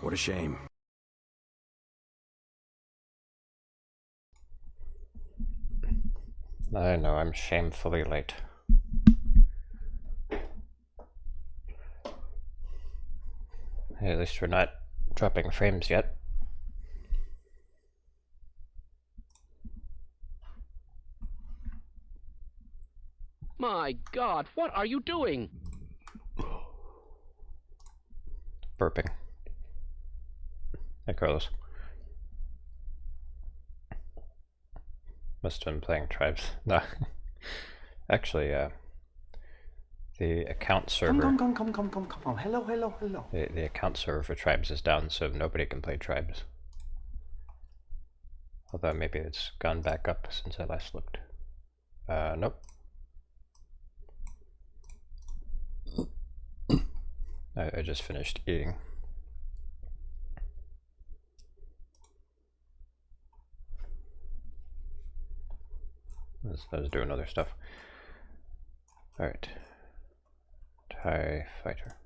What a shame. I know, I'm shamefully late. Hey, at least we're not dropping frames yet. My God, what are you doing? Burping. Hey, Carlos. Must have been playing Tribes. No. Actually, the account server... Come. Hello. The account server for Tribes is down, so nobody can play Tribes. Although maybe it's gone back up since I last looked. Nope. I just finished eating. I was doing other stuff. Alright. TIE Fighter.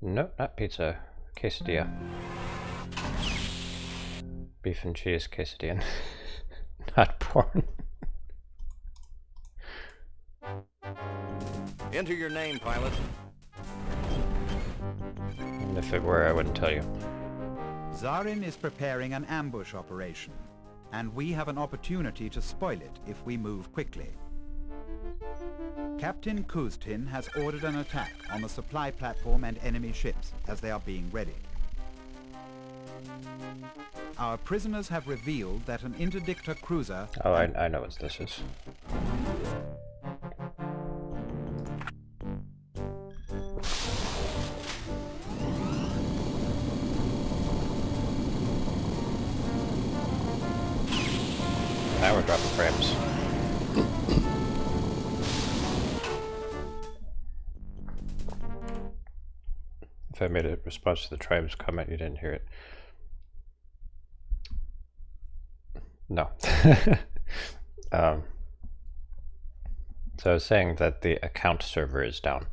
Nope, not pizza. Quesadilla. Beef and cheese quesadilla. Not porn. Enter your name, pilot. And if it were, I wouldn't tell you. Zarin is preparing an ambush operation, and we have an opportunity to spoil it if we move quickly. Captain Kuztin has ordered an attack on the supply platform and enemy ships as they are being readied. Our prisoners have revealed that an interdictor cruiser... Oh, I know what this is. Now we're dropping frames. If I made a response to the Tribes comment, you didn't hear it. No. So I was saying that the account server is down.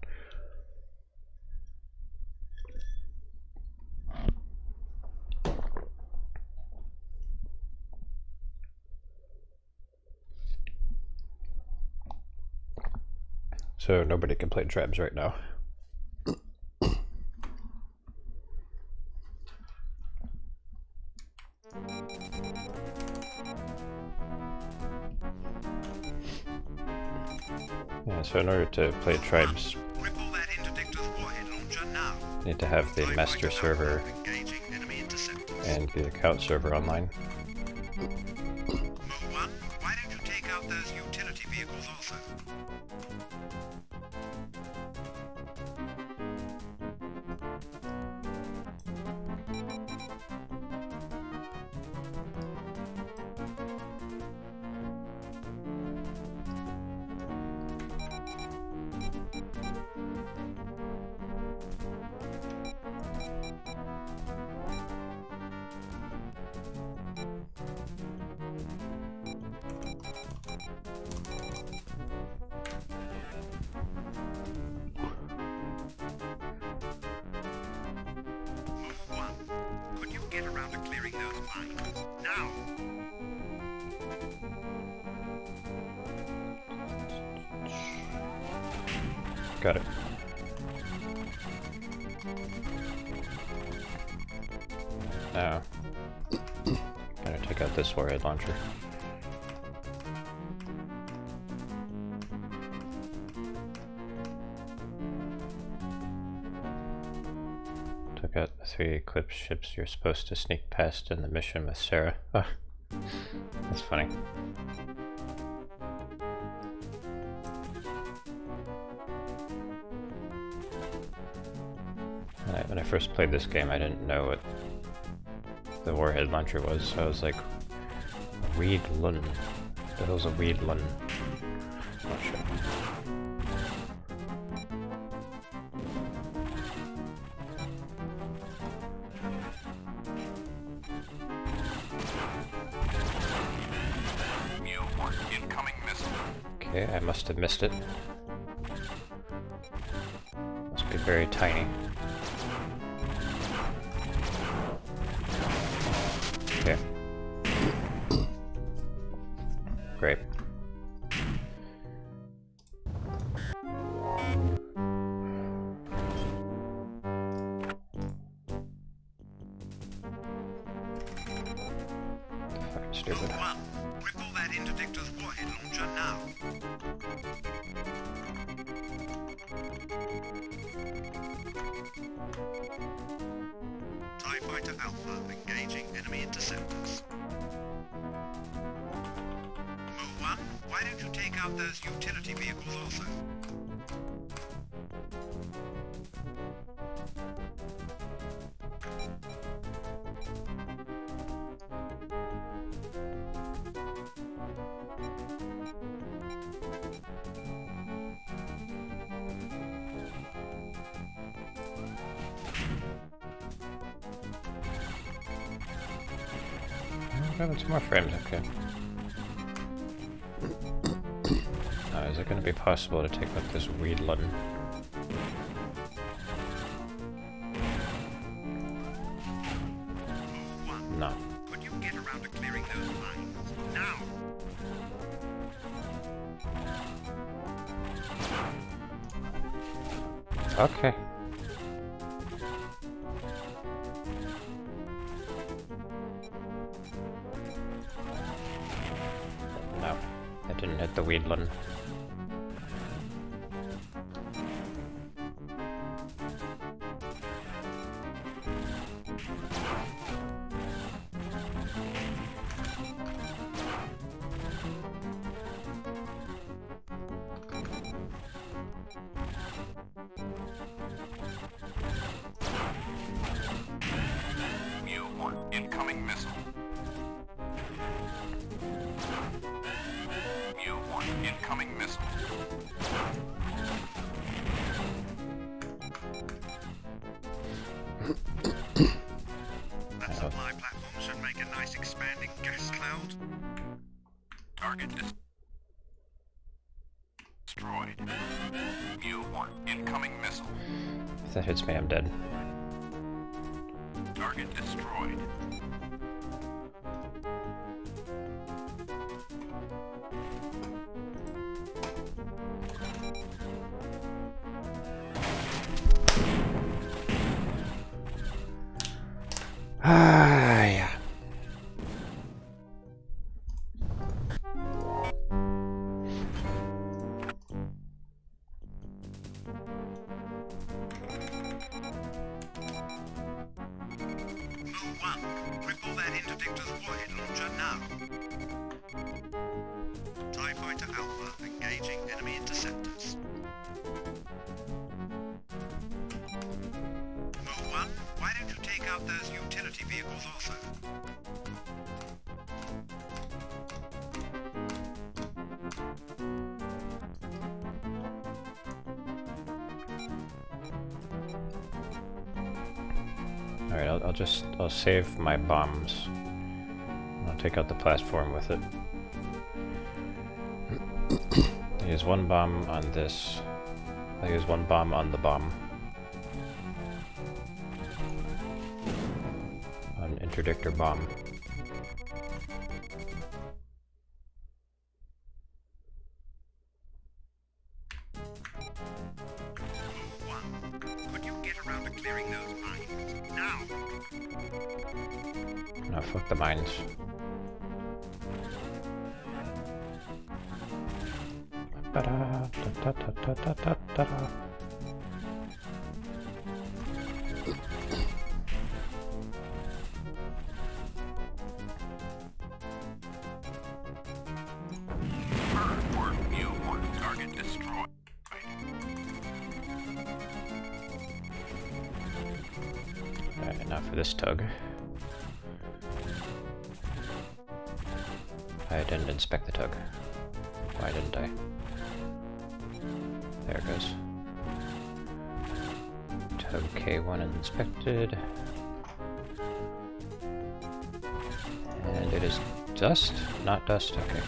So nobody can play Tribes right now. Yeah, so in order to play Tribes, you need to have the master server and the account server online. Why don't you take out those utility vehicles also? Get around to clearing those mines. Now! Got it. Now, gotta take out this warhead launcher. Took out the 3 Eclipse ships you're supposed to sneak past in the mission with Sarah. Oh, that's funny. When I first played this game, I didn't know what the warhead launcher was, so I was like, Reed Lun. What the hell's a Reed Lun? Not sure. Incoming missile. Okay, I must have missed it. very tiny. Okay. Great. Fucking stupid. One, cripple that interdictor's warhead launcher now. TIE Fighter Alpha engaging enemy interceptors. Move one, why don't you take out those utility vehicles also? Grabbing some more frames, okay. Is it going to be possible to take out this weed London? No. Could you get around to clearing those lines? Now! Okay. No, I didn't hit the weed London. Incoming missile. Incoming missile. That supply platform should make a nice expanding gas cloud. Target destroyed. Mu-1, incoming missile. If that hits me, I'm dead. Target destroyed. Ah, yeah. Move-1, cripple that interdictor's warhead launcher now. TIE Fighter Alpha engaging enemy interceptors. Move-1, why don't you take out those utility vehicles also? Alright, I'll save my bombs. I'll take out the platform with it. I use one bomb on this. I use one bomb on the bomb. An interdictor bomb. Move-1, could you get around to clearing those mines? Now! No, fuck the mines. Ba-da-da-da-da-da-da-da. Bird work, Mu-1, target destroyed. Alright, now for this tug. I didn't inspect the tug. Why didn't I? There it goes. Tug K1 inspected. And it is dust? Not dust, okay.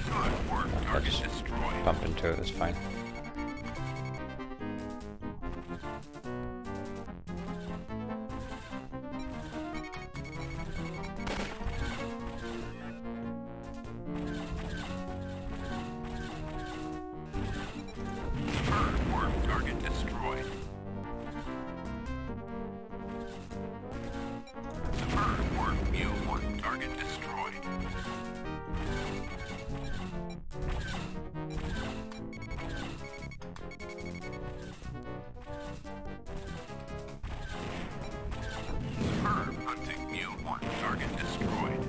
Good. bump into it, it's fine. Worm target destroyed. Worm mule 1 target destroyed. Hunting mule 1 target destroyed.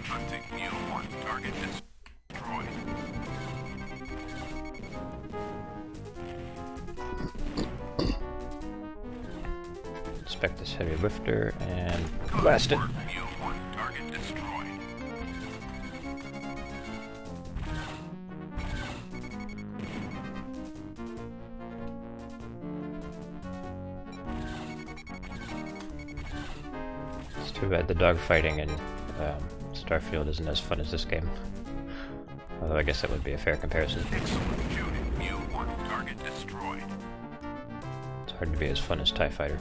Hunting mule 1 target destroyed. Inspect this heavy lifter and blast it. Mule 1 target destroyed. It's too bad the dogfighting in Starfield isn't as fun as this game. Although I guess that would be a fair comparison. Excellent shooting. Mule 1 target destroyed. It's hard to be as fun as TIE Fighter.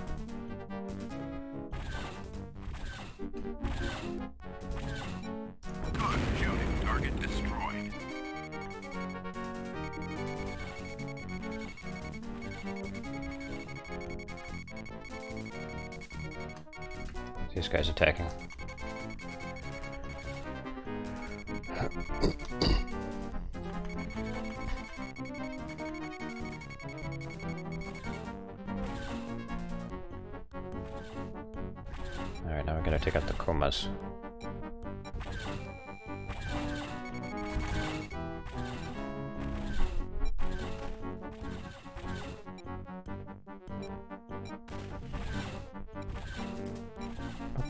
Good shooting. Target destroyed. These guys attacking. Alright, now we're gonna take out the Komas.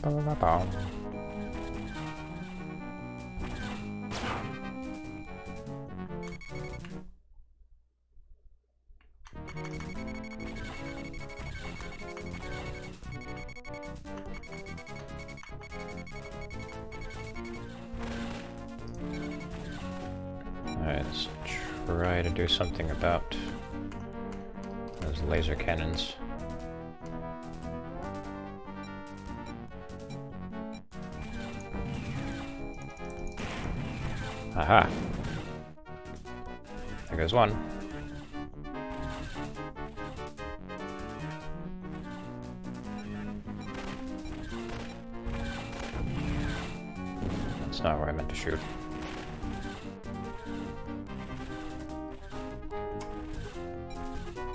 Ba-ba-ba-ba. Alright, let's try to do something about those laser cannons. Aha! There goes one. That's not where I meant to shoot.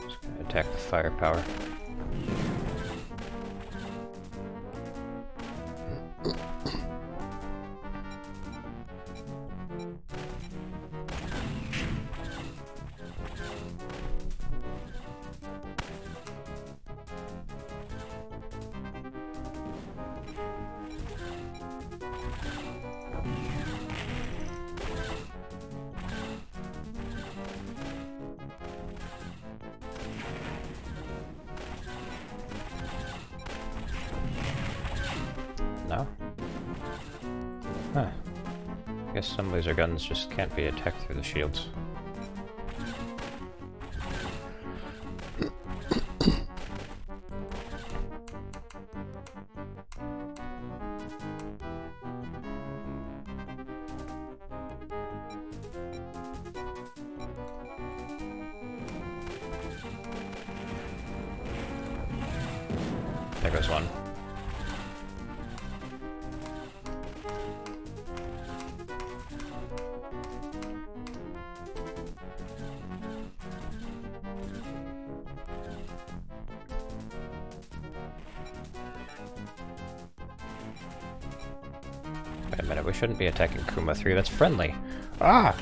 Just gonna attack the firepower. No? Huh. I guess some laser guns just can't be attacked through the shields. There goes one. Wait a minute, we shouldn't be attacking Kuma 3, that's friendly. Ah!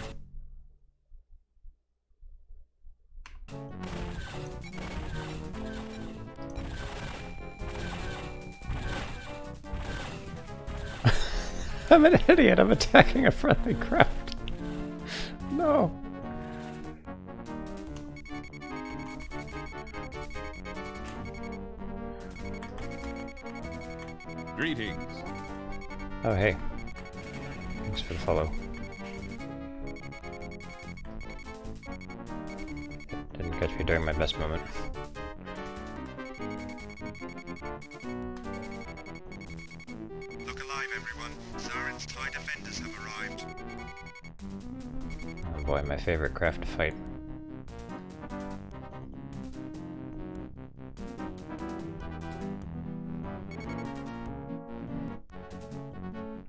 I'm an idiot, I'm attacking a friendly craft. No. Greetings. Oh, hey. Thanks for the follow. Didn't catch me during my best moment. Look alive, everyone. Zarin's TIE defenders have arrived. Oh boy, my favorite craft to fight.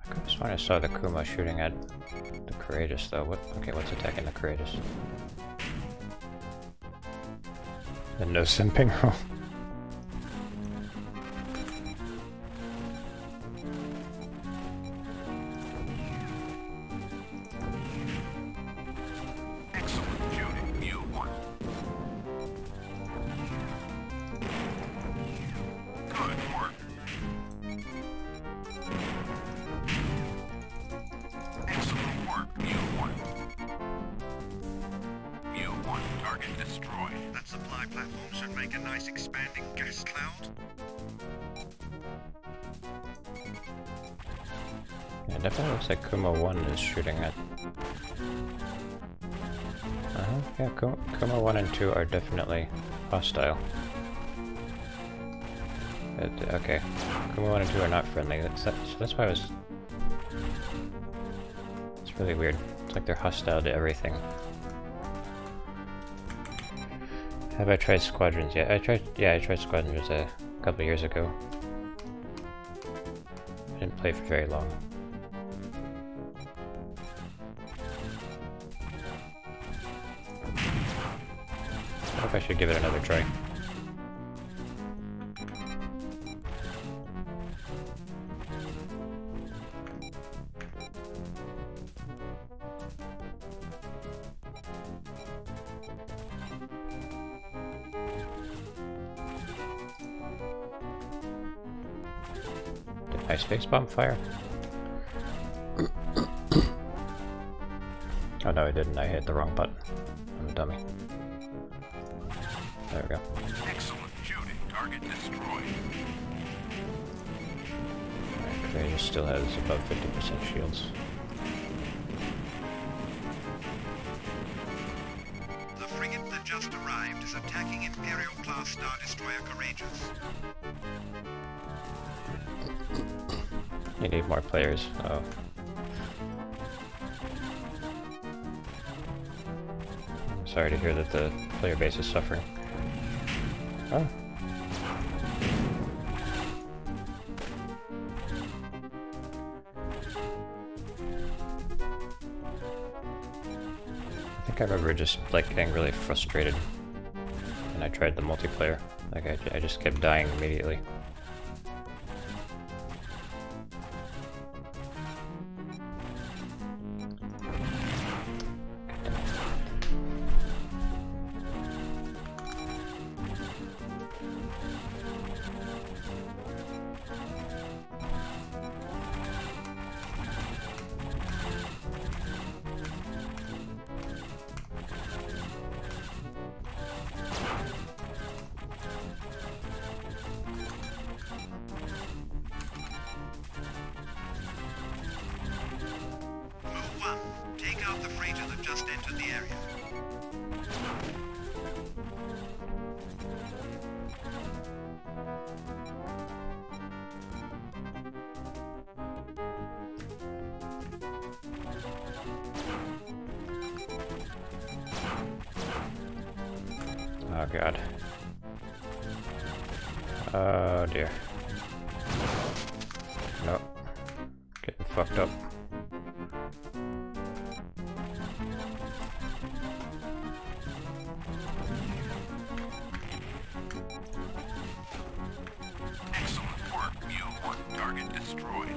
I could have sworn I saw the Kuma shooting at the Courageous though. What? Okay, what's attacking the Courageous? The no simping roll. Excellent shooting, Mu 1. Good work. Excellent work, Mu 1. Mu 1, target destroyed. That supply platform should make a nice expanding gas cloud. Yeah, it definitely looks like Kuma 1 is shooting at... yeah, Kuma 1 and 2 are definitely hostile. Okay, Kuma 1 and 2 are not friendly, so that's why I was... It's really weird. It's like they're hostile to everything. Have I tried Squadrons yet? I tried Squadrons a couple years ago. I didn't play for very long. I hope I should give it another try. Did my space bomb fire? Oh no, I didn't. I hit the wrong button. I'm a dummy. There we go. Excellent shooting, target destroyed. Okay, he still has above 50% shields. The frigate that just arrived is attacking Imperial-class Star Destroyer Courageous. You need more players. Oh. I'm sorry to hear that the player base is suffering. Oh. I think I remember just like getting really frustrated when I tried the multiplayer. Like I just kept dying immediately. Take out the freighter that just entered the area. Oh god. Oh dear. Nope. Getting fucked up. Excellent work, Mu 1. Target destroyed.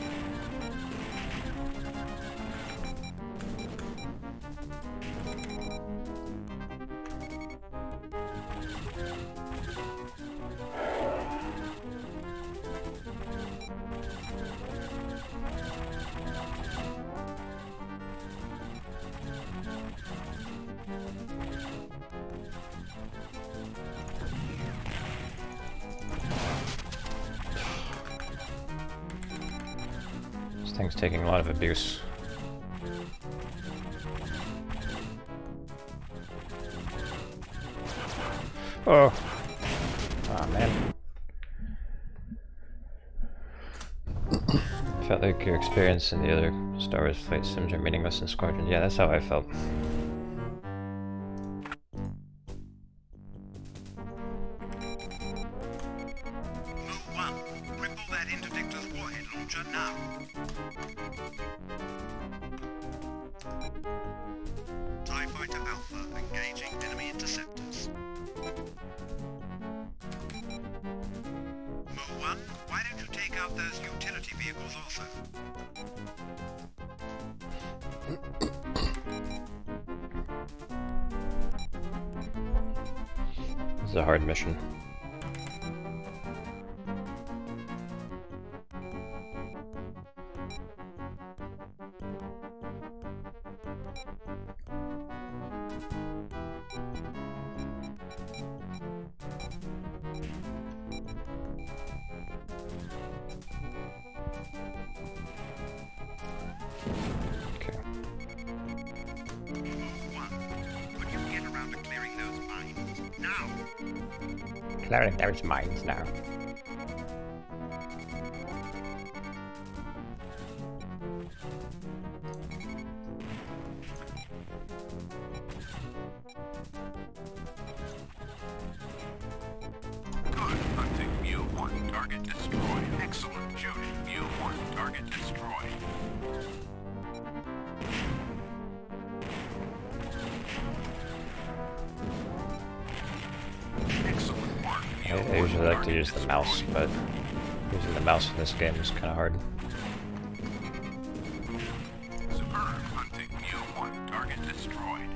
This thing's taking a lot of abuse. Oh. Aw, man. Felt like your experience in the other Star Wars flight sims are meaningless in Squadron. Yeah, that's how I felt. Move 1. Cripple that Interdictor's warhead launcher now. TIE Fighter Alpha engaging enemy interceptors. Move 1. Why don't you take out those utility vehicles also? This is a hard mission. Okay. Move 1. Could you get around to clearing those mines? Now! Clearing those mines now. Good hunting, Mule 1. Target destroyed. Excellent shooting, Mule 1. Target destroyed. Excellent work, Mule 1. I usually like to Target use the mouse, destroyed. but using the mouse in this game is kind of hard. Superb hunting, Mule 1. Target destroyed.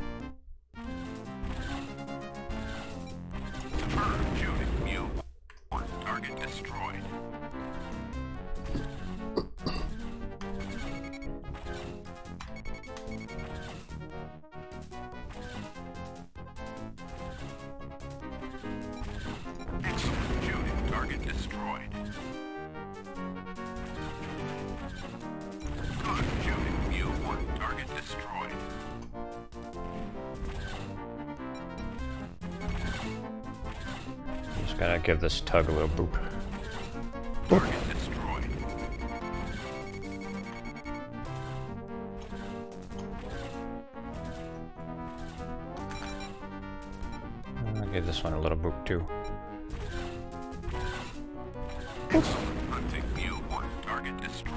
Superb shooting, Mule 1. Target destroyed. Excellent shooting. Target destroyed. Good shooting, Mule 1. Target destroyed. Just gotta give this tug a little boop. Target destroyed. I'll give this one a little boop too. Excellent hunting, Mule 1. Target destroyed.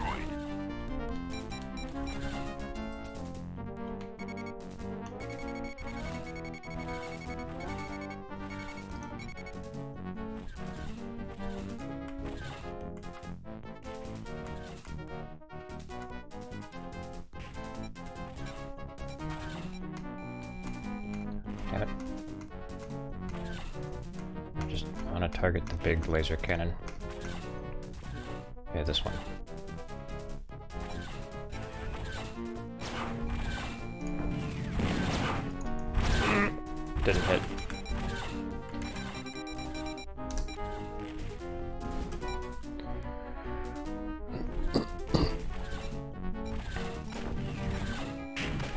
Damn it. I want to target the big laser cannon. Yeah, this one. Didn't hit.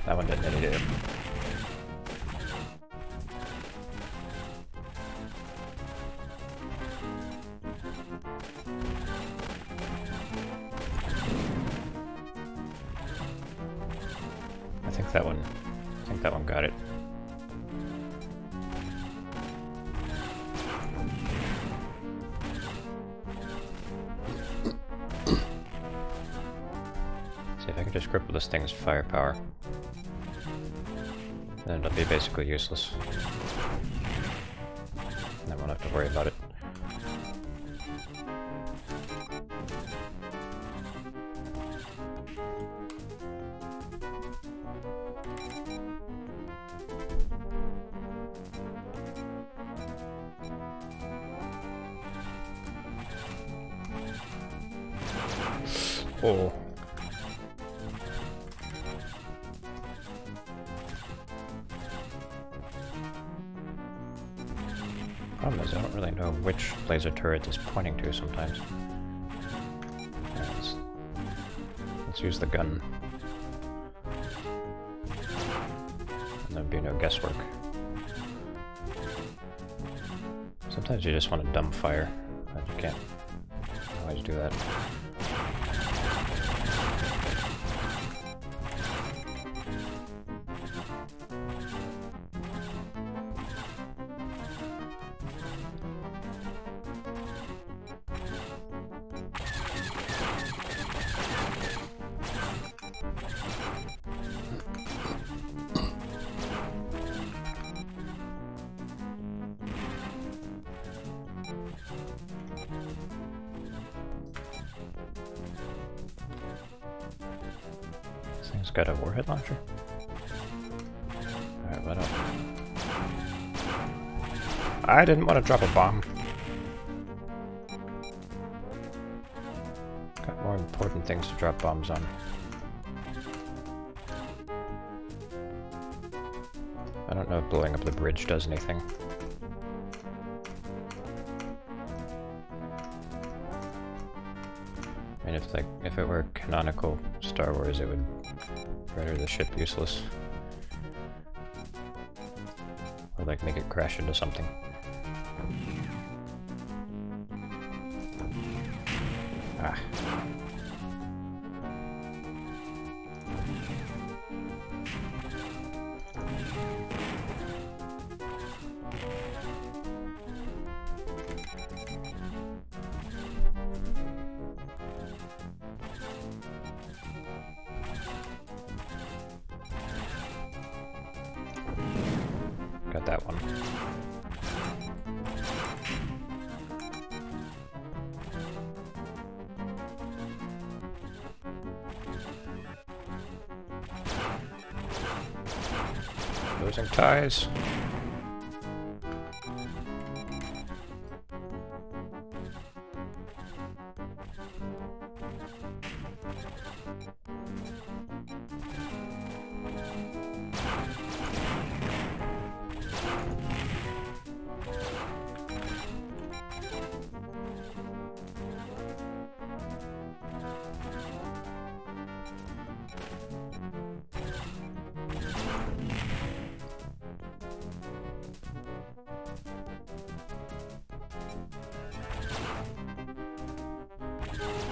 That one didn't hit either. I think that one got it. See if I can just cripple this thing's firepower. Then it'll be basically useless. I won't have to worry about it. Oh. Problem is, I don't really know which laser turret is pointing to sometimes. Let's use the gun. And there'd be no guesswork. Sometimes you just want to dumb fire, but you can't always do that. This thing's got a warhead launcher? Alright, let up. I didn't want to drop a bomb. Got more important things to drop bombs on. I don't know if blowing up the bridge does anything. I mean, if it were canonical Star Wars, it would render the ship useless. Or like make it crash into something. Ah. Got that one. Losing ties.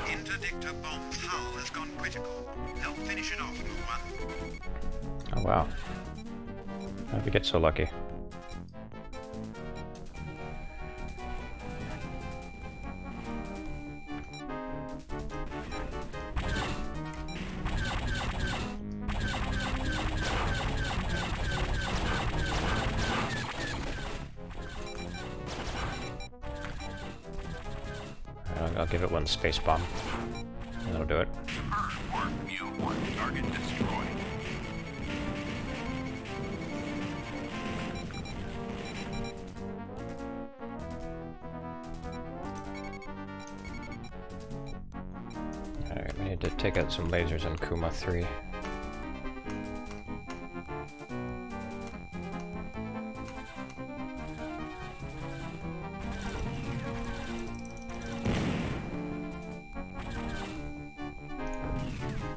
Interdictor bomb's hull has gone critical. Help finish it off, Uma. Oh wow. How'd we get so lucky? I'll give it one space bomb, and that'll do it. Work, Mu-1. Target destroyed. Alright, we need to take out some lasers on Kuma 3.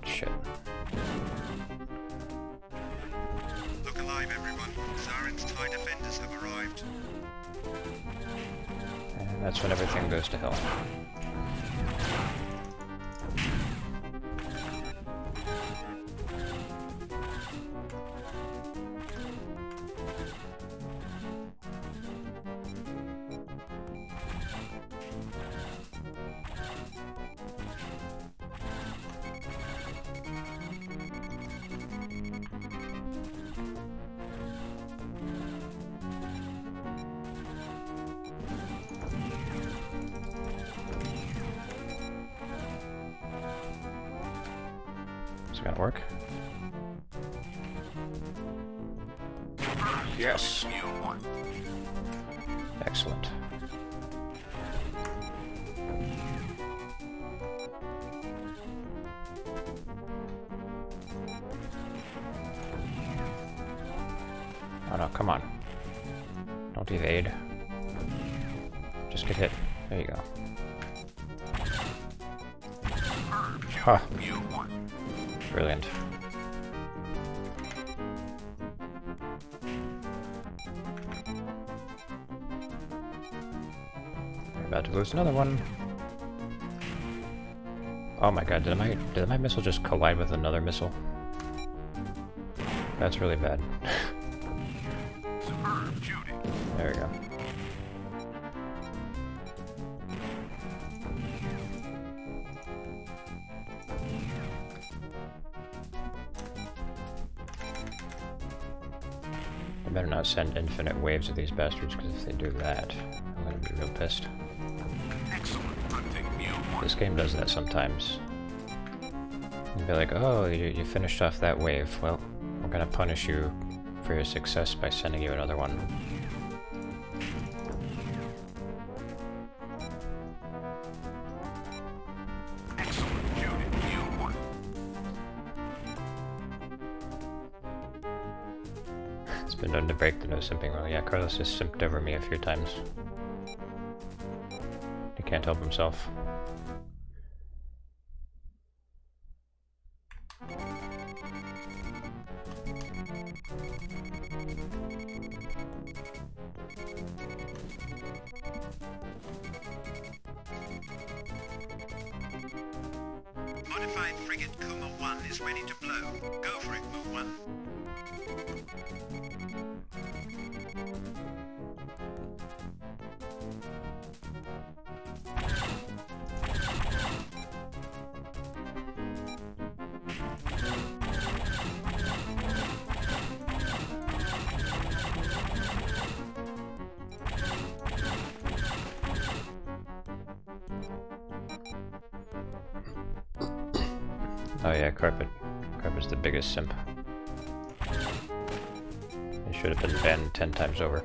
Shit. Look alive, everyone. Zarin's TIE defenders have arrived. And that's when everything goes to hell. Is it gonna work? Yes. Mu-1. Excellent. Oh no, come on. Don't evade. Just get hit. There you go. Huh. Mu-1. Brilliant. about to lose another one. Oh my god, did my missile just collide with another missile? That's really bad. Superb shooting. There we go. I better not send infinite waves of these bastards, because if they do that, I'm gonna be real pissed. Excellent hunting, Mule 1. This game does that sometimes. You'd be like, oh, you finished off that wave. Well, we're gonna punish you for your success by sending you another one. Excellent shooting, Mule 1. It's been known to break the no simping rule. Yeah, Carlos has simped over me a few times. He can't help himself. Modified frigate Kuma 1 is ready to blow. Go for it, Mu 1. Oh yeah, Carpet. Carpet's the biggest simp. He should have been banned 10 times over.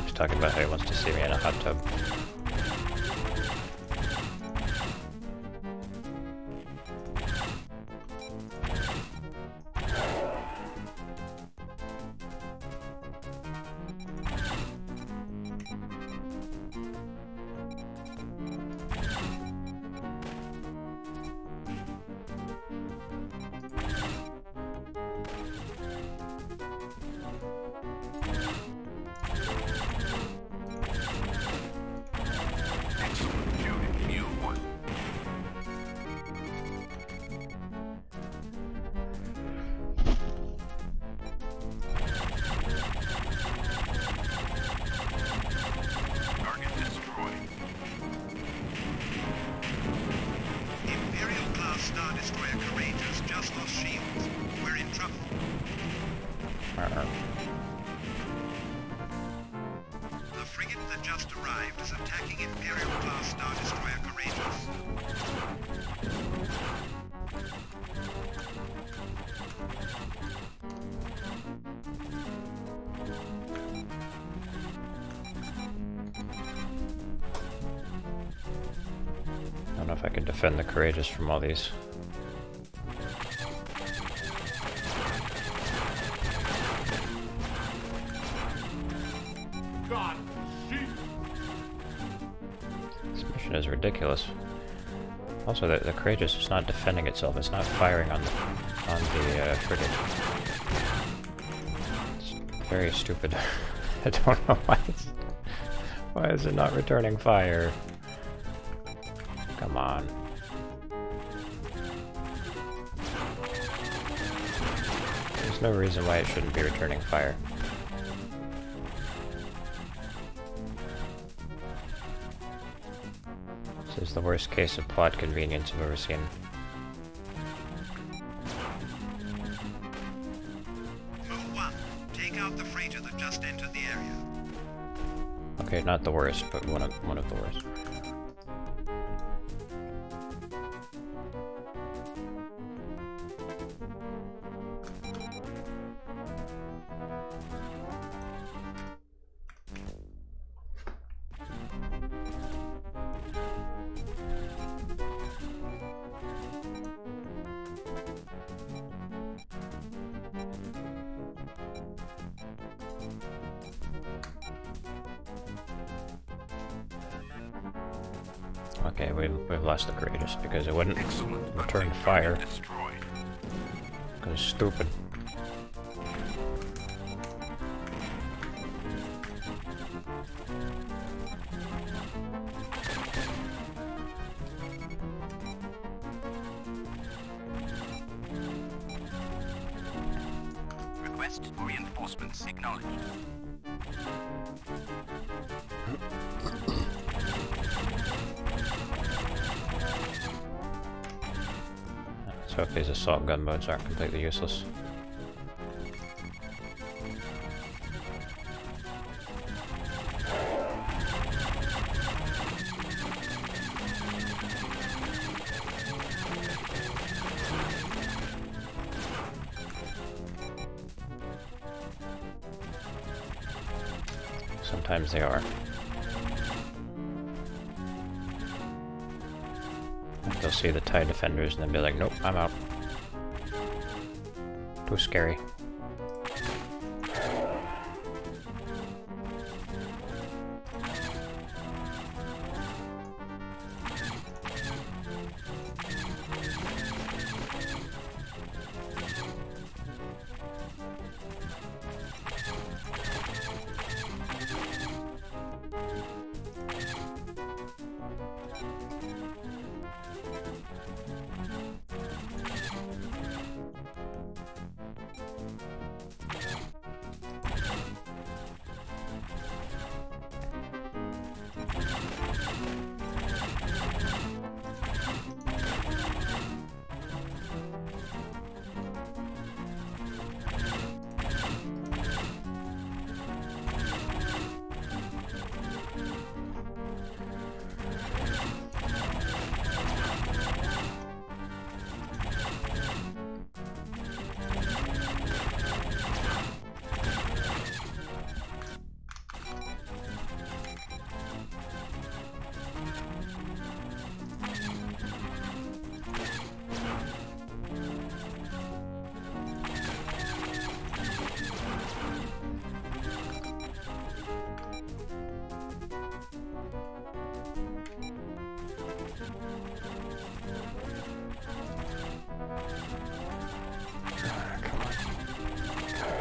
He's talking about how he wants to see me in a hot tub. Excellent shooting, Mule 1. Target destroyed. Imperial-class Star Destroyer Courageous just lost shields. We're in trouble. The frigate that just arrived is attacking Imperial-class Star Destroyer Courageous. I don't know if I can defend the Courageous from all these. God, This mission is ridiculous. Also, the Courageous is not defending itself. It's not firing on the frigate. It's very stupid. I don't know why is it not returning fire? Come on. There's no reason why it shouldn't be returning fire. This is the worst case of plot convenience I've ever seen. Mu 1, take out the freighter that just entered the area. Okay, not the worst, but one of the worst. Okay, we've lost the greatest because it wouldn't Excellent. return Hunting fire. target destroyed. Because it's stupid. Request for reinforcements acknowledged. So if these assault gunboats aren't completely useless. Sometimes they are. They'll see the TIE defenders and then be like, nope, I'm out. Too scary.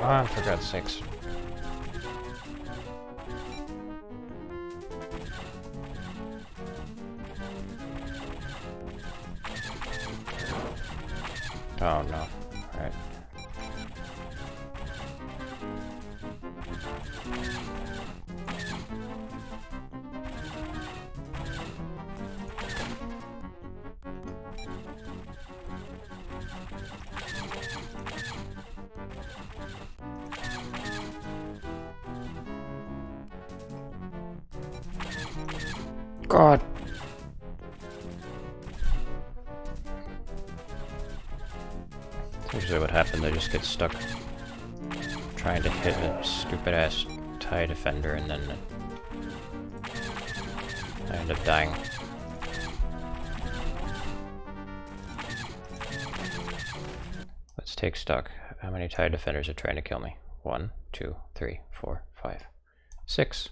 Come on, for God's sakes. Oh no. Alright. God. That's usually what happens, I just get stuck trying to hit a stupid ass TIE defender and then I end up dying. Let's take stock. How many TIE defenders are trying to kill me? 1, 2, 3, 4, 5, 6.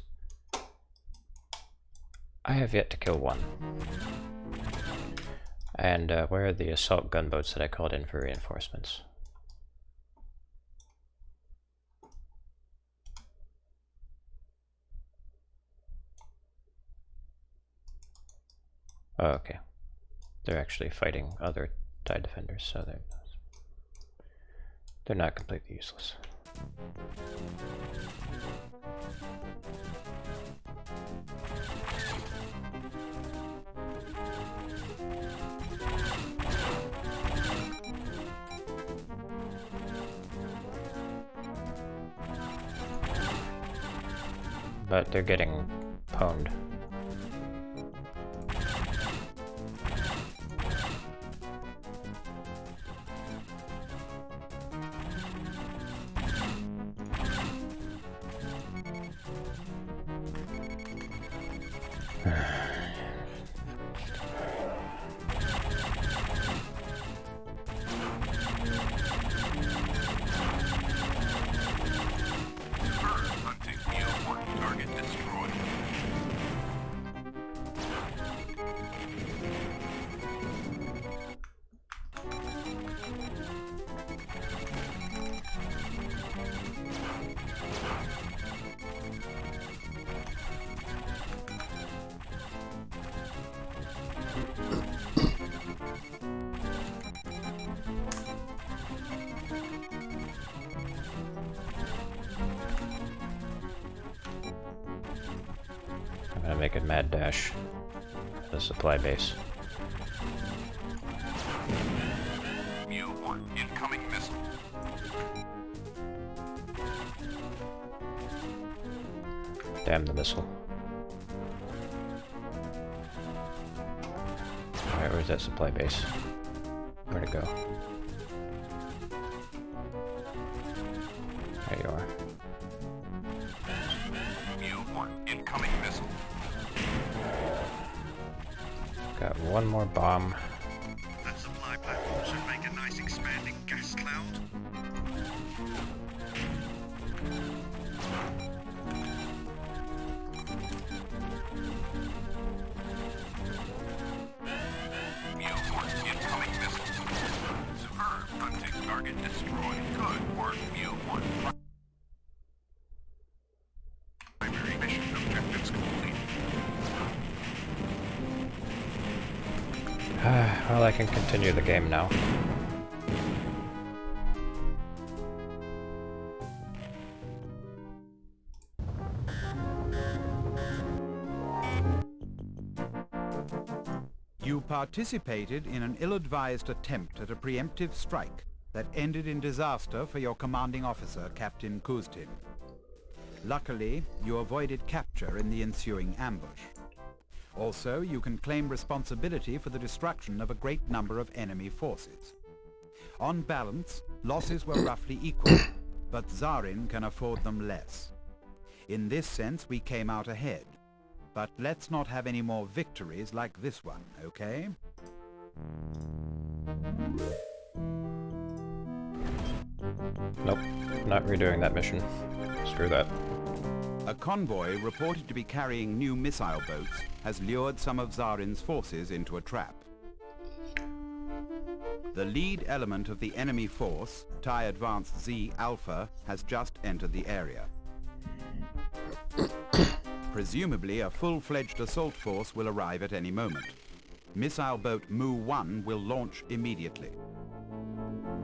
I have yet to kill one. And where are the assault gunboats that I called in for reinforcements? Oh, okay. They're actually fighting other TIE defenders, so they're not completely useless. But they're getting pwned. Hunting new target destroyed. gonna make a mad dash to the supply base. Mu-1, incoming missile. Damn the missile. Alright, where's that supply base? Where'd it go? There you are. Mu-1, incoming missile. Got one more bomb. That supply platform should make a nice expanding gas cloud. Mu-1, incoming missile. Superb. Hunting target destroyed. Good work, Mu-1. Primary mission objectives complete. Well, I can continue the game now. You participated in an ill-advised attempt at a preemptive strike that ended in disaster for your commanding officer, Captain Kuztin. Luckily, you avoided capture in the ensuing ambush. Also, you can claim responsibility for the destruction of a great number of enemy forces. On balance, losses were roughly equal, but Zarin can afford them less. In this sense, we came out ahead. But let's not have any more victories like this one, okay? Nope, not redoing that mission. Screw that. A convoy reported to be carrying new missile boats has lured some of Zarin's forces into a trap. The lead element of the enemy force, TIE Advanced Z Alpha, has just entered the area. Presumably, a full-fledged assault force will arrive at any moment. Missile boat Mu-1 will launch immediately.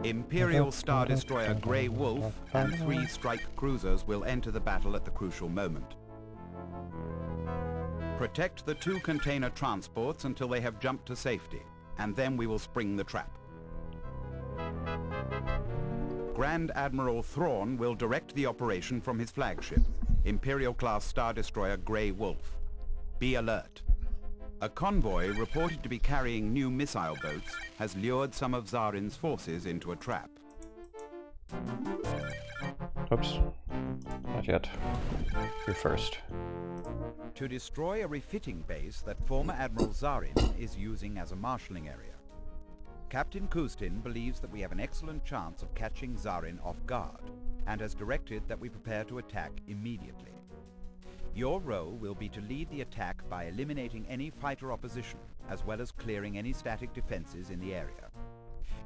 Imperial Star Destroyer Grey Wolf and 3 strike cruisers will enter the battle at the crucial moment. Protect the 2 container transports until they have jumped to safety, and then we will spring the trap. Grand Admiral Thrawn will direct the operation from his flagship, Imperial-class Star Destroyer Grey Wolf. Be alert. A convoy reported to be carrying new missile boats has lured some of Zarin's forces into a trap. Oops. Not yet. You first. To destroy a refitting base that former Admiral Zarin is using as a marshalling area. Captain Kuztin believes that we have an excellent chance of catching Zarin off guard, and has directed that we prepare to attack immediately. Your role will be to lead the attack by eliminating any fighter opposition, as well as clearing any static defenses in the area.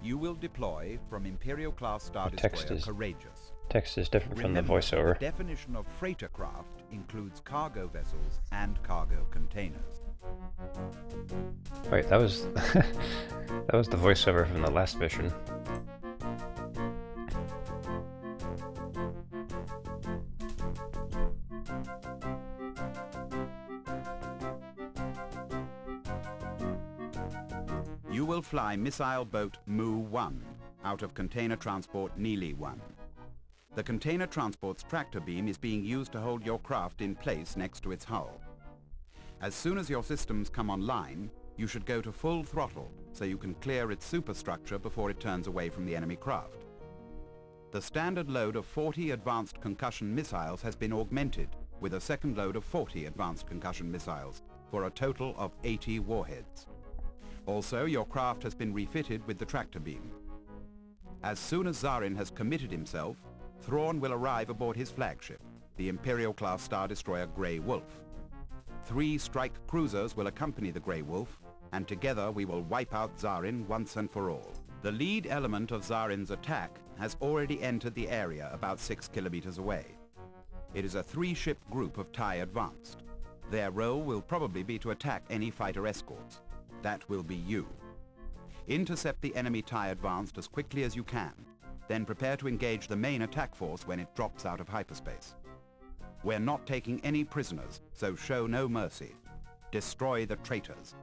You will deploy from Imperial-class Star Destroyer Courageous. Text is different from the Remember, voiceover. the definition of freighter craft includes cargo vessels and cargo containers. Wait, that was that was the voiceover from the last mission. You will fly missile boat Mu-1 out of container transport Neely-1. The container transport's tractor beam is being used to hold your craft in place next to its hull. As soon as your systems come online, you should go to full throttle so you can clear its superstructure before it turns away from the enemy craft. The standard load of 40 advanced concussion missiles has been augmented with a second load of 40 advanced concussion missiles for a total of 80 warheads. Also, your craft has been refitted with the tractor beam. As soon as Zarin has committed himself, Thrawn will arrive aboard his flagship, the Imperial-class Star Destroyer Grey Wolf. 3 strike cruisers will accompany the Grey Wolf, and together we will wipe out Zarin once and for all. The lead element of Zarin's attack has already entered the area about 6 kilometers away. It is a 3-ship group of TIE Advanced. Their role will probably be to attack any fighter escorts. That will be you. Intercept the enemy TIE Advanced as quickly as you can, then prepare to engage the main attack force when it drops out of hyperspace. We're not taking any prisoners, so show no mercy. Destroy the traitors.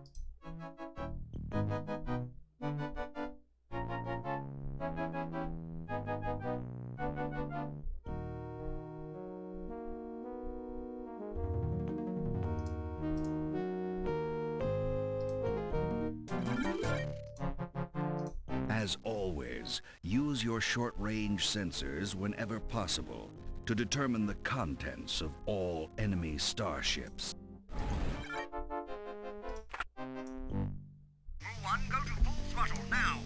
As always, use your short-range sensors whenever possible to determine the contents of all enemy starships. Crew 1, go to full throttle now.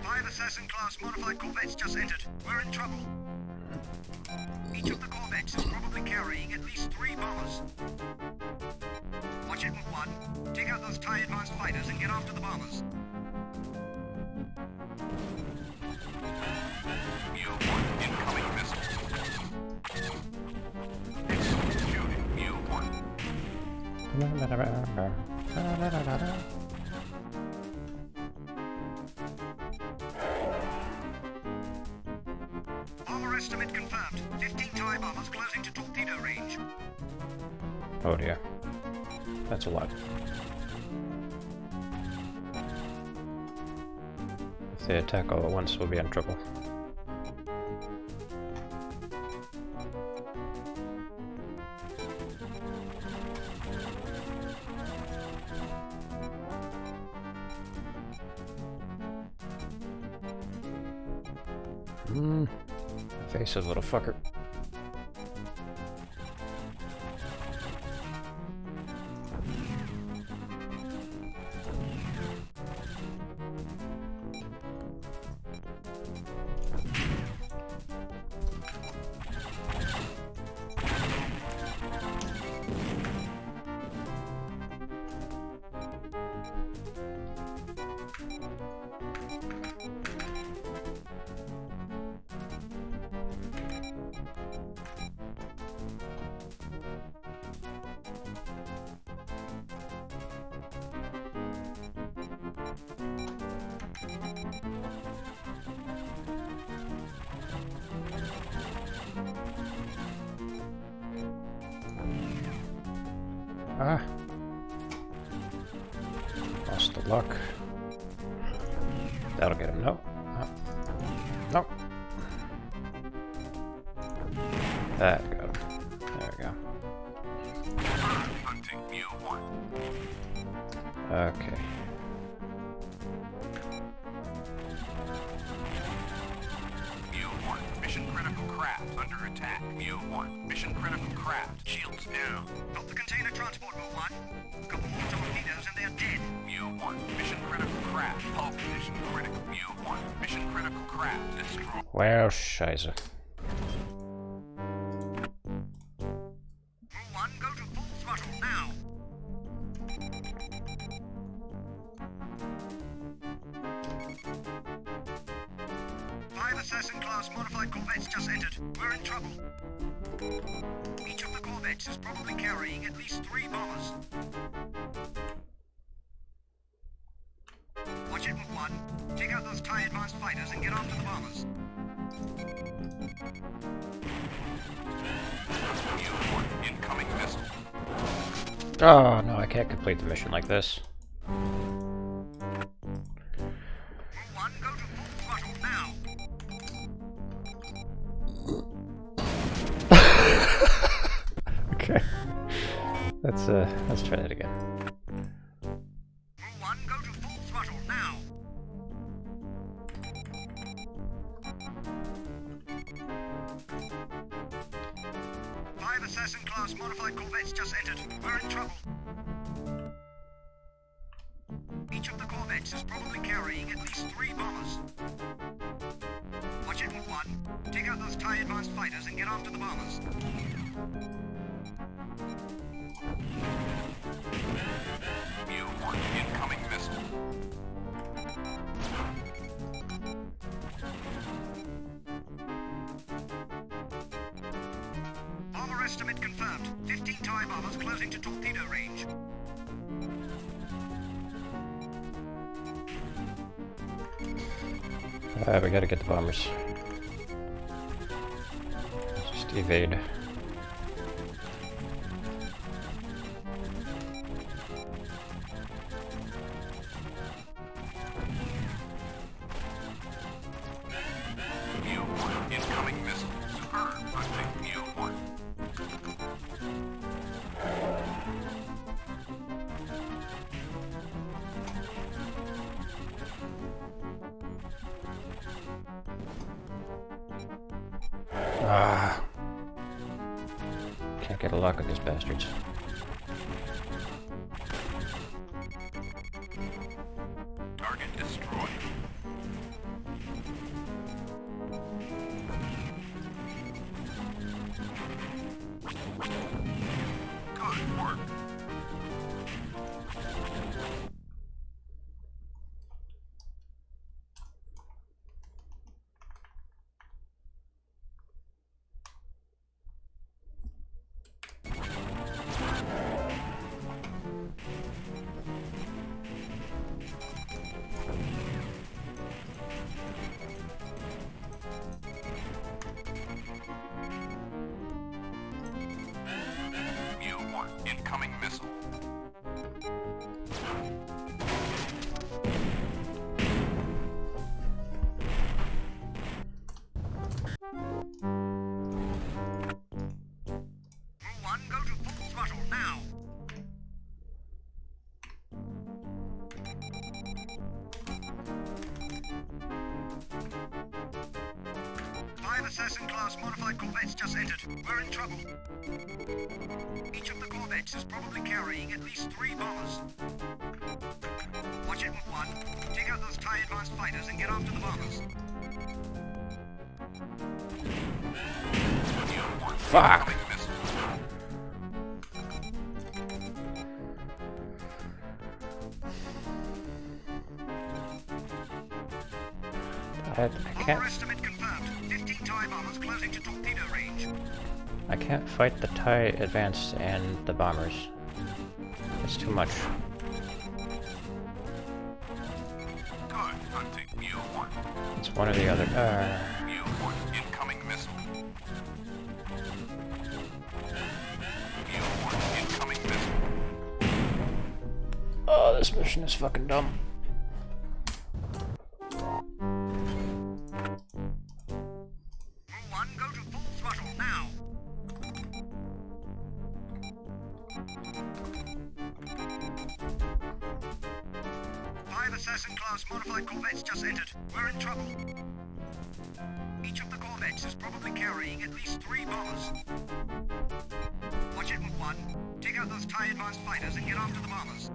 Five Assassin-class modified corvettes just entered. We're in trouble. Each of the corvettes is probably carrying at least 3 bombers. Watch it with 1. Take out those TIE advanced fighters and get after the bombers. Mu-1 incoming missile. Executing Mu-1. Bomber estimate confirmed. 15 TIE bombers closing to torpedo range. Oh dear. That's a lot. If they attack all at once, we'll be in trouble. Evasive little fucker. Ah. Lost the luck. That'll get him. No. No. That got him. There we go. Hunting Mu-1. Okay. Mu-1, mission critical craft under attack. Mu-1, mission critical craft. Shields down. Got the container transport, Mu-1. Couple more torpedoes and they're dead. Mu-1, mission critical craft. Hull mission critical. Mu-1, mission critical craft destroyed. Well, scheiße. Mu-1, go to full throttle now. Five Assassin-class modified corvettes just entered. We're in trouble. Each of the corvettes is probably carrying at least 3 bombers. Watch it with 1. Take out those TIE advanced fighters and get after the bombers. Mu-1, incoming missile. Oh no, I can't complete the mission like this. Mu-1, go to full throttle now. Okay. Let's try that again. Mu-1, go to full throttle now. Five Assassin-class modified corvettes just entered. We're in trouble. Each of the corvettes is probably carrying at least 3 bombers. Watch it with 1. Take out those TIE advanced fighters and get after the bombers. Mu-1, incoming missile. Bomber estimate confirmed. 15 TIE bombers closing to torpedo range. We gotta get the bombers. Just evade. Incoming missile. Superb. Hunting U-1. Ah. Can't get a lock on these bastards. Target destroyed. Good work. U-1. Incoming missile. U-1, go to full throttle now. Five Assassin-class modified corvettes just entered. We're in trouble. Each of the corvettes is probably carrying at least 3 bombers. Watch it with one. Take out those TIE advanced fighters and get after the bombers. Fuck! I can't. Estimate confirmed. 15 TIE bombers closing to torpedo range. I can't fight the TIE advance and the bombers. It's too much. Good hunting, U-1. It's one or the other. U-1 incoming missile. U-1 incoming missile. Oh, this mission is fucking dumb. U-1, go to full throttle now. Five Assassin-class modified corvettes just entered. We're in trouble. Each of the corvettes is probably carrying at least 3 bombers. Watch it with one. Take out those TIE advanced fighters and get after the bombers.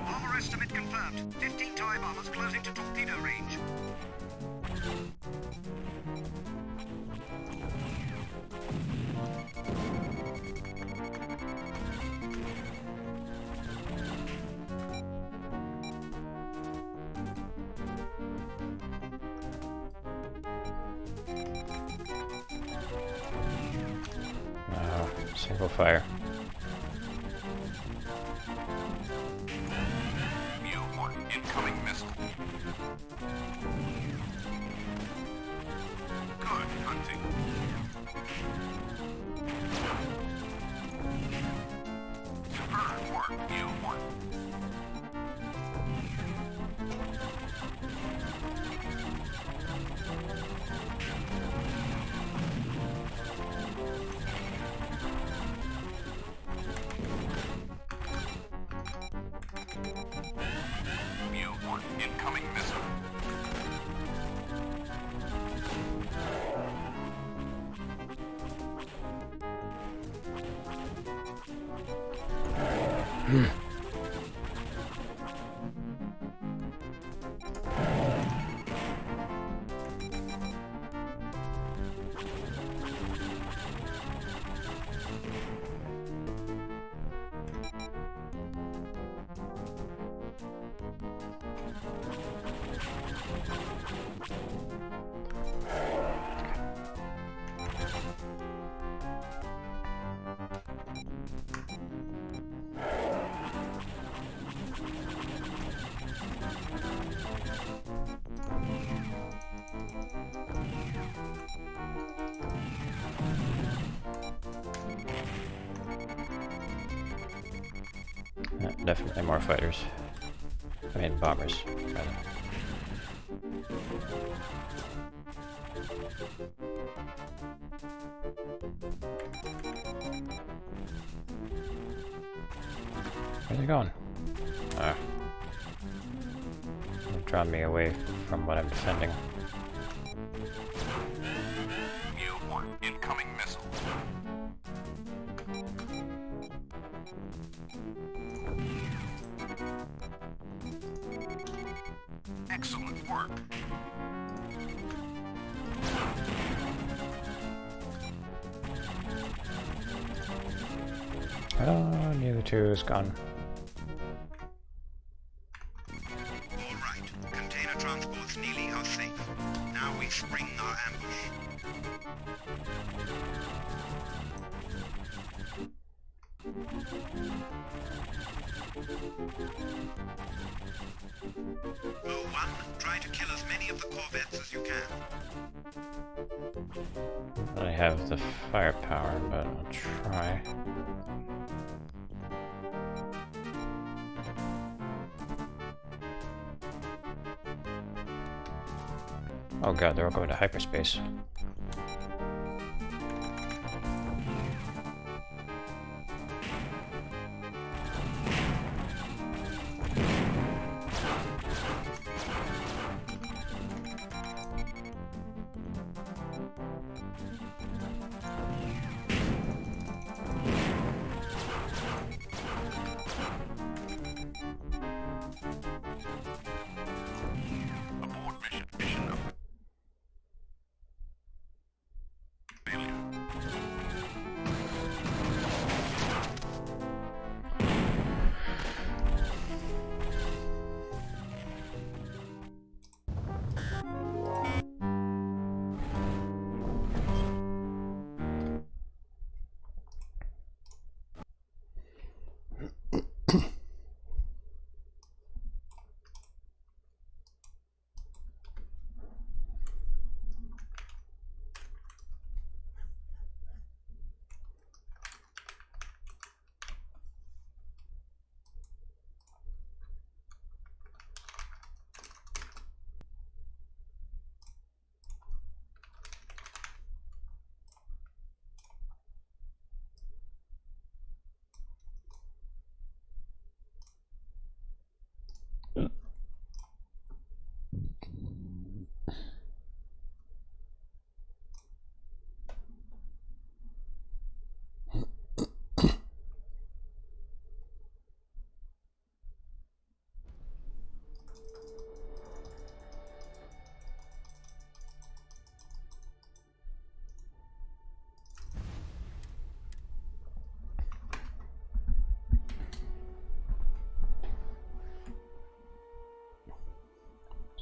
Bomber estimate confirmed. 15 TIE bombers closing to torpedo range. Single fire. U-1 incoming missile. Good hunting. Superb work, U-1. U-1 incoming missile. Definitely more fighters. I mean bombers, rather. Where's he going? Ah. He's drawn me away from what I'm defending. Mu-1, incoming missile. Excellent work. Oh, neither two is gone. All right. Container transports nearly are safe. Now we spring our ambush. Mu-1, try to kill as many of the corvettes as you can. I have the firepower, but I'll try. Oh god, they're all going to hyperspace. Abort mission. Mission up. Failure.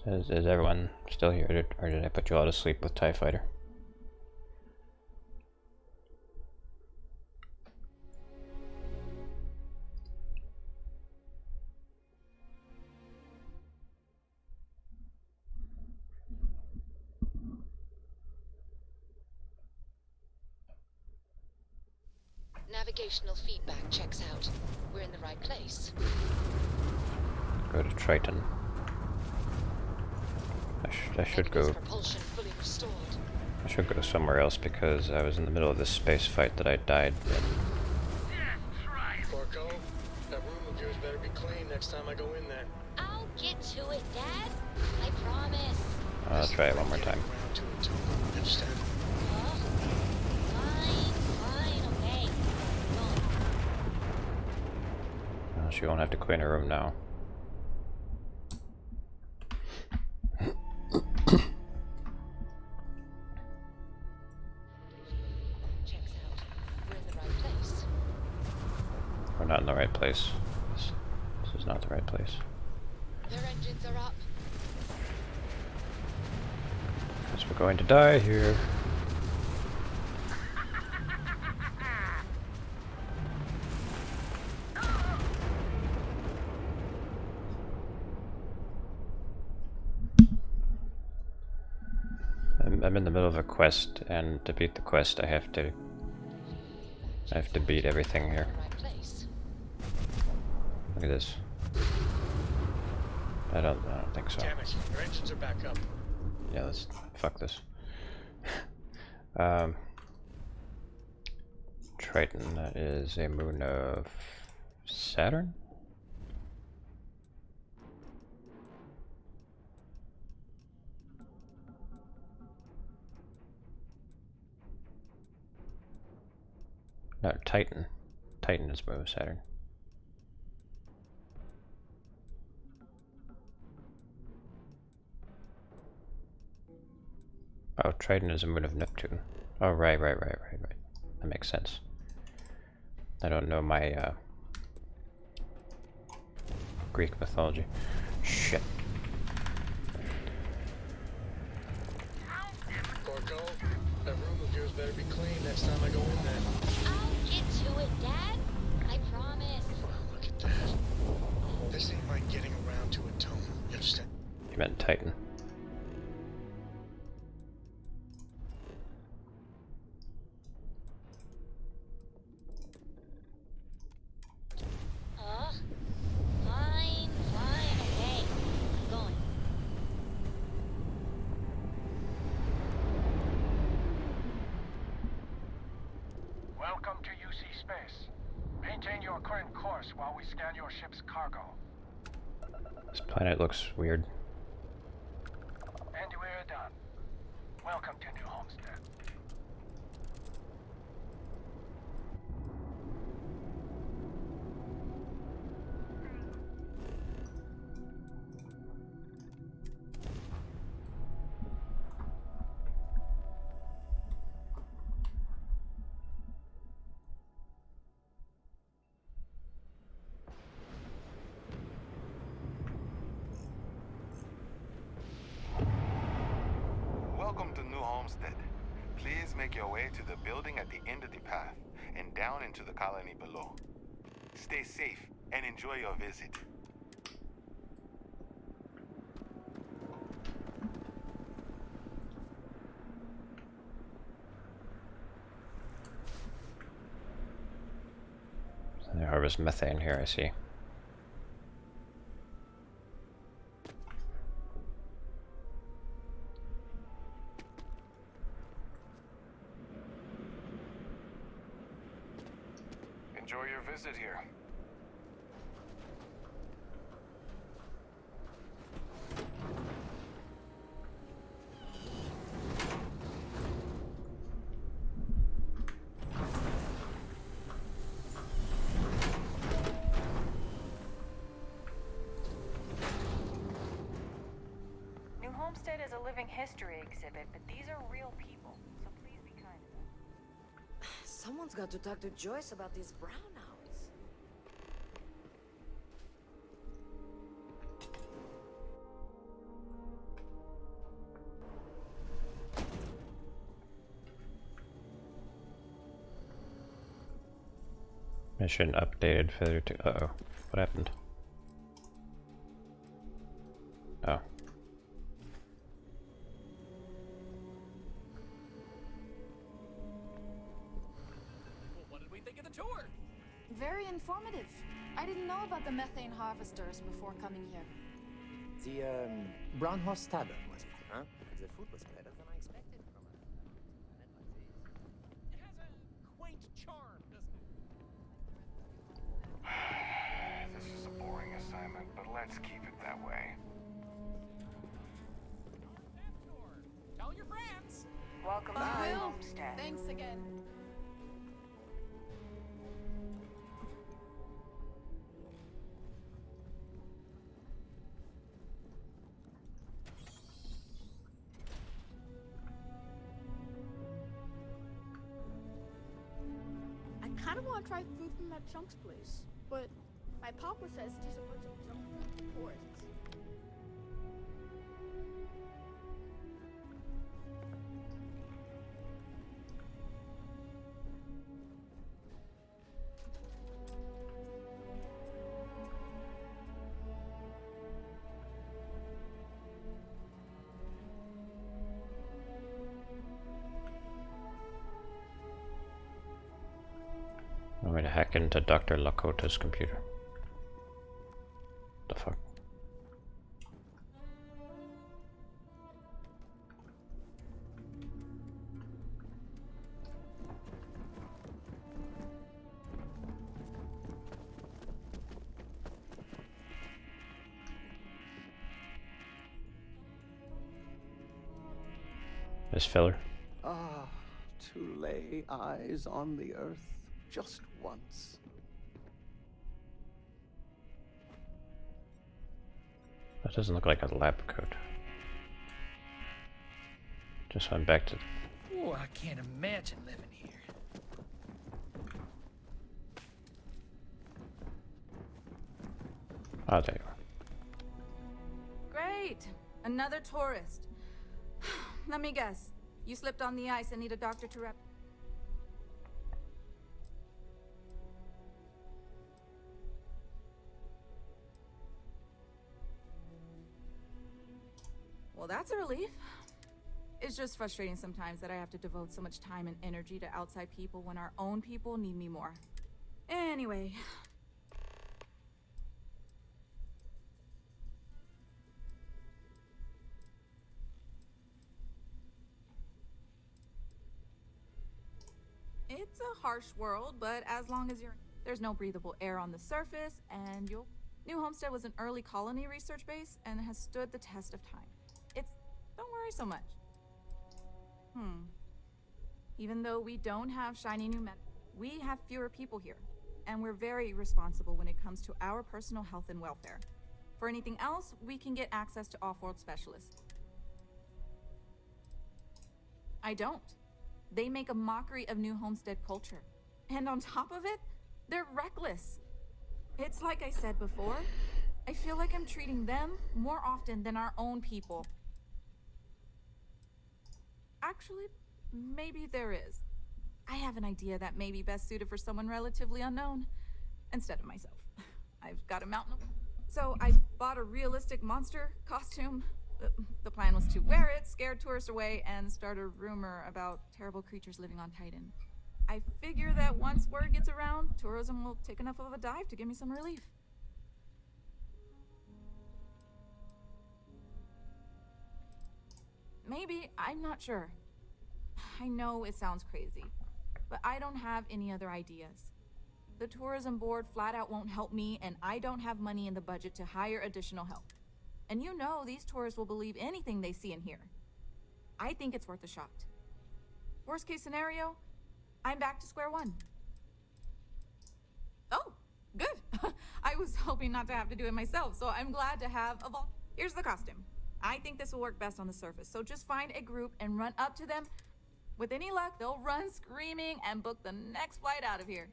Is everyone still here, or did I put you all to sleep with TIE Fighter? Navigational feedback checks out. We're in the right place. Go to Triton. I should go. Propulsion fully restored. I should go somewhere else because I was in the middle of this space fight that I died in. Porco, that room of yours better be clean next time I go in there. I'll get to it, Dad. I promise. I'll try it one more time. Around to it too. Understand? Oh, fine, okay. Well, she won't have to clean her room now. Checks out. We're in the right place. We're not in the right place. This is not the right place. Their engines are up. Guess we're going to die here. I'm in the middle of a quest, and to beat the quest, I have to beat everything here. Right place. Look at this. I don't think so. Damn it, your engines are back up. Yeah, let's fuck this. Triton, that is a moon of Saturn? No, Titan. Titan is moon of Saturn. Oh, Triton is a moon of Neptune. Oh, right. That makes sense. I don't know my Greek mythology. Shit. Gorko, that room of yours better be clean next time I go in there. I'll get to it, Dad. I promise. Wow, look at that. This ain't like getting around to a tone. You understand? You meant Titan. Fine, okay. I'm going. Welcome to UC Space. Maintain your current course while we scan your ship's cargo. This planet looks weird. And we're done. Welcome to New Homestead. Welcome to New Homestead. Please make your way to the building at the end of the path and down into the colony below. Stay safe and enjoy your visit. They harvest methane here, I see. Enjoy your visit here. New Homestead is a living history exhibit, but these are real people, so please be kind to them. Someone's got to talk to Joyce about these brownouts. Mission updated, failure to... Uh-oh. What happened? Oh. What did we think of the tour? Very informative. I didn't know about the methane harvesters before coming here. The, Braunhaus Tavern, was it, huh? The food was better than I expected from a It has a quaint charm, doesn't it? This is a boring assignment, but let's keep it that way. That tour. Tell your friends. Welcome to New Homestead. Thanks again. I kind of want to try food from that Chunks place, but my papa says it's just a bunch of junk food for tourists. I'm going to hack into Dr. Lakota's computer. This filler. Ah, to lay eyes on the Earth just once. That doesn't look like a lab coat. Just went back to... Oh, I can't imagine living here. Oh, there you are. Great! Another tourist. Let me guess. You slipped on the ice and need a doctor to wrap... Well, that's a relief. It's just frustrating sometimes that I have to devote so much time and energy to outside people when our own people need me more. Anyway... It's a harsh world, but as long as there's no breathable air on the surface, and New Homestead was an early colony research base and has stood the test of time. Don't worry so much. Even though we don't have shiny new we have fewer people here, and we're very responsible when it comes to our personal health and welfare. For anything else, we can get access to off-world specialists. I don't. They make a mockery of New Homestead culture. And on top of it, they're reckless. It's like I said before, I feel like I'm treating them more often than our own people. Actually, maybe there is. I have an idea that may be best suited for someone relatively unknown, instead of myself. I've got a mountain. So I bought a realistic monster costume. The plan was to wear it, scare tourists away, and start a rumor about terrible creatures living on Titan. I figure that once word gets around, tourism will take enough of a dive to give me some relief. Maybe, I'm not sure. I know it sounds crazy, but I don't have any other ideas. The tourism board flat out won't help me, and I don't have money in the budget to hire additional help. And you know these tourists will believe anything they see and hear. I think it's worth a shot. Worst case scenario, I'm back to square one. Oh, good. I was hoping not to have to do it myself, so I'm glad to have a Here's the costume. I think this will work best on the surface, so just find a group and run up to them. With any luck, they'll run screaming and book the next flight out of here.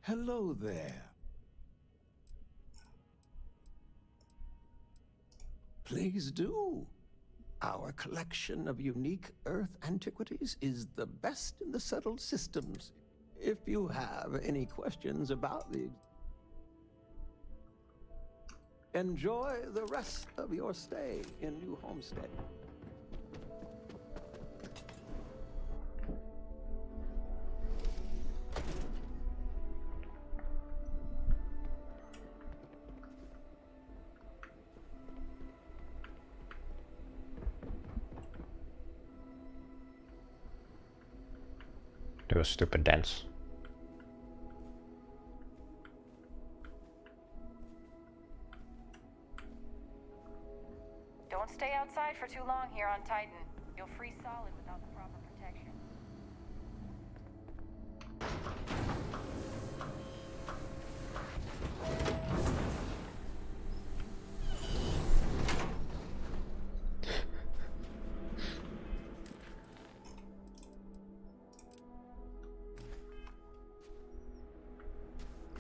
Hello there. Please do. Our collection of unique Earth antiquities is the best in the settled systems. If you have any questions about the... Enjoy the rest of your stay in New Homestead. Do a stupid dance. Don't stay outside for too long here on Titan. You'll freeze solid without the proper protection.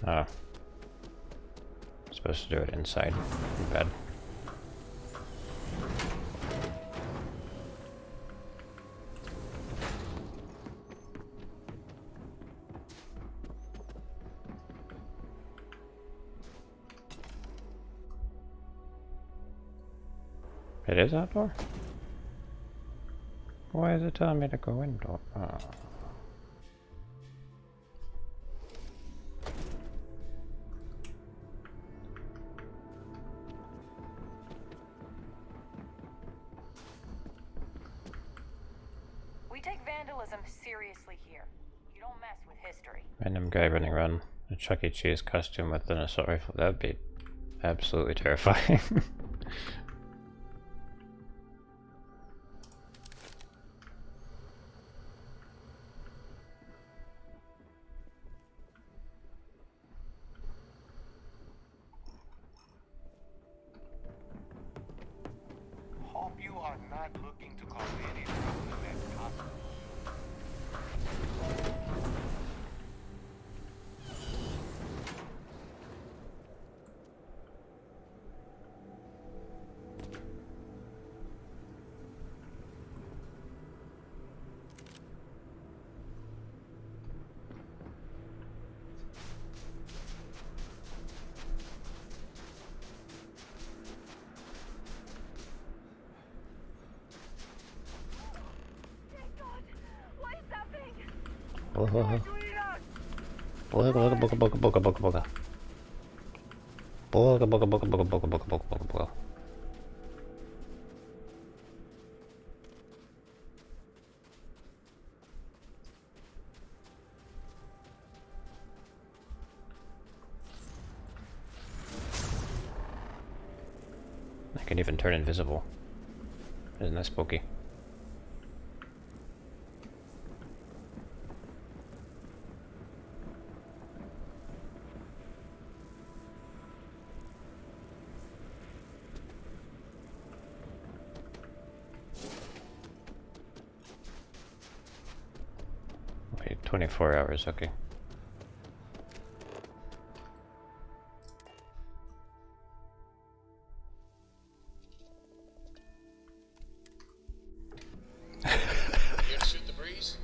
Oh. Supposed to do it inside in bed. It is outdoor? Why is it telling me to go indoor? Oh. vandalism seriously here. You don't mess with history. Random guy running around in a Chuck E. Cheese costume with an assault rifle. That would be absolutely terrifying. Hope you are not looking to cause any trouble in that costume. I can even turn invisible. Isn't that spooky? Wait, 24 hours, okay. You ever shoot the breeze?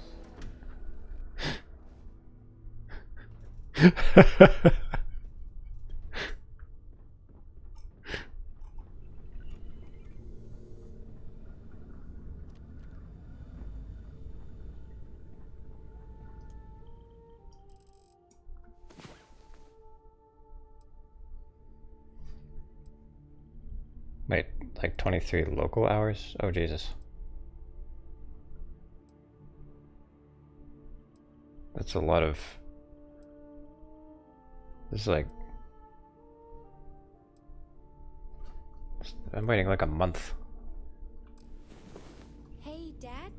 Wait, like 23 local hours? Oh Jesus. That's a lot of... This is like... I'm waiting like a month. Hey, Dad?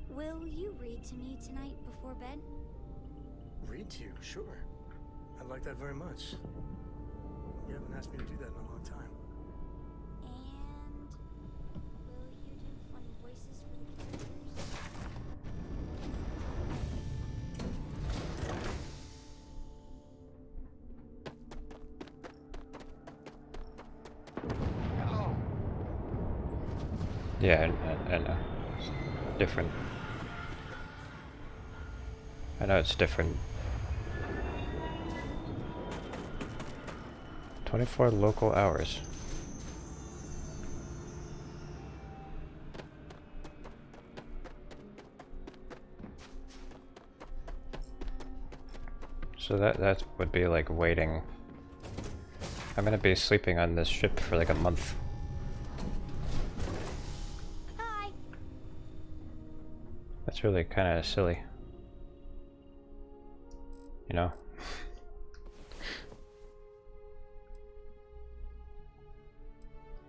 Will you read to me tonight before bed? Read to you, sure. I'd like that very much. You haven't asked me to do that in a long time. And will you do funny voices for the characters? Hello. Yeah, I know. It's different. I know it's different. 24 local hours. So that would be like waiting. I'm gonna be sleeping on this ship for like a month. Hi. That's really kind of silly. You know?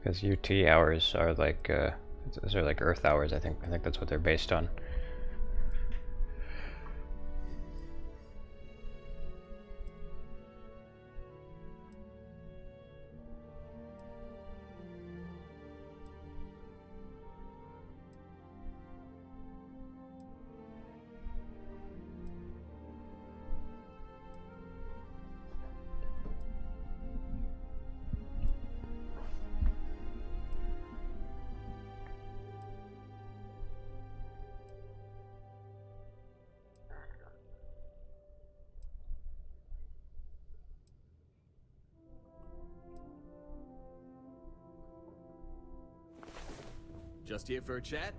Because UT hours are like, those are like Earth hours, I think. I think that's what they're based on. Just here for a chat?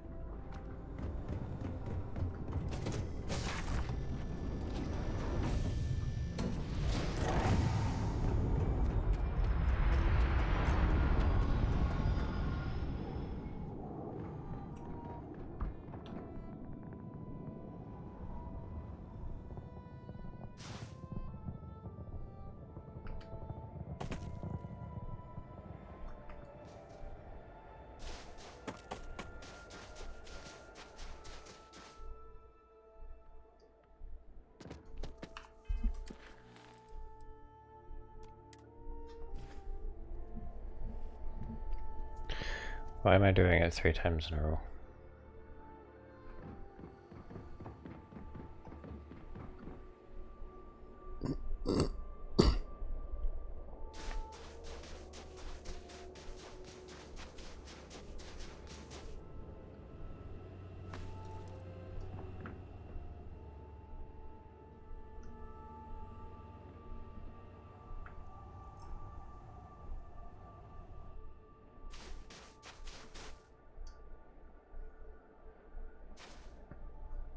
Why am I doing it 3 times in a row?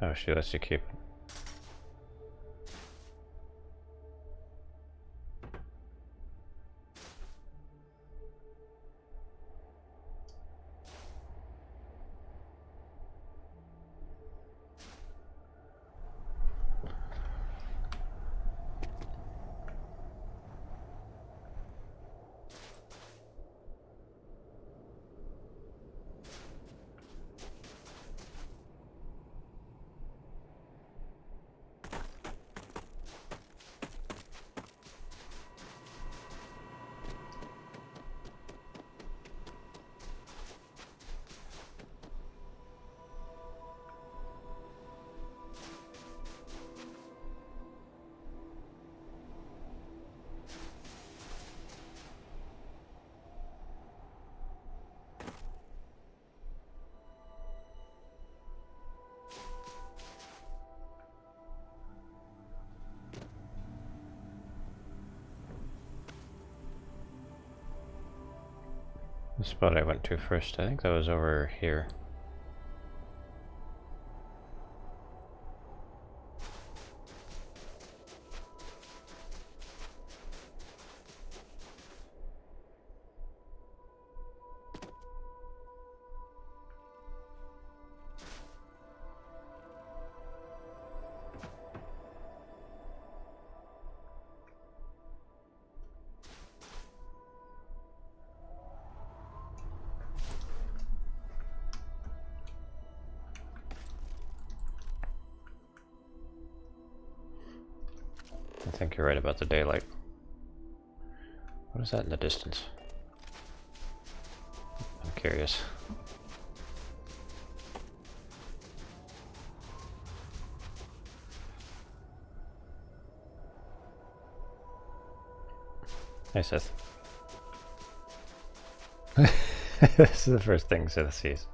Oh, she lets you keep it. The spot I went to first, I think that was over here. I think you're right about the daylight. What is that in the distance? I'm curious. Hey, Seth. This is the first thing Seth sees.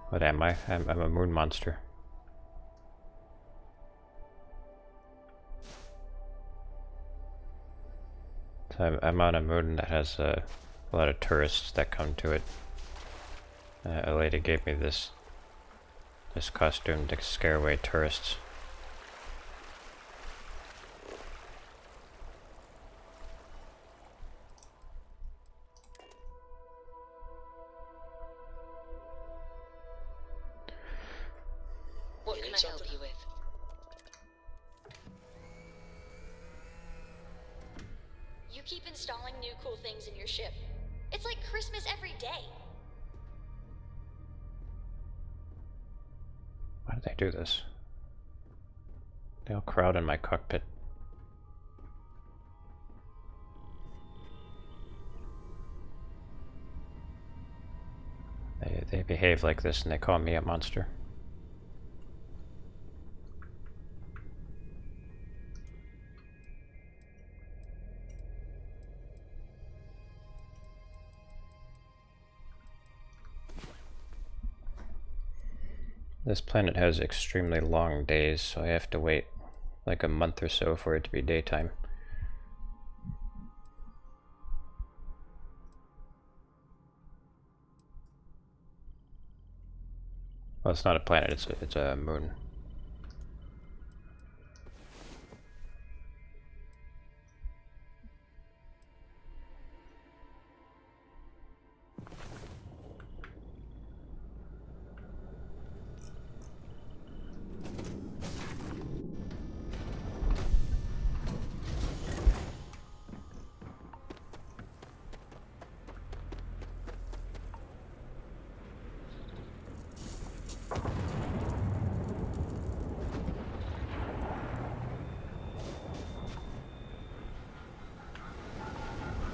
What am I? I'm a moon monster. So I'm on a moon that has a lot of tourists that come to it. A lady gave me this costume to scare away tourists. What can I help you with? You keep installing new cool things in your ship. It's like Christmas every day. Why did they do this? They all crowd in my cockpit. They behave like this and they call me a monster. This planet has extremely long days, so I have to wait like a month or so for it to be daytime. Well, it's not a planet, it's a moon.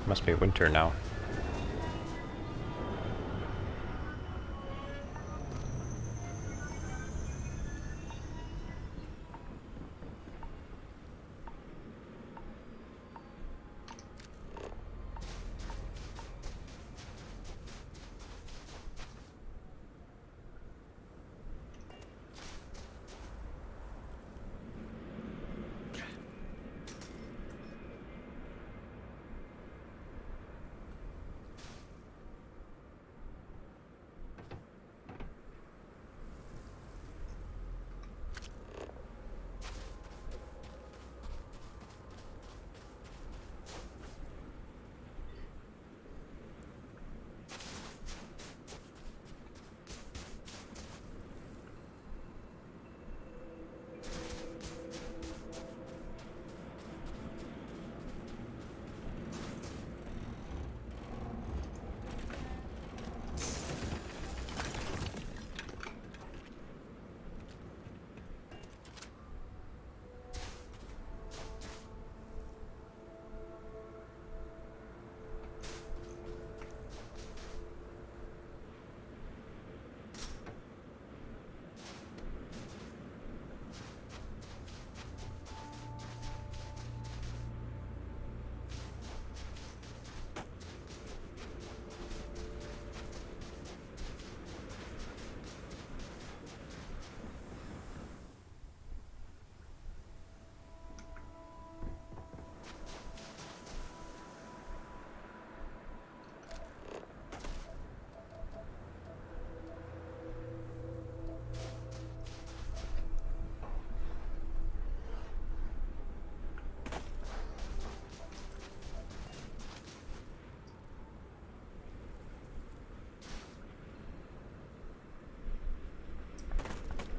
Must be winter now.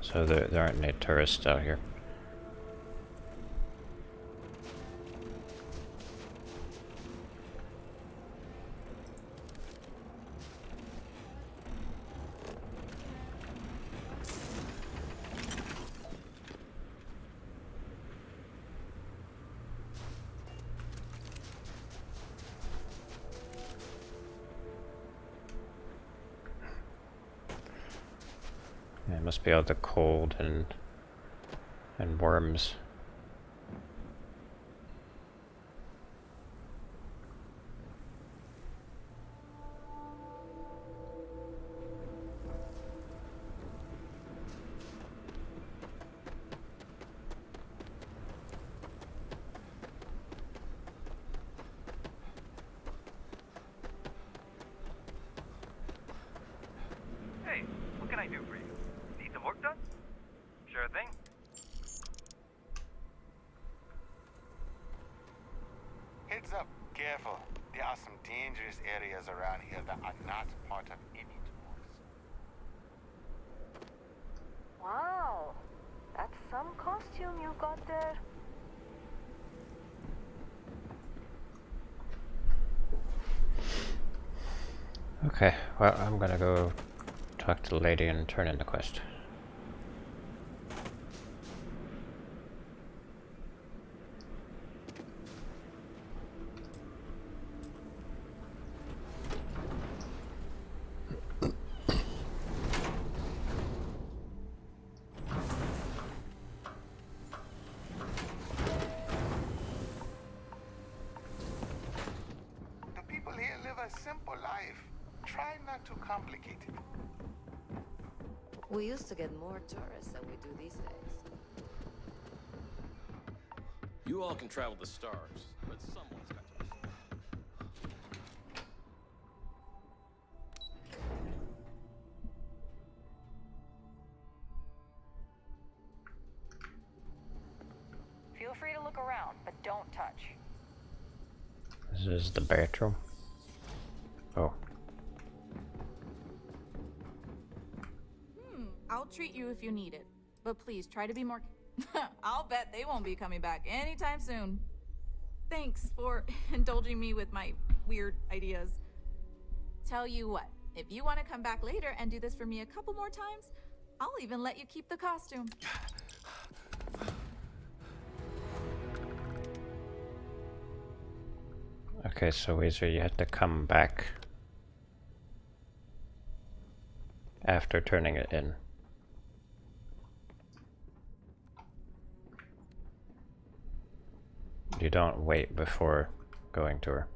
So there aren't any tourists out here. Yeah, it must be all the cold and worms. Hey, what can I do for you? Need some work done? Sure thing. Heads up, careful. There are some dangerous areas around here that are not part of any tours. Wow, that's some costume you got there. Okay, well, I'm gonna go talk to the lady and turn in the quest. The people here live a simple life. Try not to complicate it. We used to get more tourists than we do these days. You all can travel the stars, but someone's got to. Feel free to look around, but don't touch. This is the bathroom. Oh. I'll treat you if you need it. But please, try to be more... I'll bet they won't be coming back anytime soon. Thanks for indulging me with my weird ideas. Tell you what, if you want to come back later and do this for me a couple more times, I'll even let you keep the costume. Okay, so Weezer, you had to come back after turning it in. You don't wait before going to her.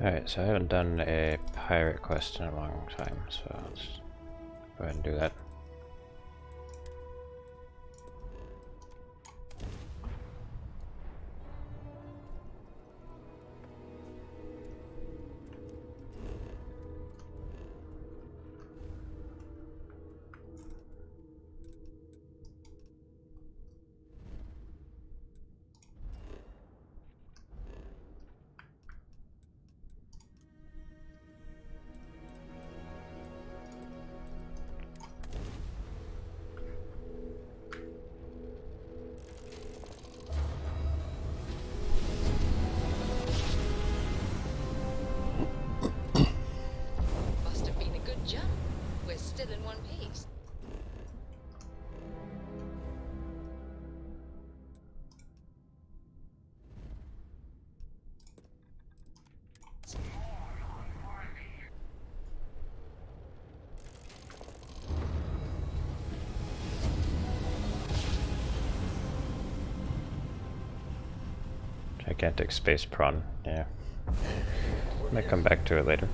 Alright, so I haven't done a pirate quest in a long time, so let's go ahead and do that. Must have been a good jump. We're still in one piece. Gigantic space prawn, yeah. Might come back to it later.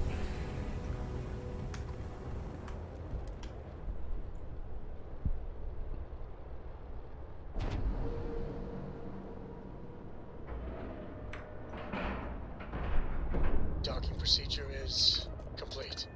Docking procedure is complete.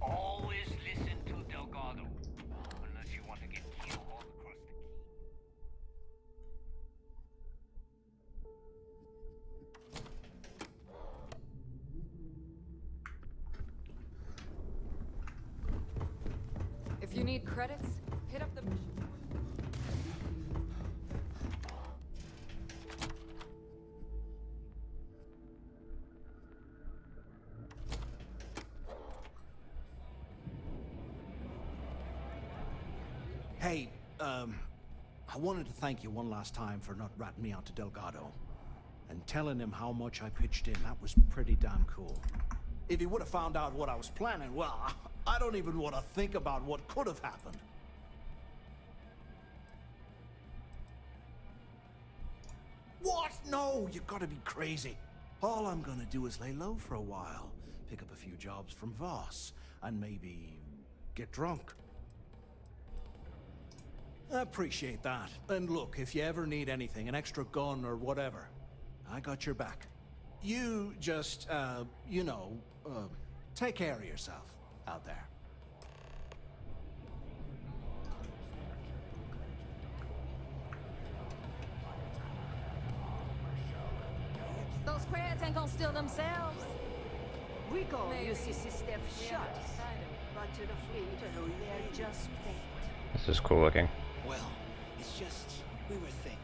Always listen to Delgado, unless you want to get killed all across the key. If you need credits, hit up the mission. Hey, I wanted to thank you one last time for not ratting me out to Delgado. And telling him how much I pitched in. That was pretty damn cool. If he would have found out what I was planning, well, I don't even want to think about what could have happened. What? No, you gotta be crazy. All I'm gonna do is lay low for a while, pick up a few jobs from Voss, and maybe get drunk. I appreciate that. And look, if you ever need anything, an extra gun or whatever, I got your back. You just, you know, take care of yourself out there. Those crabs ain't gonna steal themselves. We call UCC Steph shut, but to the fleet, they're just bait. This is cool looking. Well, it's just, we were thinking,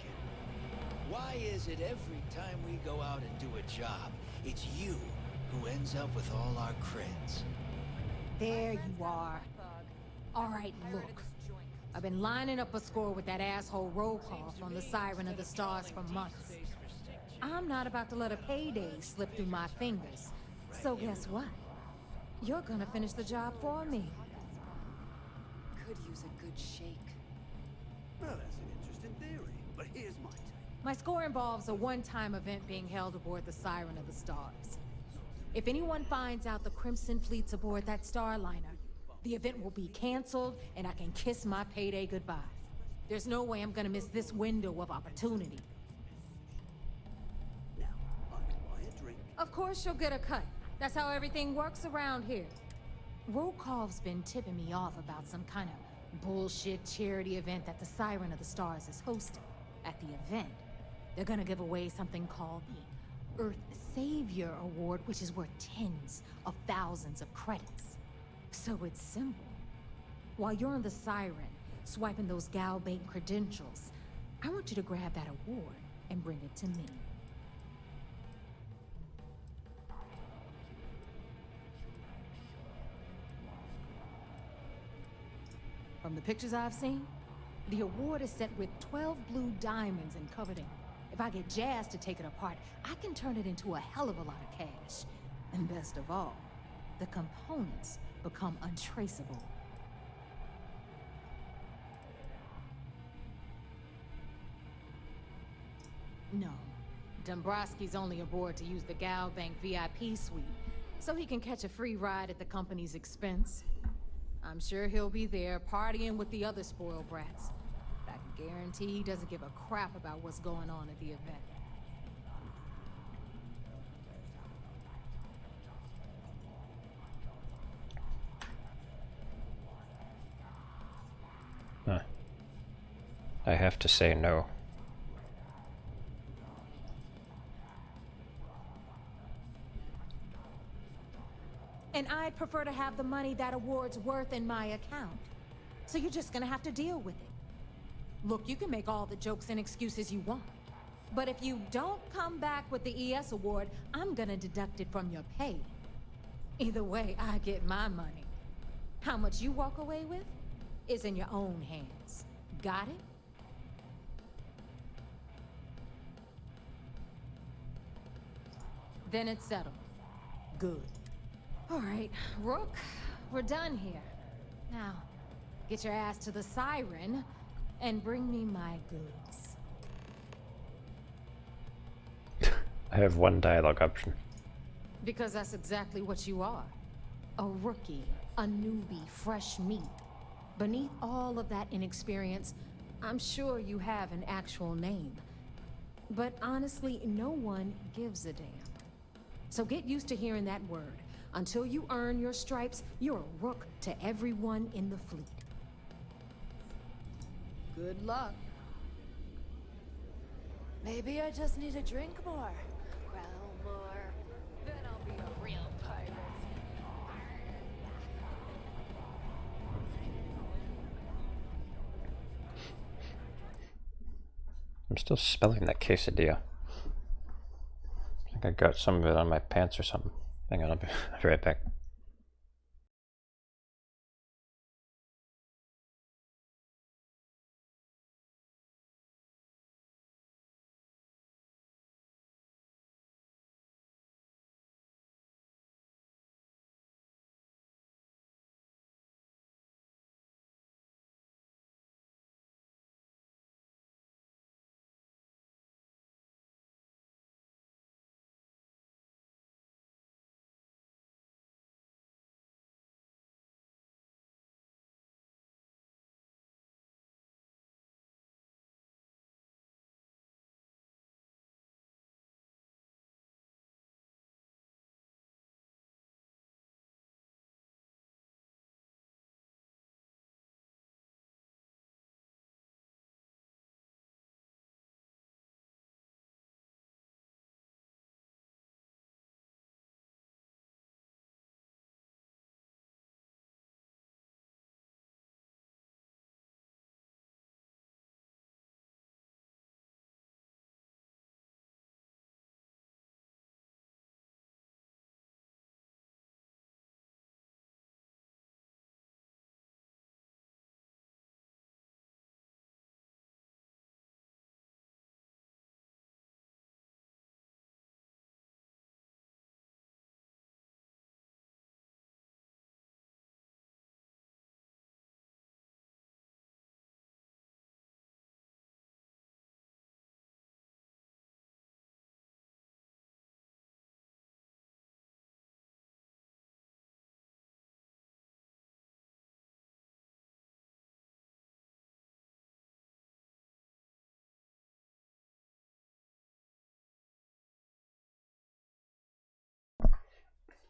why is it every time we go out and do a job, it's you who ends up with all our creds? There you are. All right, look. I've been lining up a score with that asshole roll call from the Siren of the Stars for months. I'm not about to let a payday slip through my fingers. So guess what? You're gonna finish the job for me. Could use a good shake. Well, that's an interesting theory, but here's my take. My score involves a one-time event being held aboard the Siren of the Stars. If anyone finds out the Crimson Fleet's aboard that Starliner, the event will be canceled and I can kiss my payday goodbye. There's no way I'm gonna miss this window of opportunity. Of course you'll get a cut. That's how everything works around here. Rokov's been tipping me off about some kind of bullshit charity event that the Siren of the Stars is hosting. At the event, they're gonna give away something called the Earth Savior Award, which is worth tens of thousands of credits. So it's simple. While you're on the Siren, swiping those Galbank credentials, I want you to grab that award and bring it to me. From the pictures I've seen, the award is set with 12 blue diamonds in coveting. If I get Jazz to take it apart, I can turn it into a hell of a lot of cash. And best of all, the components become untraceable. No, Dombrowski's only aboard to use the Galbank VIP suite, so he can catch a free ride at the company's expense. I'm sure he'll be there partying with the other spoiled brats. But I can guarantee he doesn't give a crap about what's going on at the event. Huh. I have to say no. And I'd prefer to have the money that award's worth in my account. So you're just gonna have to deal with it. Look, you can make all the jokes and excuses you want. But if you don't come back with the ES award, I'm gonna deduct it from your pay. Either way, I get my money. How much you walk away with is in your own hands. Got it? Then it's settled. Good. All right, Rook, we're done here. Now, get your ass to the Siren and bring me my goods. I have one dialogue option. Because that's exactly what you are. A rookie, a newbie, fresh meat. Beneath all of that inexperience, I'm sure you have an actual name. But honestly, no one gives a damn. So get used to hearing that word. Until you earn your stripes, you're a rook to everyone in the fleet. Good luck. Maybe I just need to drink more, growl more. Then I'll be a real pirate. I'm still smelling that quesadilla. I think I got some of it on my pants or something. Hang on, I'll be right back.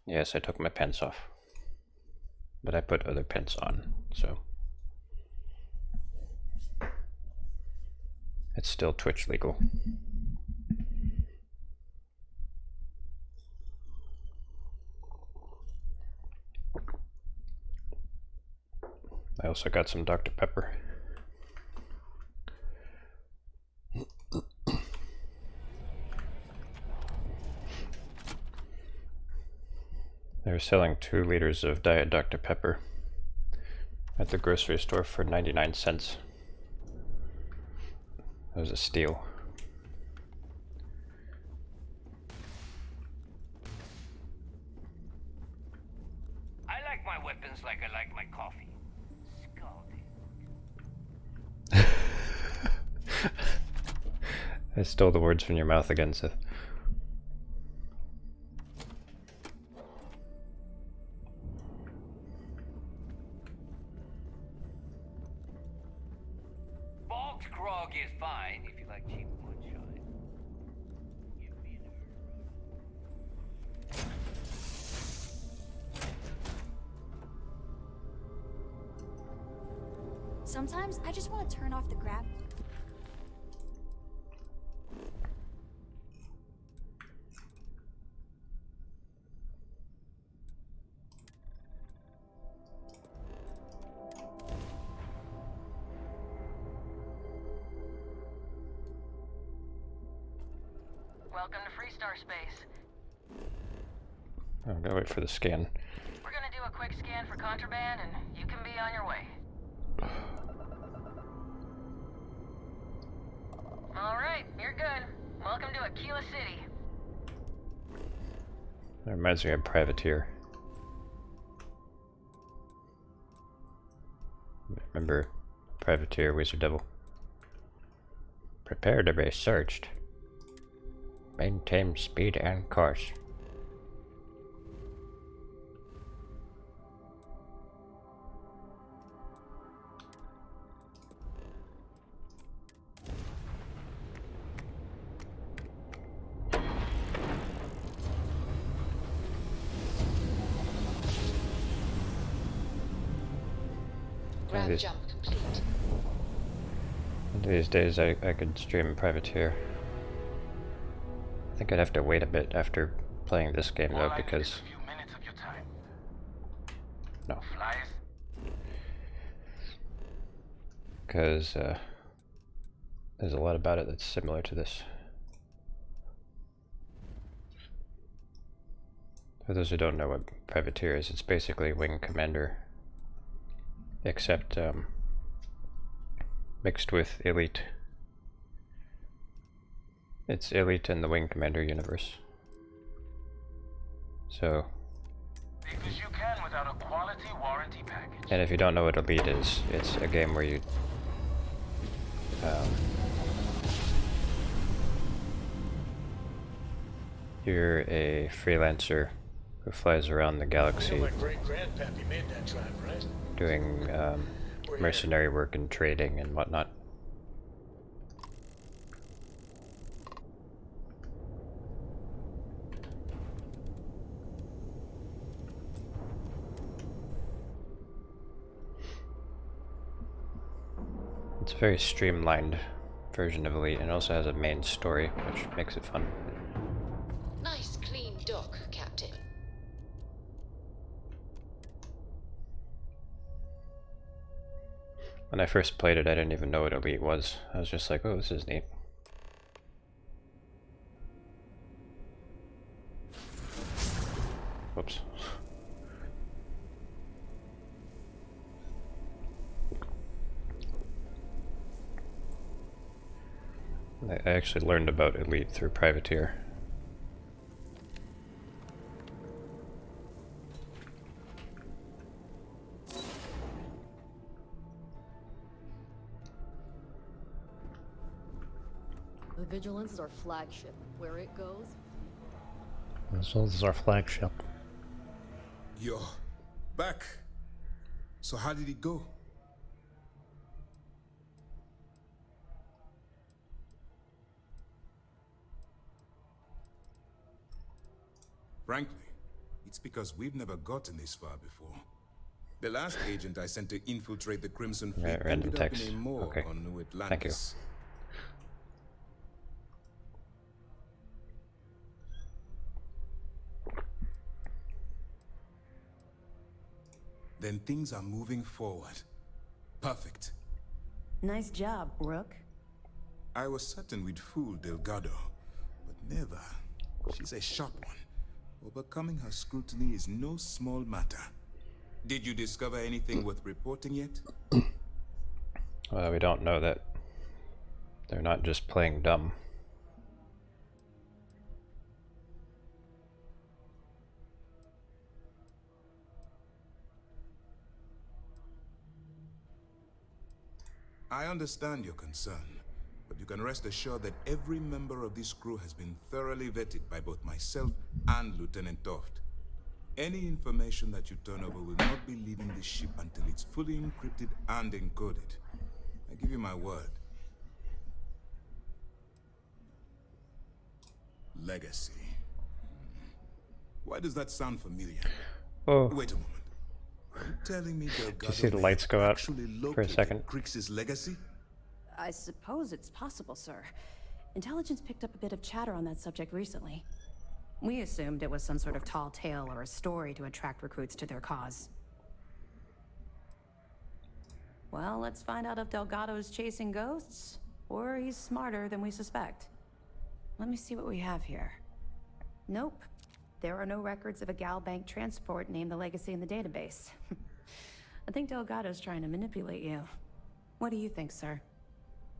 Yes, I took my pants off. But I put other pants on, so it's still Twitch legal. I also got some Dr. Pepper. They're selling 2 liters of Diet Dr. Pepper at the grocery store for 99 cents. That was a steal. I like my weapons like I like my coffee. Scalding. I stole the words from your mouth again, Sith. Bog's grog is fine if you like cheap moonshine. Sometimes I just want to turn off the grab. Welcome to Freestar Space. I'm gonna wait for the scan. We're gonna do a quick scan for contraband, and you can be on your way. Alright, you're good. Welcome to Aquila City. That reminds me of Privateer. Remember Privateer, Wizard Devil? Prepare to be searched. Maintain speed and course. Grab jump complete. One of these days I could stream Privateer. I think I'd have to wait a bit after playing this game though, because no, because there's a lot about it that's similar to this. For those who don't know what Privateer is, it's basically Wing Commander, except mixed with Elite. It's Elite in the Wing Commander universe. So, Because you can without a quality warranty package. and if you don't know what Elite is, it's a game where you you're a freelancer who flies around the galaxy My great-grandpappy made that drive, right? doing mercenary work and trading and whatnot. It's a very streamlined version of Elite, and also has a main story, which makes it fun. Nice clean dock, Captain. When I first played it, I didn't even know what Elite was. I was just like, oh, this is neat. Whoops. I actually learned about Elite through Privateer. The Vigilance is our flagship. Where it goes, This is our flagship. Yo, back. So how did it go? Frankly, It's because we've never gotten this far before. The last agent I sent to infiltrate the Crimson Fleet Random ended up text. in a morgue Okay. on New Thank you. Atlantis. Then things are moving forward. Perfect. Nice job, Rook. I was certain we'd fool Delgado, but never. She's a sharp one. Overcoming her scrutiny is no small matter. Did you discover anything worth reporting yet? Well, we don't know that. They're not just playing dumb. I understand your concern, but you can rest assured that every member of this crew has been thoroughly vetted by both myself and Lieutenant Toft. Any information that you turn over will not be leaving this ship until it's fully encrypted and encoded. I give you my word. Legacy. Why does that sound familiar? Oh. Wait a moment. Are you telling me Delgado Did you see the lights go out for a second? Crix's legacy? I suppose it's possible, sir. Intelligence picked up a bit of chatter on that subject recently. We assumed it was some sort of tall tale or a story to attract recruits to their cause. Well, let's find out if Delgado's chasing ghosts, or he's smarter than we suspect. Let me see what we have here. Nope. There are no records of a Gal Bank transport named the Legacy in the database. I think Delgado's trying to manipulate you. What do you think, sir?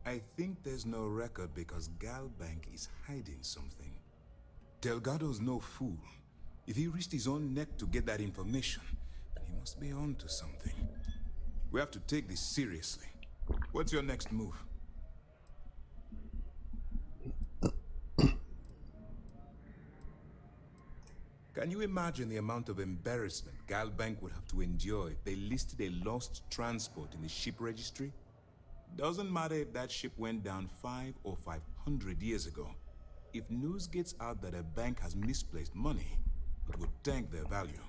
I think there's no record because Gal Bank is hiding something. Delgado's no fool. If he risked his own neck to get that information, then he must be on to something. We have to take this seriously. What's your next move? Can you imagine the amount of embarrassment Gal Bank would have to endure if they listed a lost transport in the ship registry? Doesn't matter if that ship went down 5 or 500 years ago. If news gets out that a bank has misplaced money, it would tank their value.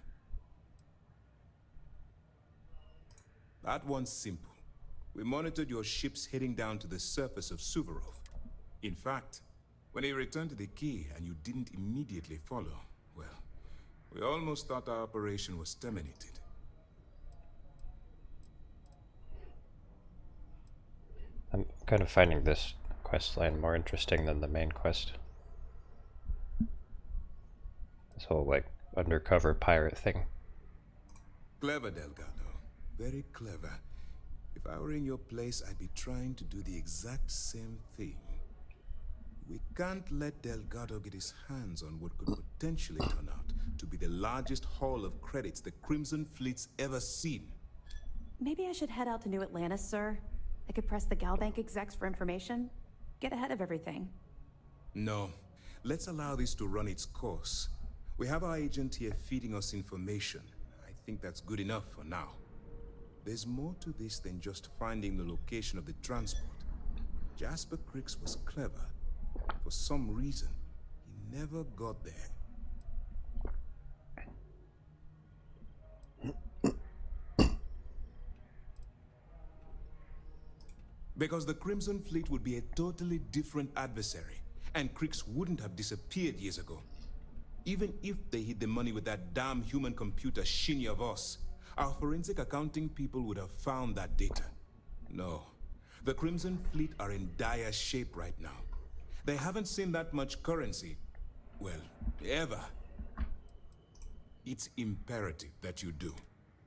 That one's simple. We monitored your ships heading down to the surface of Suvorov. In fact, when he returned to the key and you didn't immediately follow, well, we almost thought our operation was terminated. I'm kind of finding this quest line more interesting than the main quest. This whole, like, undercover pirate thing. Clever, Delgado. Very clever. If I were in your place, I'd be trying to do the exact same thing. We can't let Delgado get his hands on what could potentially turn out to be the largest haul of credits the Crimson Fleet's ever seen. Maybe I should head out to New Atlantis, sir. I could press the Gal Bank execs for information. Get ahead of everything. No. Let's allow this to run its course. We have our agent here feeding us information. I think that's good enough for now. There's more to this than just finding the location of the transport. Jasper Crix was clever. For some reason, he never got there. Because the Crimson Fleet would be a totally different adversary, and Crix wouldn't have disappeared years ago. Even if they hid the money with that damn human computer Shinny of us, our forensic accounting people would have found that data. No, the Crimson Fleet are in dire shape right now. They haven't seen that much currency, well, ever. It's imperative that you do.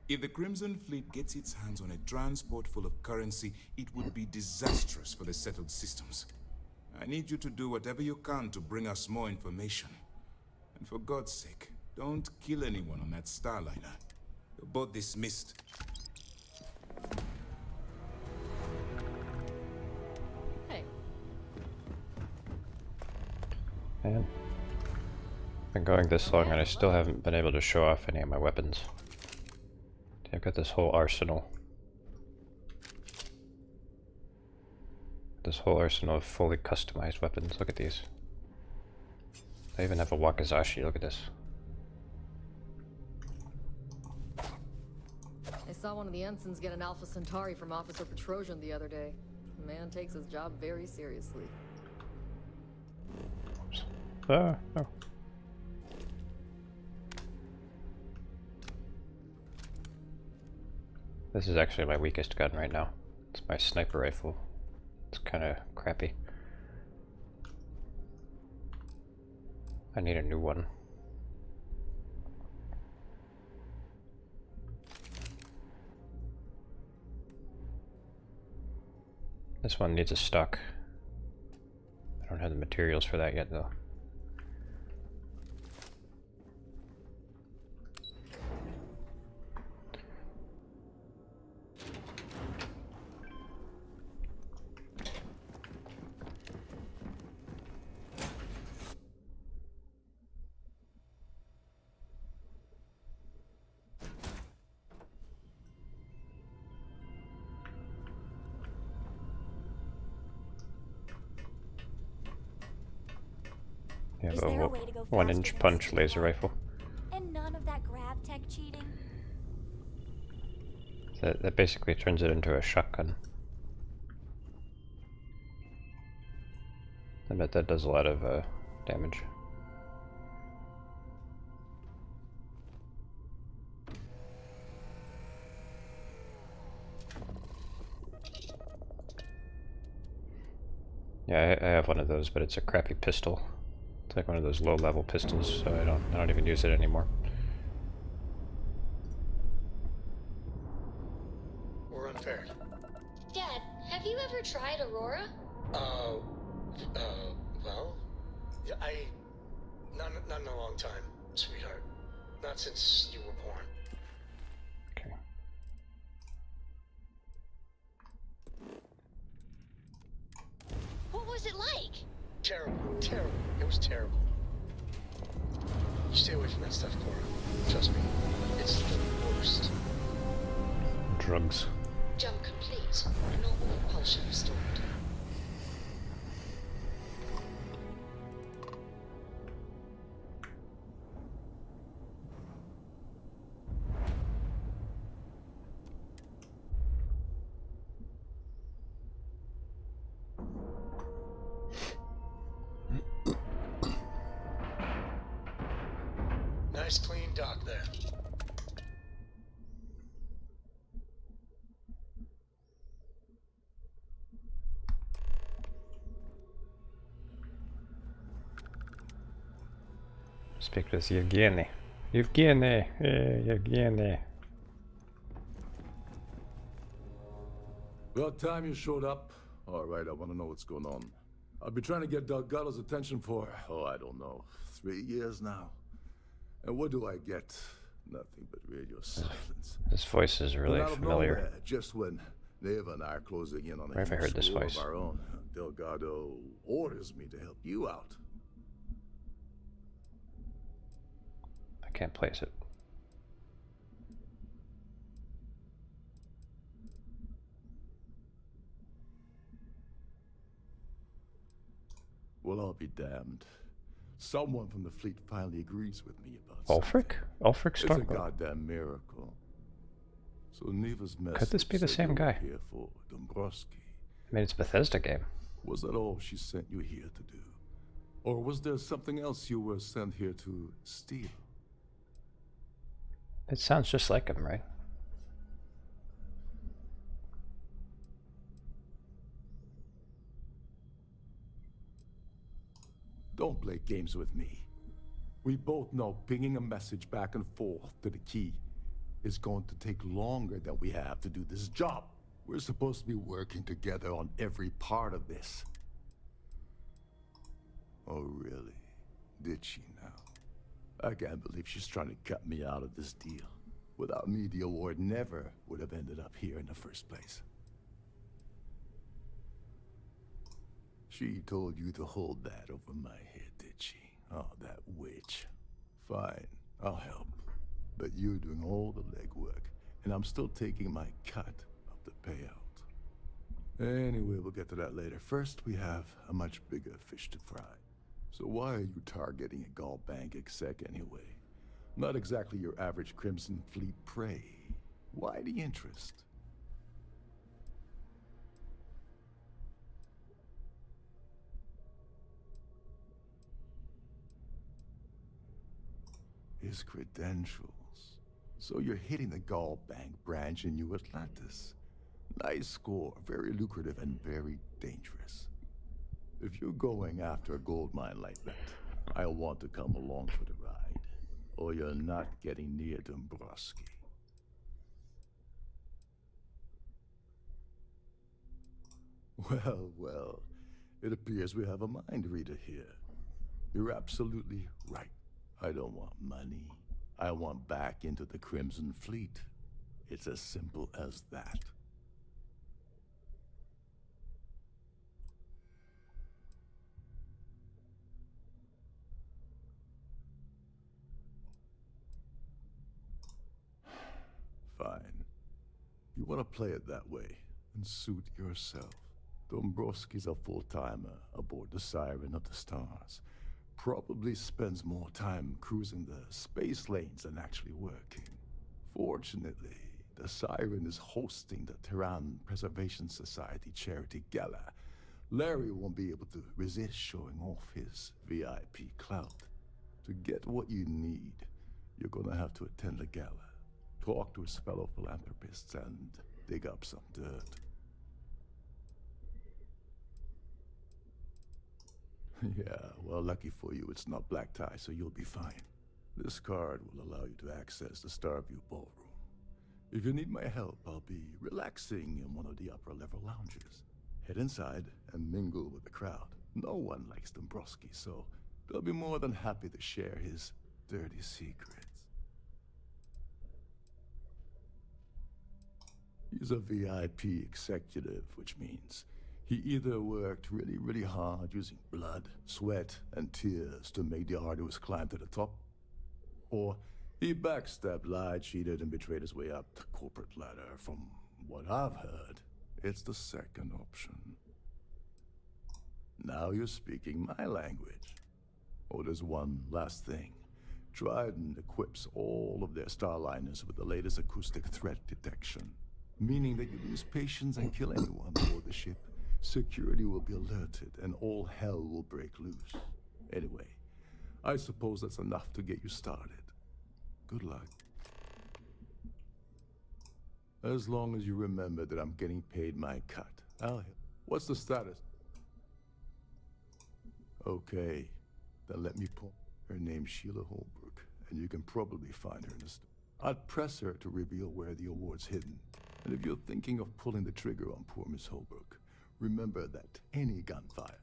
If the Crimson Fleet gets its hands on a transport full of currency, it would be disastrous for the settled systems. I need you to do whatever you can to bring us more information. And for God's sake, don't kill anyone on that Starliner. You're both dismissed. Hey. Man. Been going this long and I still haven't been able to show off any of my weapons. I've got this whole arsenal. This whole arsenal of fully customized weapons. Look at these. I even have a Wakizashi, look at this. saw one of the ensigns get an Alpha Centauri from Officer Petrosian the other day. Man takes his job very seriously. Oh. This is actually my weakest gun right now. It's my sniper rifle. It's kind of crappy. I need a new one. This one needs a stock. I don't have the materials for that yet, though. Yeah, Is but there a way to go 1-inch faster punch than laser rifle. And none of that grab tech cheating? That basically turns it into a shotgun. I bet that does a lot of damage. Yeah, I have one of those, but it's a crappy pistol. It's like one of those low-level pistols, so I don't even use it anymore. We're unpaired. Dad, have you ever tried Aurora? Well, yeah, not in a long time, sweetheart. Not since you were born. Okay. What was it like? Terrible. It was terrible. You stay away from that stuff, Cora. Trust me, it's the worst. Drugs. Jump complete. Normal propulsion restored. Nice clean dock there. Speak with Yevgeny. Yevgeny! Hey, Yevgeny. About time you showed up. All right, I want to know what's going on. I've been trying to get Delgado's attention for, I don't know, 3 years now. And what do I get? Nothing but radio silence. This voice is really familiar. Nowhere, just when Neva and I are closing in on Where have I heard this voice? of our own, Delgado orders me to help you out. I can't place it. Well, I'll be damned. Someone from the fleet finally agrees with me about Ulfric? Ulfric Starfield? It's a goddamn miracle. So Neva's message. Could this be the same guy? Here for Dombrowski. I mean, it's a Bethesda game. Was that all she sent you here to do? Or was there something else you were sent here to steal? It sounds just like him, right? Don't play games with me. We both know pinging a message back and forth to the key is going to take longer than we have to do this job. We're supposed to be working together on every part of this. Oh, really? Did she now? I can't believe she's trying to cut me out of this deal. Without me, the award never would have ended up here in the first place. She told you to hold that over my head, did she? Oh, that witch. Fine, I'll help. But you're doing all the legwork, and I'm still taking my cut of the payout. Anyway, we'll get to that later. First, we have a much bigger fish to fry. So why are you targeting a Gallbank exec anyway? Not exactly your average Crimson Fleet prey. Why the interest? His credentials. So you're hitting the Gall Bank branch in New Atlantis. Nice score, very lucrative and very dangerous. If you're going after a gold mine like that, I'll want to come along for the ride. Or you're not getting near Dombrowski. Well, well, it appears we have a mind reader here. You're absolutely right. I don't want money. I want back into the Crimson Fleet. It's as simple as that. Fine. You want to play it that way, and suit yourself. Dombrowski's a full-timer aboard the Siren of the Stars. Probably spends more time cruising the space lanes than actually working. Fortunately, the Siren is hosting the Terran Preservation Society charity gala. Larry won't be able to resist showing off his VIP clout. To get what you need, you're gonna have to attend the gala, talk to his fellow philanthropists, and dig up some dirt. Yeah, well, lucky for you, it's not black tie, so you'll be fine. This card will allow you to access the Starfield ballroom. If you need my help, I'll be relaxing in one of the upper-level lounges. Head inside and mingle with the crowd. No one likes Dombrowski, so they'll be more than happy to share his dirty secrets. He's a VIP executive, which means he either worked really, really hard using blood, sweat, and tears to make the arduous climb to the top, or he backstabbed, lied, cheated, and betrayed his way up the corporate ladder. From what I've heard, it's the second option. Now you're speaking my language. Oh, there's one last thing. Trident equips all of their starliners with the latest acoustic threat detection, meaning that you lose patience and kill anyone aboard the ship. Security will be alerted and all hell will break loose. Anyway, I suppose that's enough to get you started. Good luck. As long as you remember that I'm getting paid my cut, I'll help. What's the status? Okay, then let me pull. Her name's Sheila Holbrook, and you can probably find her in the store. I'd press her to reveal where the award's hidden. And if you're thinking of pulling the trigger on poor Miss Holbrook, remember that any gunfire.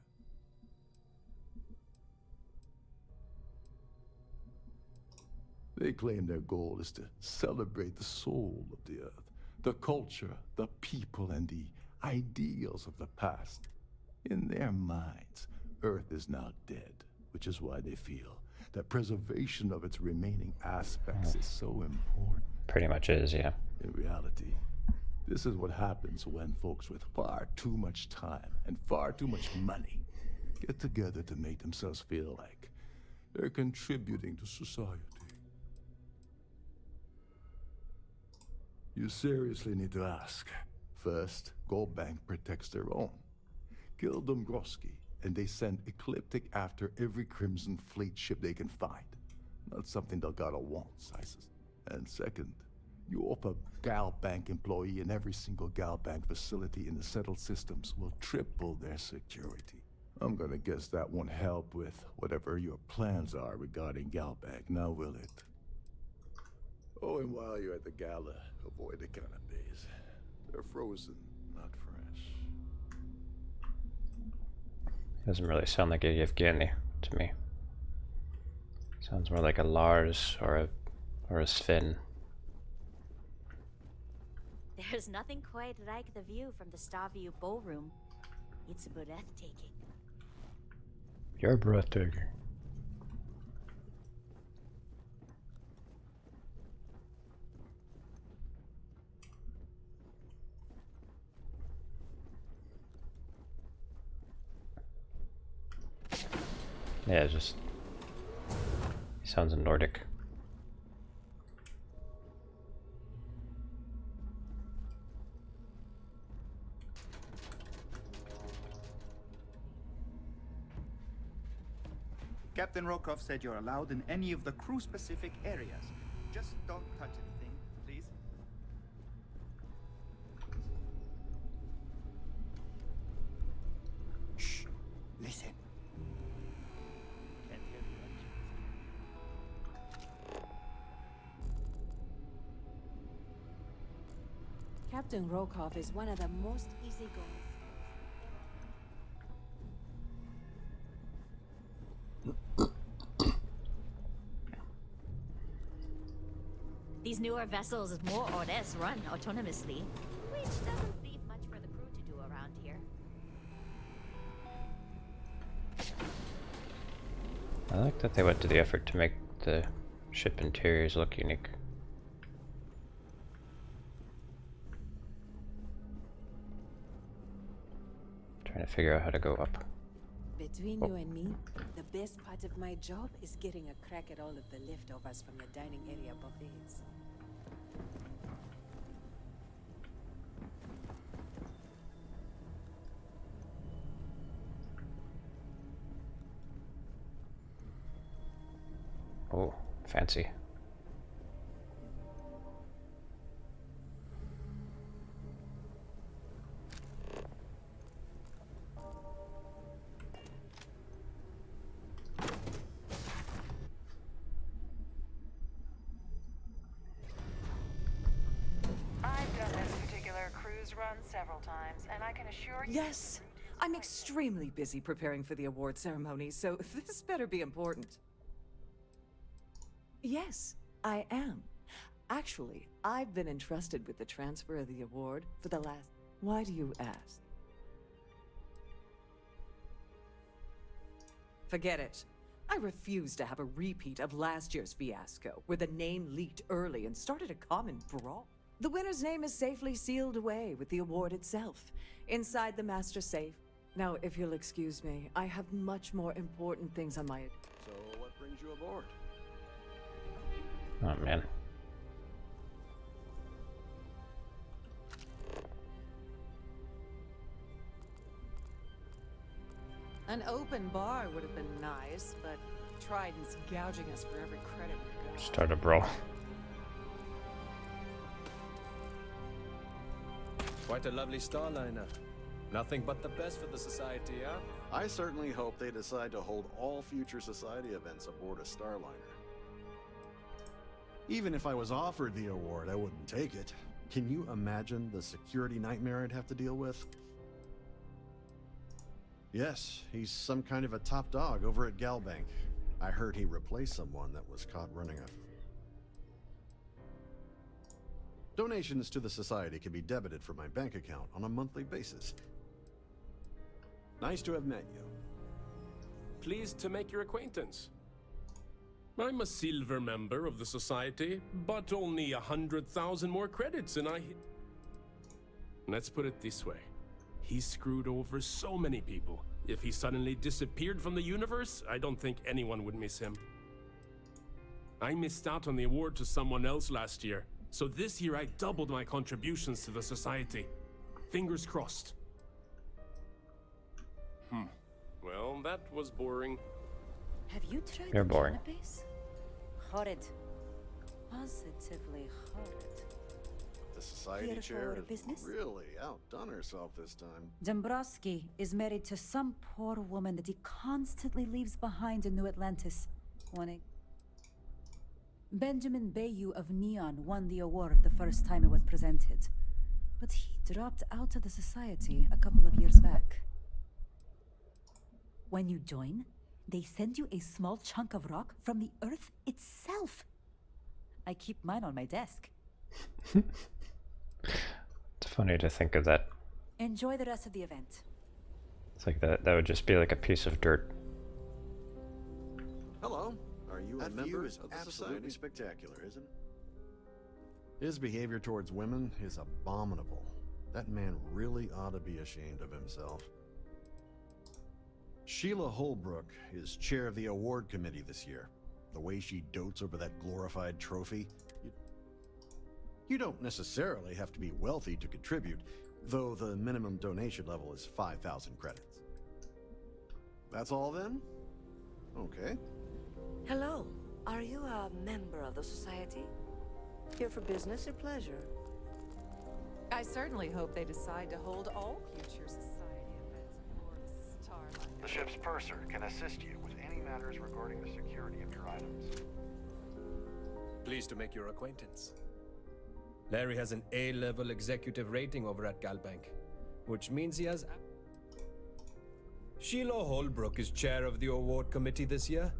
They claim their goal is to celebrate the soul of the Earth, the culture, the people, and the ideals of the past. In their minds, Earth is now dead, which is why they feel that preservation of its remaining aspects is so important. Pretty much is, yeah. In reality, this is what happens when folks with far too much time and far too much money get together to make themselves feel like they're contributing to society. You seriously need to ask. First, Gold Bank protects their own. Kill Dombrowski, and they send Ecliptic after every Crimson Fleet ship they can find. Not something Delgado wants, I suspect. And second, you offer Gal Bank employee in every single Gal Bank facility in the settled systems will triple their security. I'm gonna guess that won't help with whatever your plans are regarding Gal Bank, now will it? Oh, and while you're at the gala, avoid the canapes. They're frozen, not fresh. Doesn't really sound like a Yevgeny to me. Sounds more like a Lars or a Sven. There's nothing quite like the view from the Starview ballroom. It's breathtaking. You're breathtaking. Yeah, just he sounds Nordic. Captain Rokoff said you're allowed in any of the crew-specific areas. Just don't touch anything, please. Shh. Listen. Can't hear you. Captain Rokoff is one of the most easygoing. These newer vessels more or less run autonomously, which doesn't leave much for the crew to do around here. I like that they went to the effort to make the ship interiors look unique. Trying to figure out how to go up. Between you and me, the best part of my job is getting a crack at all of the leftovers from the dining area buffets. Oh, fancy. I've done this particular cruise run several times, and I can assure you... Yes, I'm extremely busy preparing for the award ceremony, so this better be important. Yes, I am. Actually, I've been entrusted with the transfer of the award for the last... Why do you ask? Forget it. I refuse to have a repeat of last year's fiasco, where the name leaked early and started a common brawl. The winner's name is safely sealed away with the award itself, inside the master safe. Now, if you'll excuse me, I have much more important things on my... So, what brings you aboard? Oh man. An open bar would have been nice, but Trident's gouging us for every credit we got. Start a brawl. Quite a lovely starliner. Nothing but the best for the Society, huh? I certainly hope they decide to hold all future Society events aboard a starliner. Even if I was offered the award, I wouldn't take it. Can you imagine the security nightmare I'd have to deal with? Yes, he's some kind of a top dog over at Galbank. I heard he replaced someone that was caught running a... Donations to the Society can be debited from my bank account on a monthly basis. Nice to have met you. Pleased to make your acquaintance. I'm a silver member of the Society, but only 100,000 more credits and Let's put it this way. He screwed over so many people. If he suddenly disappeared from the universe, I don't think anyone would miss him. I missed out on the award to someone else last year, so this year I doubled my contributions to the Society. Fingers crossed. Well, that was boring. Have you tried You're the boring. cannabis? Horrid. Positively horrid. The Society Here chair for has business? really outdone herself this time. Dombrowski is married to some poor woman that he constantly leaves behind in New Atlantis. Benjamin Bayou of Neon won the award the first time it was presented. But he dropped out of the Society a couple of years back. When you join, they send you a small chunk of rock from the Earth itself. I keep mine on my desk. It's funny to think of that. Enjoy the rest of the event. It's like that would just be like a piece of dirt. Hello. Are you a member of the Society? Spectacular, isn't it? His behavior towards women is abominable. That man really ought to be ashamed of himself. Sheila Holbrook is chair of the award committee this year. The way she dotes over that glorified trophy. You don't necessarily have to be wealthy to contribute, though the minimum donation level is 5,000 credits. That's all then? Okay. Hello. Are you a member of the Society? Here for business or pleasure? I certainly hope they decide to hold all future society events aboard Starfield. The ship's purser can assist you with any matters regarding the security of your items. Pleased to make your acquaintance. Larry has an A-level executive rating over at Galbank, which means he has... Sheila Holbrook is chair of the award committee this year.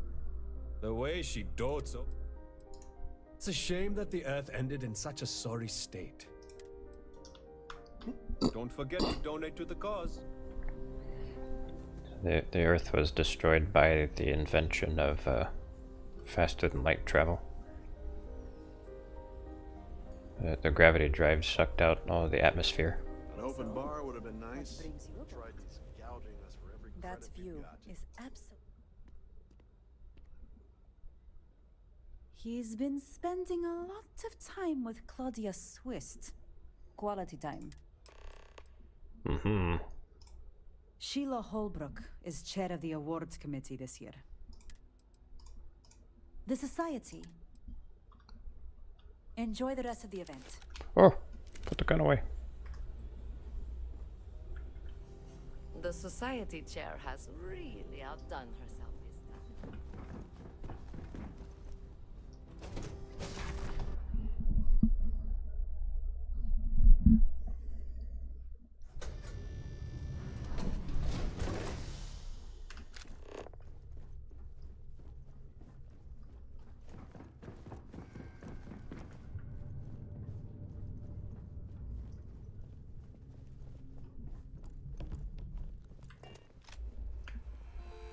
The way she dotes... It's a shame that the Earth ended in such a sorry state. Don't forget to donate to the cause. The Earth was destroyed by the invention of faster than light travel. The gravity drive sucked out all of the atmosphere. An open bar would have been nice. Tried gouging us for every That credit view we got. is absolutely. He's been spending a lot of time with Claudia Swist. Quality time. Mm-hmm. Sheila Holbrook is chair of the awards committee this year. The Society. Enjoy the rest of the event. Oh, put the gun away. The Society chair has really outdone herself this time.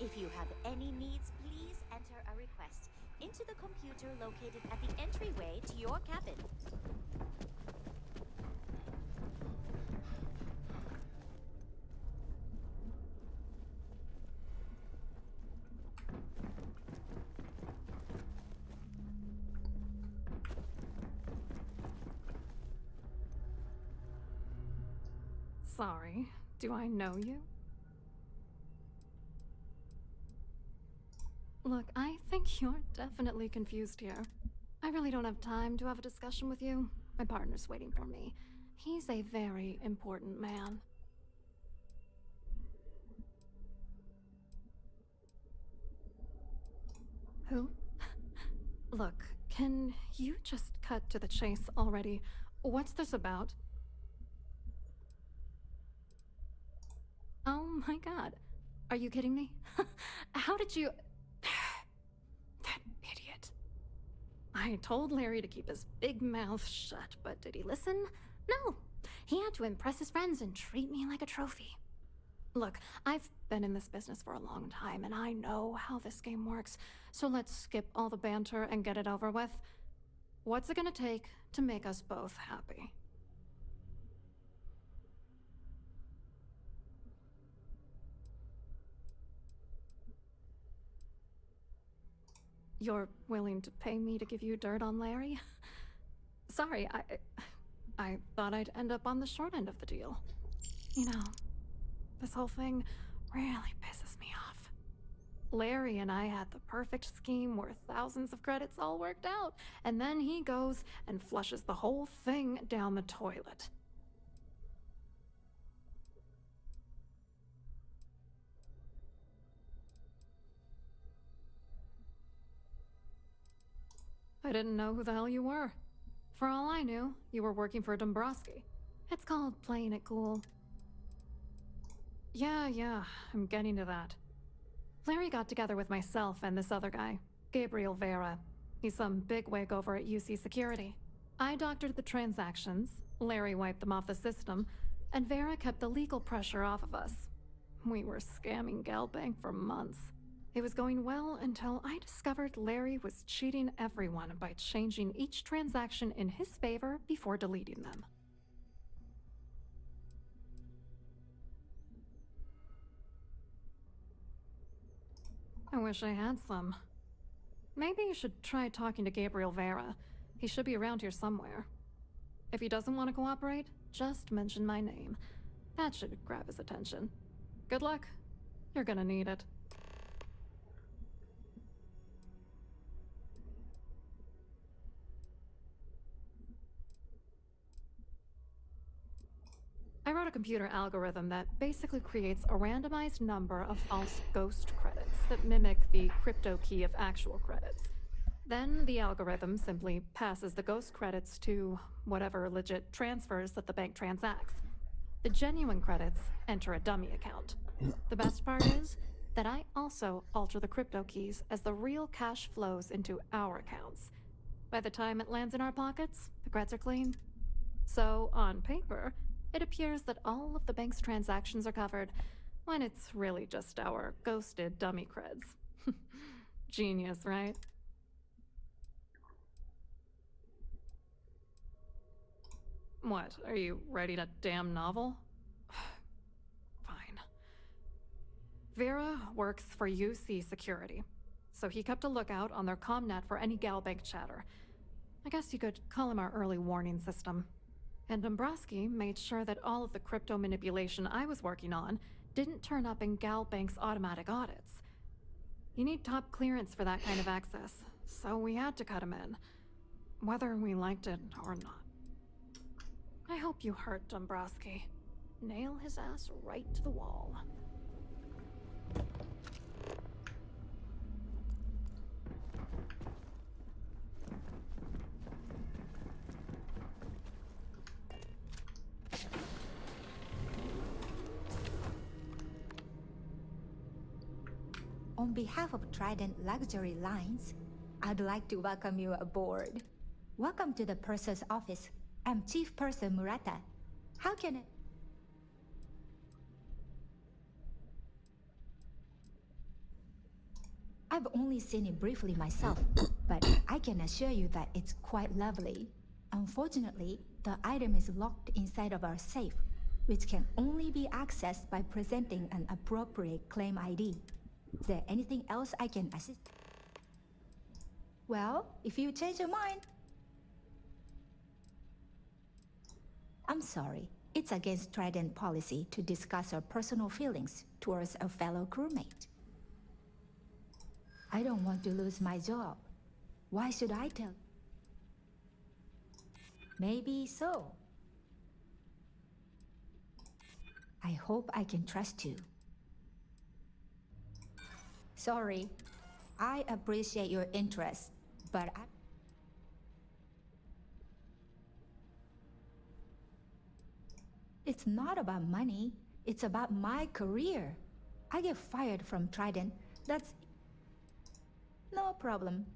If you have any needs, please enter a request into the computer located at the entryway to your cabin. Sorry, do I know you? Look, I think you're definitely confused here. I really don't have time to have a discussion with you. My partner's waiting for me. He's a very important man. Who? Look, can you just cut to the chase already? What's this about? Oh my god. Are you kidding me? How did you... That idiot. I told Larry to keep his big mouth shut, but did he listen? No. He had to impress his friends and treat me like a trophy. Look, I've been in this business for a long time, and I know how this game works, so let's skip all the banter and get it over with. What's it gonna take to make us both happy? You're willing to pay me to give you dirt on Larry? Sorry, I thought I'd end up on the short end of the deal. You know, this whole thing really pisses me off. Larry and I had the perfect scheme worth thousands of credits all worked out, and then he goes and flushes the whole thing down the toilet. I didn't know who the hell you were. For all I knew, you were working for Dombrowski. It's called playing it cool. Yeah, I'm getting to that. Larry got together with myself and this other guy, Gabriel Vera. He's some bigwig over at UC Security. I doctored the transactions, Larry wiped them off the system, and Vera kept the legal pressure off of us. We were scamming Galbank for months. It was going well until I discovered Larry was cheating everyone by changing each transaction in his favor before deleting them. I wish I had some. Maybe you should try talking to Gabriel Vera. He should be around here somewhere. If he doesn't want to cooperate, just mention my name. That should grab his attention. Good luck. You're gonna need it. I wrote a computer algorithm that basically creates a randomized number of false ghost credits that mimic the crypto key of actual credits. Then the algorithm simply passes the ghost credits to whatever legit transfers that the bank transacts. The genuine credits enter a dummy account. The best part is that I also alter the crypto keys as the real cash flows into our accounts. By the time it lands in our pockets, the creds are clean. So, on paper, it appears that all of the bank's transactions are covered, when it's really just our ghosted dummy creds. Genius, right? What, are you writing a damn novel? Fine. Vera works for UC Security, so he kept a lookout on their comnet for any Galbank chatter. I guess you could call him our early warning system. And Dombrowski made sure that all of the crypto manipulation I was working on didn't turn up in Galbank's automatic audits. You need top clearance for that kind of access, so we had to cut him in, whether we liked it or not. I hope you hurt Dombrowski. Nail his ass right to the wall. On behalf of Trident Luxury Lines, I'd like to welcome you aboard. Welcome to the purser's office. I'm Chief Purser Murata. How can I... I've only seen it briefly myself, but I can assure you that it's quite lovely. Unfortunately, the item is locked inside of our safe, which can only be accessed by presenting an appropriate claim ID. Is there anything else I can assist? Well, if you change your mind... I'm sorry. It's against Trident policy to discuss our personal feelings towards a fellow crewmate. I don't want to lose my job. Why should I tell? Maybe so. I hope I can trust you. Sorry. I appreciate your interest, but It's not about money. It's about my career. I get fired from Trident. That's... no problem.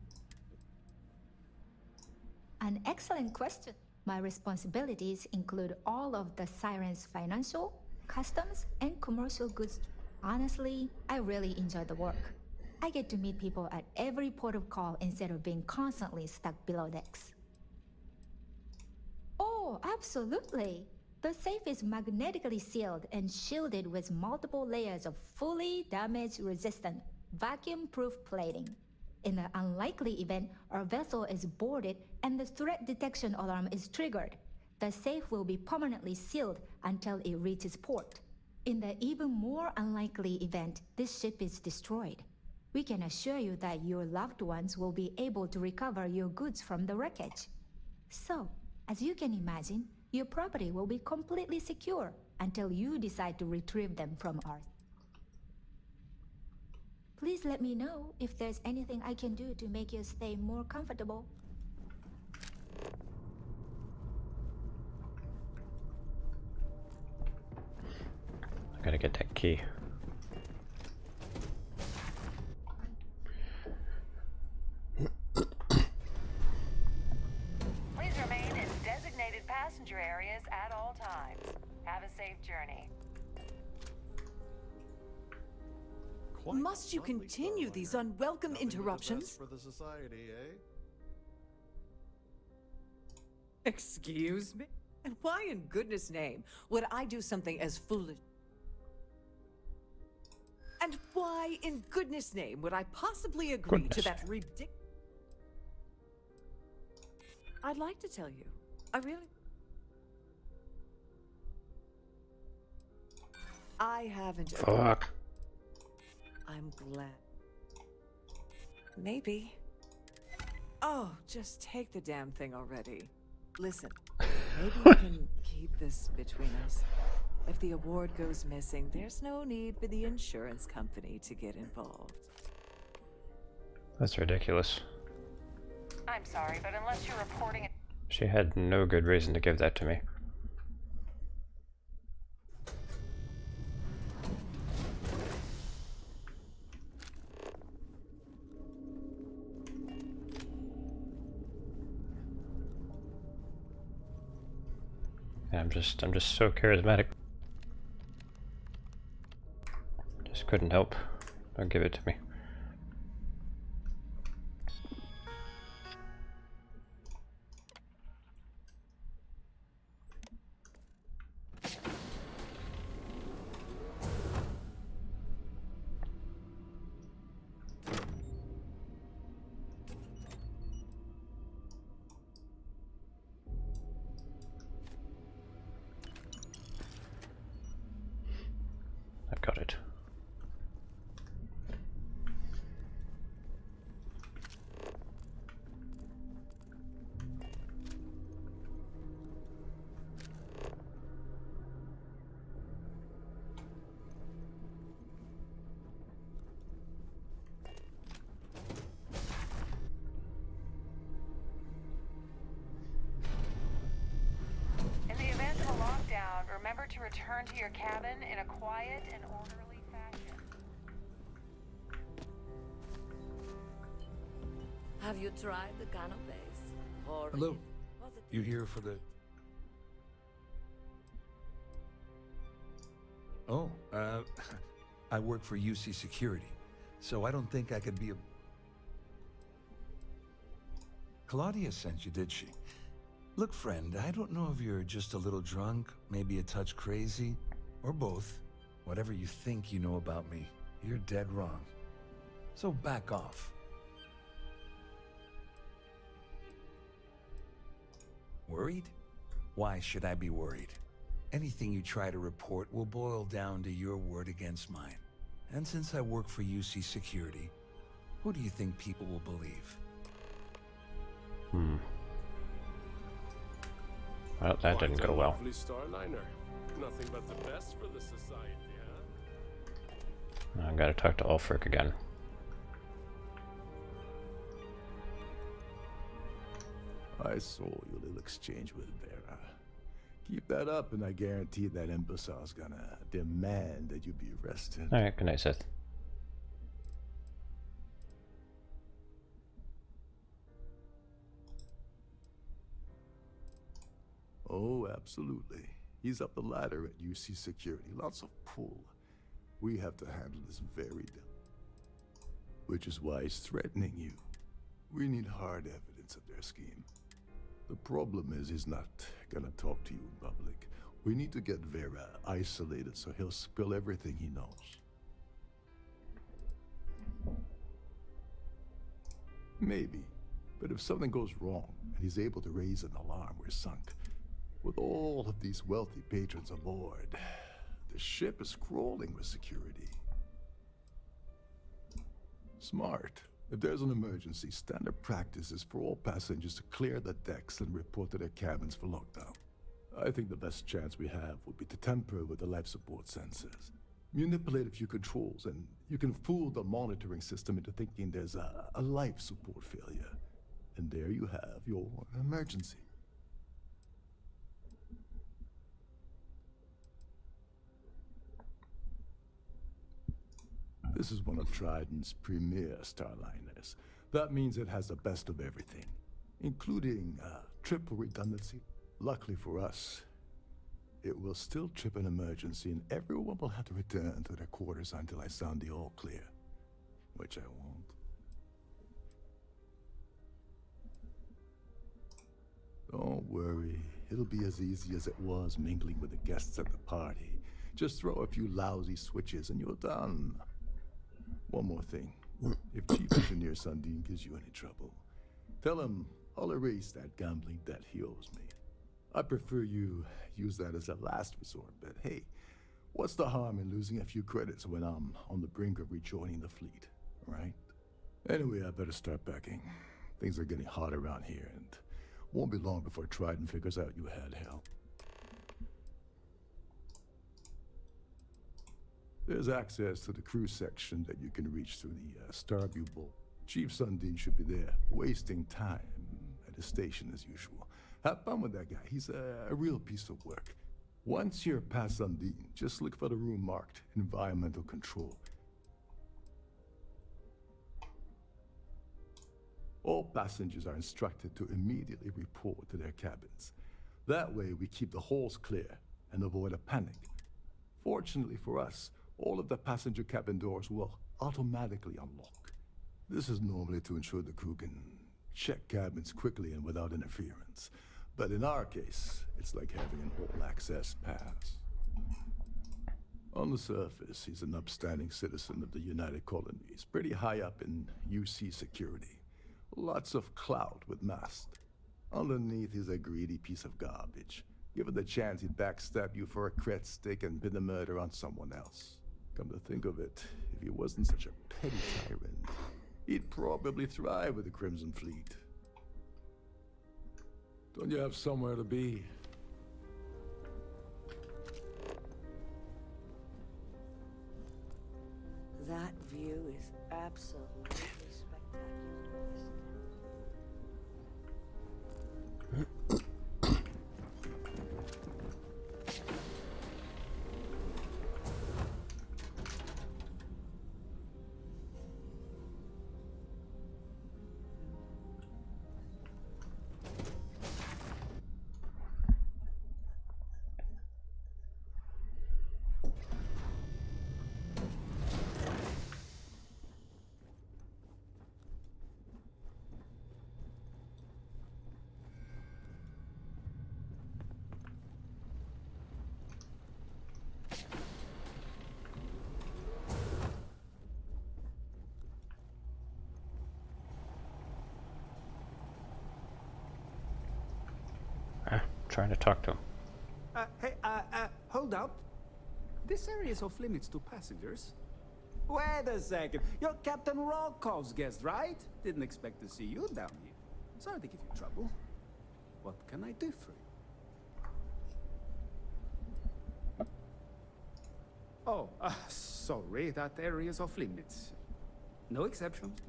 An excellent question. My responsibilities include all of the Siren's financial, customs, and commercial goods. Honestly, I really enjoy the work. I get to meet people at every port of call instead of being constantly stuck below decks. Oh, absolutely! The safe is magnetically sealed and shielded with multiple layers of fully damage-resistant, vacuum-proof plating. In the unlikely event our vessel is boarded and the threat detection alarm is triggered, the safe will be permanently sealed until it reaches port. In the even more unlikely event this ship is destroyed, we can assure you that your loved ones will be able to recover your goods from the wreckage. So, as you can imagine, your property will be completely secure until you decide to retrieve them from our... Please let me know if there's anything I can do to make your stay more comfortable. I gotta get that key. Please remain in designated passenger areas at all times. Have a safe journey. Must you continue these unwelcome interruptions? For the society, eh? Excuse me? And why in goodness name would I do something as foolish? And why in goodness name would I possibly agree to that ridiculous... I'd like to tell you, I really... I haven't... Fuck. I'm glad. Maybe. Oh, just take the damn thing already. Listen, maybe we can keep this between us. If the award goes missing, there's no need for the insurance company to get involved. That's ridiculous. I'm sorry, but unless you're reporting it. She had no good reason to give that to me. And I'm just so charismatic. Just couldn't help. Don't give it to me. I've got it. In the event of a lockdown, remember to return to your cabin in a quiet and orderly fashion. Have you tried the canopies? Or Hello. You here for the... Oh, I work for UC Security, so I don't think I could be a... Claudia sent you, did she? Look, friend, I don't know if you're just a little drunk, maybe a touch crazy, or both. Whatever you think you know about me, you're dead wrong. So back off. Worried? Why should I be worried? Anything you try to report will boil down to your word against mine. And since I work for UC Security, who do you think people will believe? Well, that didn't go well. Lovely Starliner. Nothing but the best for the society, huh? I gotta talk to Ulfric again. I saw your little exchange with Vera. Keep that up, and I guarantee that imbecile's gonna demand that you be arrested. Alright, good night, Seth. Oh, absolutely. He's up the ladder at UC Security. Lots of pull. We have to handle this very which is why he's threatening you. We need hard evidence of their scheme. The problem is he's not gonna talk to you in public. We need to get Vera isolated so he'll spill everything he knows. Maybe, but if something goes wrong and he's able to raise an alarm, we're sunk. With all of these wealthy patrons aboard, the ship is crawling with security. Smart. If there's an emergency, standard practice is for all passengers to clear the decks and report to their cabins for lockdown. I think the best chance we have would be to tamper with the life support sensors. Manipulate a few controls, and you can fool the monitoring system into thinking there's a life support failure. And there you have your emergency. This is one of Trident's premier Starliners. That means it has the best of everything, including triple redundancy. Luckily for us, it will still trip an emergency and everyone will have to return to their quarters until I sound the all clear, which I won't. Don't worry, it'll be as easy as it was mingling with the guests at the party. Just throw a few lousy switches and you're done. One more thing. If Chief Engineer Sundin gives you any trouble, tell him I'll erase that gambling debt he owes me. I prefer you use that as a last resort, but hey, what's the harm in losing a few credits when I'm on the brink of rejoining the fleet, right? Anyway, I better start packing. Things are getting hot around here, and won't be long before Trident figures out you had help. There's access to the crew section that you can reach through the Starfield bolt. Chief Sundin should be there, wasting time at the station as usual. Have fun with that guy. He's a real piece of work. Once you're past Sundin, just look for the room marked Environmental Control. All passengers are instructed to immediately report to their cabins. That way we keep the halls clear and avoid a panic. Fortunately for us, all of the passenger cabin doors will automatically unlock. This is normally to ensure the crew can check cabins quickly and without interference. But in our case, it's like having an all-access pass. On the surface, he's an upstanding citizen of the United Colonies, pretty high up in UC security. Lots of clout with mast. Underneath, he's a greedy piece of garbage. Given the chance, he'd backstab you for a cret stick and pin the murder on someone else. Come to think of it, if he wasn't such a petty tyrant, he'd probably thrive with the Crimson Fleet. Don't you have somewhere to be? That view is absolutely spectacular. Trying to talk to him. Hey, hold up. This area is off limits to passengers. Wait a second. You're Captain Rockov's guest, right? Didn't expect to see you down here. Sorry to give you trouble. What can I do for you? Oh, sorry. That area is off limits. No exceptions.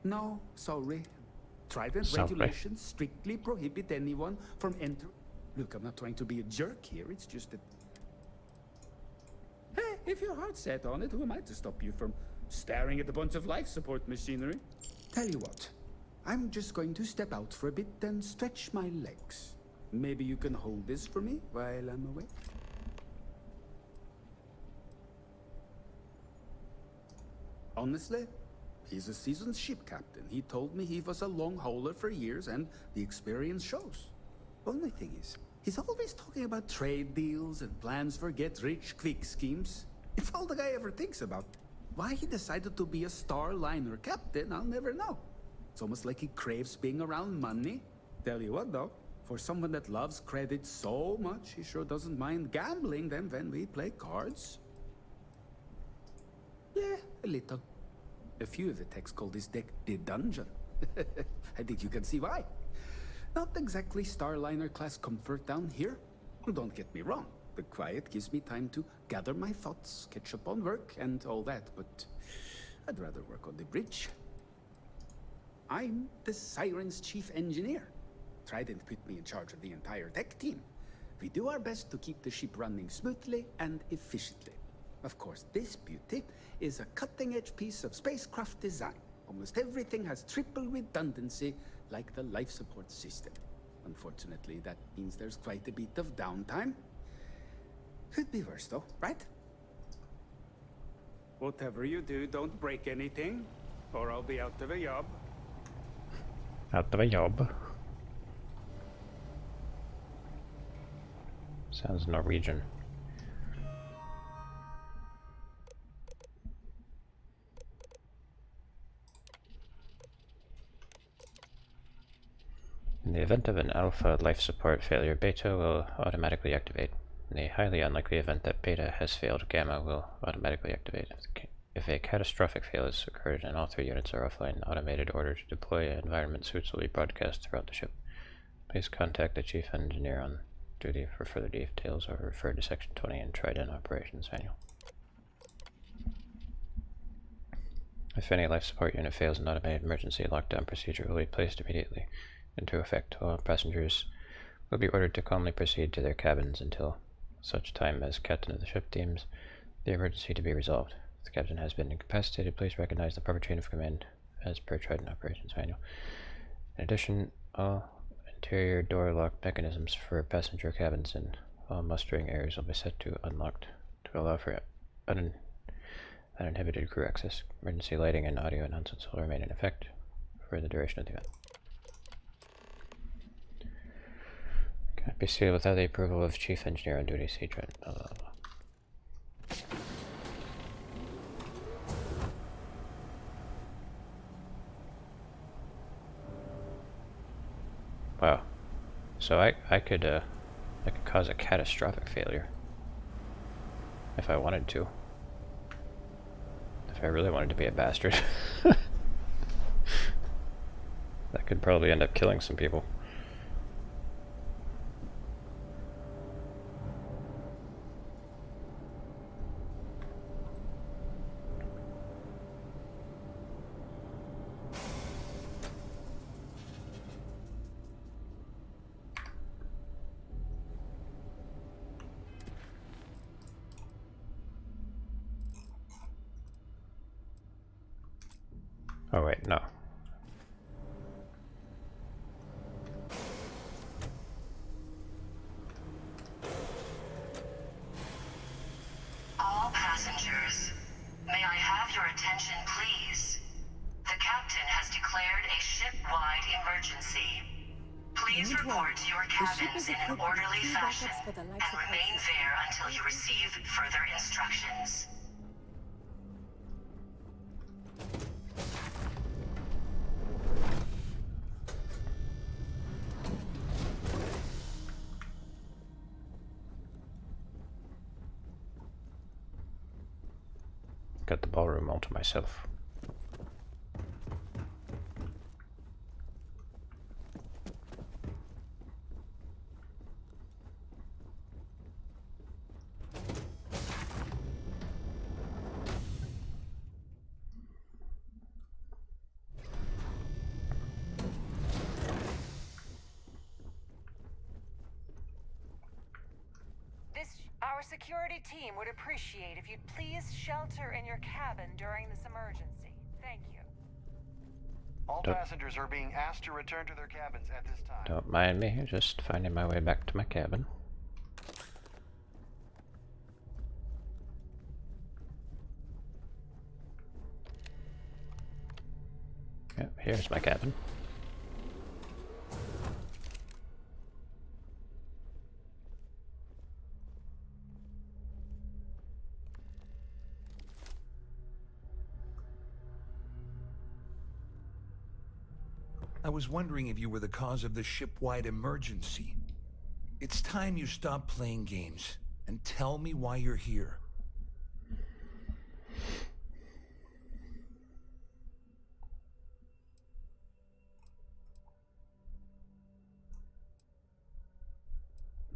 No, sorry. Trident regulations strictly prohibit anyone from entering. Look, I'm not trying to be a jerk here. It's just that. Hey, if your heart's set on it, who am I to stop you from staring at a bunch of life support machinery? Tell you what, I'm just going to step out for a bit and stretch my legs. Maybe you can hold this for me while I'm away? Honestly, he's a seasoned ship captain. He told me he was a long hauler for years, and the experience shows. Only thing is, he's always talking about trade deals and plans for get-rich-quick schemes. It's all the guy ever thinks about. Why he decided to be a Starliner captain, I'll never know. It's almost like he craves being around money. Tell you what, though, for someone that loves credit so much, he sure doesn't mind gambling them when we play cards. Yeah, a little. A few of the techs call this deck the Dungeon. I think you can see why. Not exactly Starliner class comfort down here. Don't get me wrong. The quiet gives me time to gather my thoughts, catch up on work, and all that, but I'd rather work on the bridge. I'm the Siren's chief engineer. Trident put me in charge of the entire tech team. We do our best to keep the ship running smoothly and efficiently. Of course, this beauty is a cutting-edge piece of spacecraft design. Almost everything has triple redundancy, like the life support system. Unfortunately, that means there's quite a bit of downtime. Could be worse, though, right? Whatever you do, don't break anything, or I'll be out of a job. Out of a job. Sounds Norwegian. In the event of an alpha life support failure, beta will automatically activate. In the highly unlikely event that beta has failed, gamma will automatically activate. If a catastrophic failure has occurred and all 3 units are offline, automated order to deploy environment suits will be broadcast throughout the ship. Please contact the chief engineer on duty for further details or refer to Section 20 in Trident Operations Manual. If any life support unit fails, an automated emergency lockdown procedure will be placed immediately into effect. All passengers will be ordered to calmly proceed to their cabins until such time as captain of the ship deems the emergency to be resolved. If the captain has been incapacitated, please recognize the proper chain of command as per Trident Operations Manual. In addition, all interior door lock mechanisms for passenger cabins and all mustering areas will be set to unlocked to allow for uninhibited crew access. Emergency lighting and audio announcements will remain in effect for the duration of the event. Cannot be sealed without the approval of Chief Engineer on duty. See Trent. Blah, blah, blah. Wow. So I could cause a catastrophic failure if I wanted to. If I really wanted to be a bastard. That could probably end up killing some people. Oh wait, no. All passengers, may I have your attention, please? The captain has declared a ship-wide emergency. Please report to your cabins in an orderly fashion and remain there until you receive further instructions. Got the ballroom all to myself. Our security team would appreciate if you'd please shelter in your cabin during this emergency. Thank you. All passengers are being asked to return to their cabins at this time. Don't mind me, just finding my way back to my cabin. Yep, here's my cabin. I was wondering if you were the cause of the ship-wide emergency. It's time you stop playing games and tell me why you're here.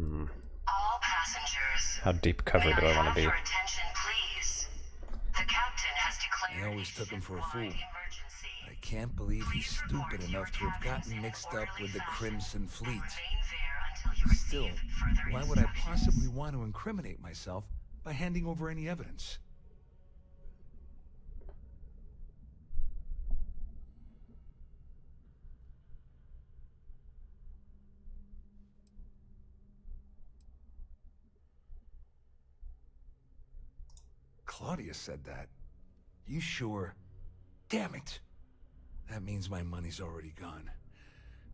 All passengers. How deep cover do I want to be? Your attention, please. The captain has declared I always took him for a fool. I can't believe he's stupid enough to have gotten mixed up with the Crimson Fleet. Still, why would I possibly want to incriminate myself by handing over any evidence? Claudia said that. You sure? Damn it! That means my money's already gone.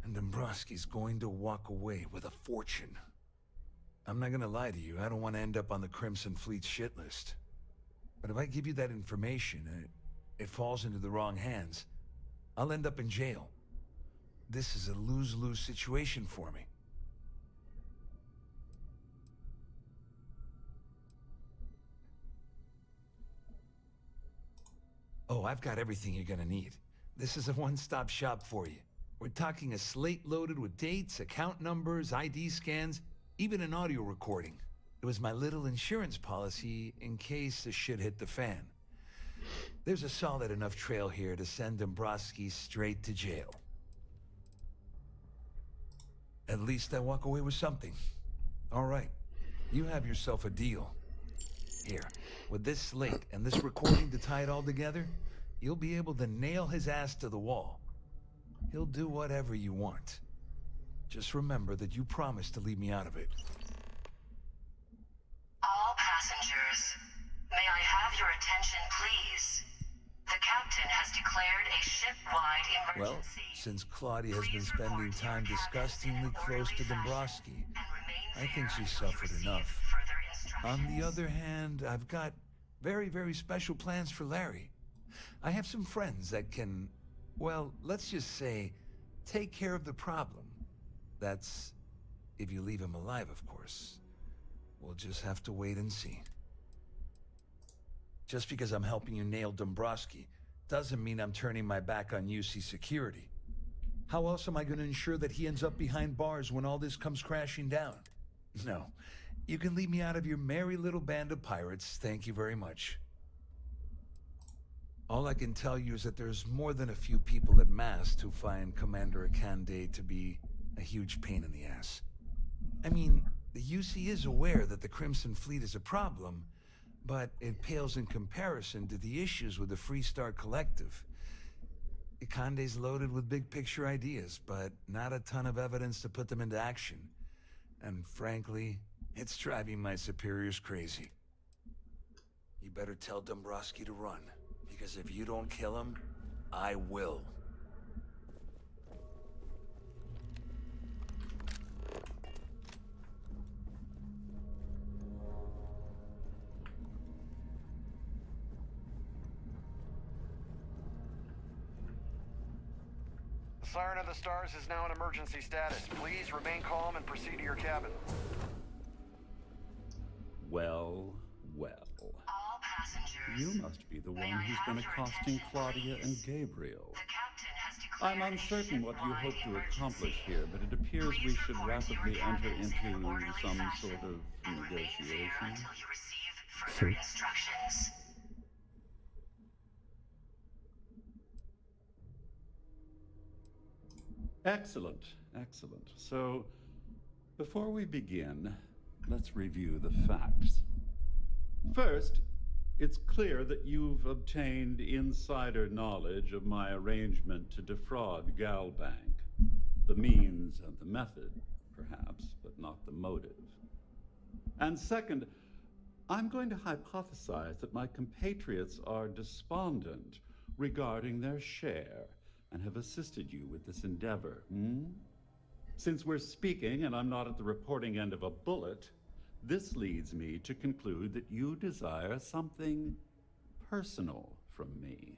And Dombrowski's going to walk away with a fortune. I'm not gonna lie to you, I don't want to end up on the Crimson Fleet's shit list. But if I give you that information and it falls into the wrong hands, I'll end up in jail. This is a lose-lose situation for me. Oh, I've got everything you're gonna need. This is a one-stop shop for you. We're talking a slate loaded with dates, account numbers, ID scans, even an audio recording. It was my little insurance policy in case the shit hit the fan. There's a solid enough trail here to send Dombrowski straight to jail. At least I walk away with something. All right, you have yourself a deal. Here, with this slate and this recording to tie it all together, you'll be able to nail his ass to the wall. He'll do whatever you want. Just remember that you promised to leave me out of it. All passengers, may I have your attention, please? The captain has declared a ship-wide emergency. Well, since Claudia has been spending time disgustingly close to Dombrowski, I think she suffered enough. On the other hand, I've got very, very special plans for Larry. I have some friends that can, well, let's just say, take care of the problem. That's if you leave him alive, of course. We'll just have to wait and see. Just because I'm helping you nail Dombrowski doesn't mean I'm turning my back on UC security. How else am I going to ensure that he ends up behind bars when all this comes crashing down? No. You can leave me out of your merry little band of pirates, thank you very much. All I can tell you is that there's more than a few people at Mast who find Commander Akande to be a huge pain in the ass. I mean, the UC is aware that the Crimson Fleet is a problem, but it pales in comparison to the issues with the Freestar Collective. Akande's loaded with big picture ideas, but not a ton of evidence to put them into action. And frankly, it's driving my superiors crazy. You better tell Dombrowski to run, because if you don't kill him, I will. The Siren of the Stars is now in emergency status. Please remain calm and proceed to your cabin. Well, well. All passengers, You must be the one who's been accosting Claudia and Gabriel. I'm uncertain what you hope to accomplish here, but it appears we should rapidly enter into some sort of negotiation. until you receive further instructions. Excellent, excellent. So, before we begin, let's review the facts. First, it's clear that you've obtained insider knowledge of my arrangement to defraud Galbank. The means and the method, perhaps, but not the motive. And second, I'm going to hypothesize that my compatriots are despondent regarding their share and have assisted you with this endeavor. Since we're speaking and I'm not at the reporting end of a bullet, this leads me to conclude that you desire something personal from me.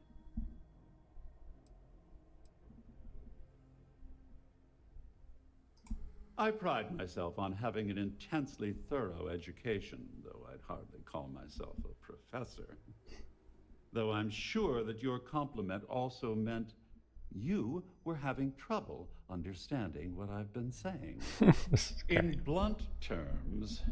I pride myself on having an intensely thorough education, though I'd hardly call myself a professor. Though I'm sure that your compliment also meant you were having trouble understanding what I've been saying. In blunt terms,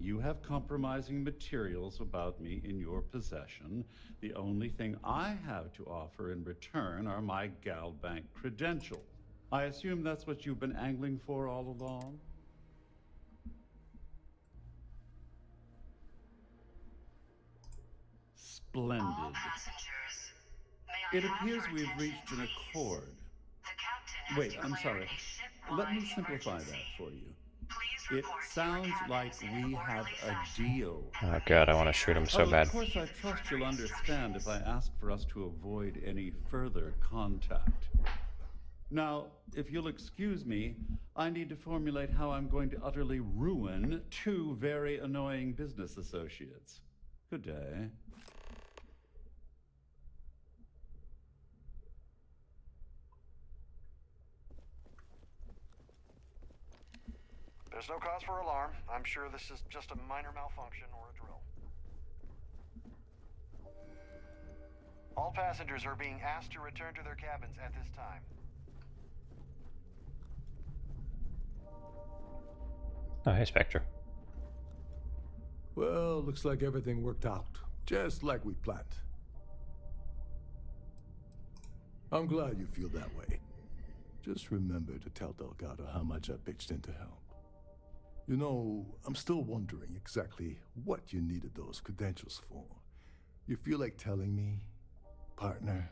you have compromising materials about me in your possession. The only thing I have to offer in return are my Galbank credentials. I assume that's what you've been angling for all along? Splendid. All passengers, may I It have appears your we've attention, reached an please? accord. The captain has Wait, I'm declared sorry. a ship-wide Let me simplify emergency. that for you. Please It report to sounds your like cabins in we an have orderly a fashion. deal. Oh god, I want to shoot him so bad. Of course, I trust you'll understand if I ask for us to avoid any further contact. Now, if you'll excuse me, I need to formulate how I'm going to utterly ruin two very annoying business associates. Good day. There's no cause for alarm. I'm sure this is just a minor malfunction or a drill. All passengers are being asked to return to their cabins at this time. Oh, hey, Spectre. Well, looks like everything worked out, just like we planned. I'm glad you feel that way. Just remember to tell Delgado how much I pitched in to help. You know, I'm still wondering exactly what you needed those credentials for. You feel like telling me, partner?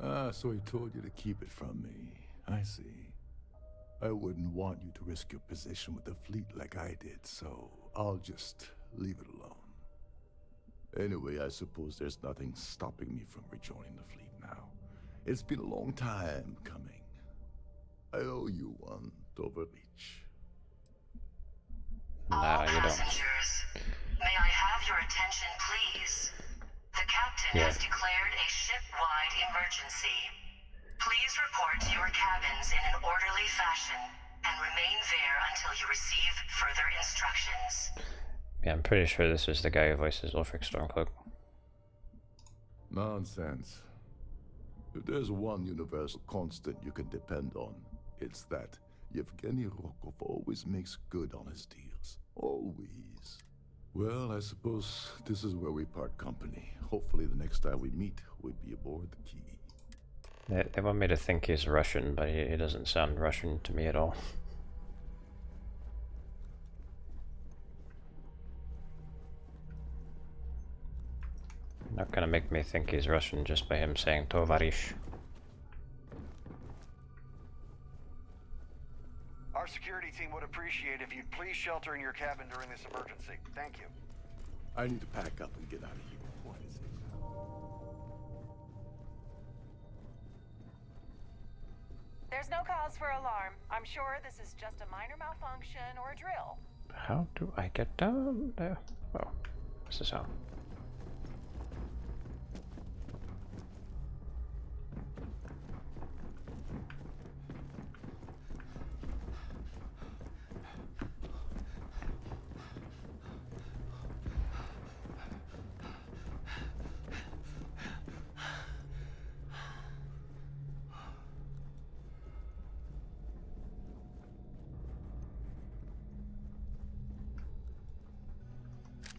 Ah, so he told you to keep it from me. I see. I wouldn't want you to risk your position with the fleet like I did, so I'll just leave it alone. Anyway, I suppose there's nothing stopping me from rejoining the fleet now. It's been a long time coming. I owe you one, Overreach. Nah, you don't. Passengers, may I have your attention, please? The captain has declared a ship-wide emergency. Please report to your cabins in an orderly fashion and remain there until you receive further instructions. Yeah, I'm pretty sure this is the guy who voices Ulfric Stormcloak. Nonsense. If there's one universal constant you can depend on, it's that Yevgeny Rokov always makes good on his deals. Always. Well, I suppose this is where we part company. Hopefully the next time we meet, we'll be aboard the Key. They want me to think he's Russian, but he doesn't sound Russian to me at all. Not gonna make me think he's Russian just by him saying Tovarish. Our security team would appreciate if you'd please shelter in your cabin during this emergency. Thank you. I need to pack up and get out of here. What is it? There's no cause for alarm. I'm sure this is just a minor malfunction or a drill. How do I get down there? Oh, this is how.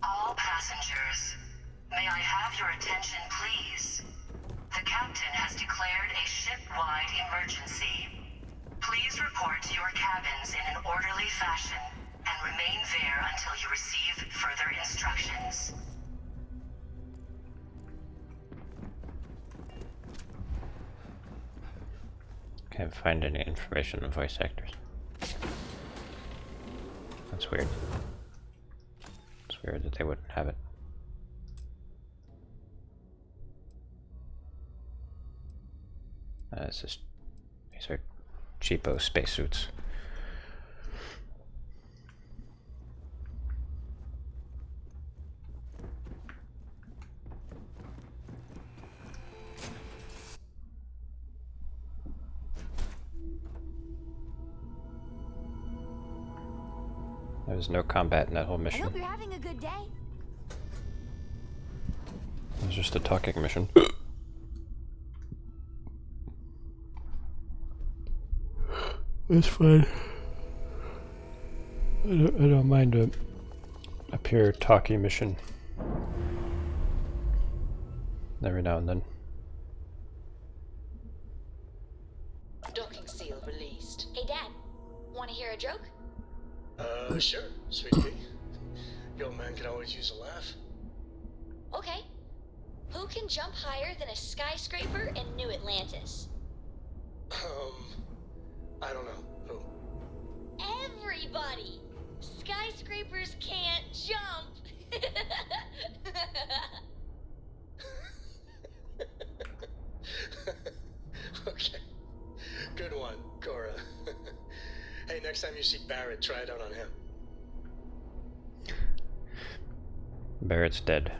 All passengers, may I have your attention, please? The captain has declared a ship-wide emergency. Please report to your cabins in an orderly fashion and remain there until you receive further instructions. Can't find any information on voice actors. That's weird. It's weird that they wouldn't have it. These are cheapo spacesuits. There was no combat in that whole I mission. hope you're having a good day. It was just a talking mission. It's fine. I don't mind a pure talky mission. Every now and then. Docking seal released. Hey, Dad. Want to hear a joke? Sure, sweetie pea. Your man can always use a laugh. Okay. Who can jump higher than a skyscraper in New Atlantis? I don't know. Who? Everybody! Skyscrapers can't jump! Okay. Good one, Cora. Hey, next time you see Barrett, try it out on him. Barrett's dead.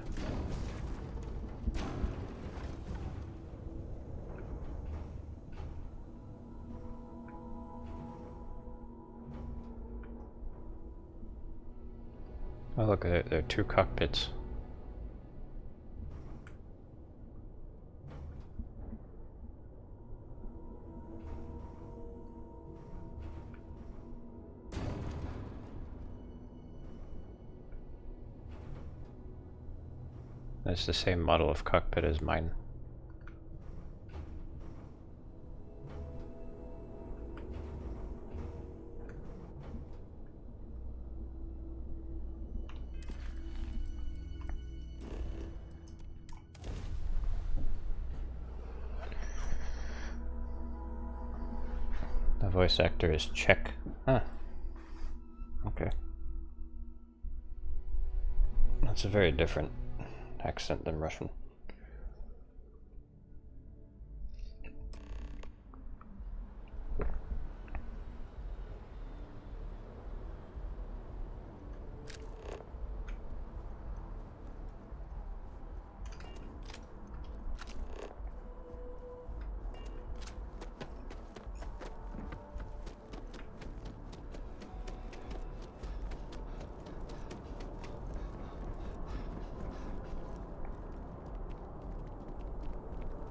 Oh look, there are two cockpits. That's the same model of cockpit as mine. The voice actor is Czech. Huh. Okay. That's a very different accent than Russian.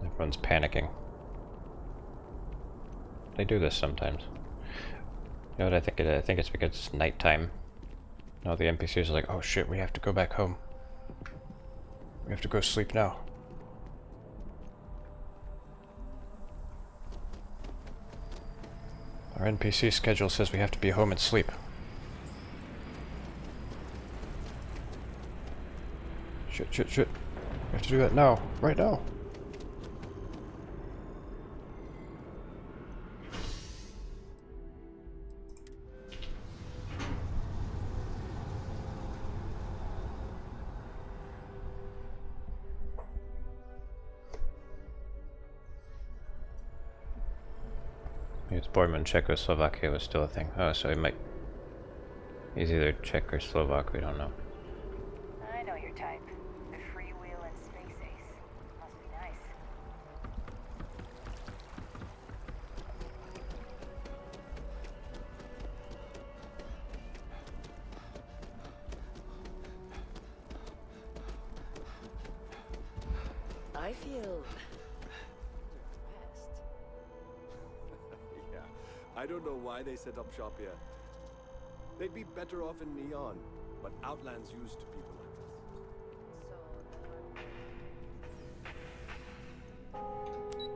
Everyone's panicking. They do this sometimes. You know what I think? I think it's because it's nighttime. All the NPCs are like, "Oh shit, we have to go back home. We have to go sleep now." Our NPC schedule says we have to be home and sleep. Shit, shit, shit. We have to do that now. Right now. It's born when Czechoslovakia was still a thing. Oh, so he might... He's either Czech or Slovak, we don't know. I know your type. The freewheel and space ace. Must be nice. I feel... Yeah, I don't know why they set up shop here. They'd be better off in Neon, but Outland's used to people like us.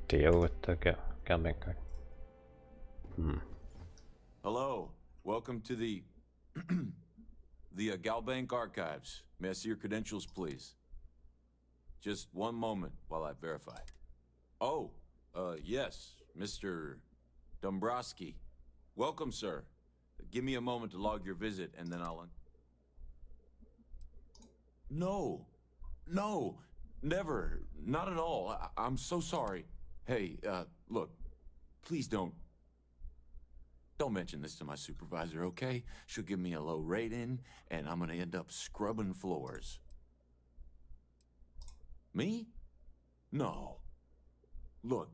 Deal with the Galbank card. Hello, welcome to the Galbank Archives. May I see your credentials, please? Just one moment while I verify. Oh, yes, Mr. Dombrowski. Welcome, sir. Give me a moment to log your visit, and then I'll... No, never, not at all. I'm so sorry. Hey, look, please don't mention this to my supervisor, okay? She'll give me a low rating, and I'm gonna end up scrubbing floors. Me? No. Look,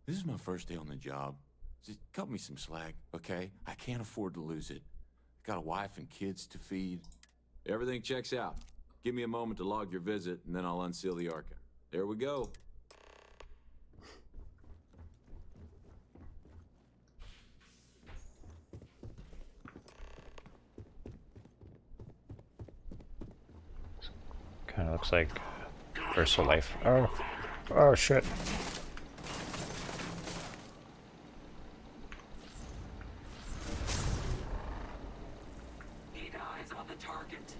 this is my first day on the job. Just cut me some slack, okay? I can't afford to lose it. Got a wife and kids to feed. Everything checks out. Give me a moment to log your visit, and then I'll unseal the archive. There we go. Kind of looks like Versa Life. Oh, oh shit. Keep eyes on the target.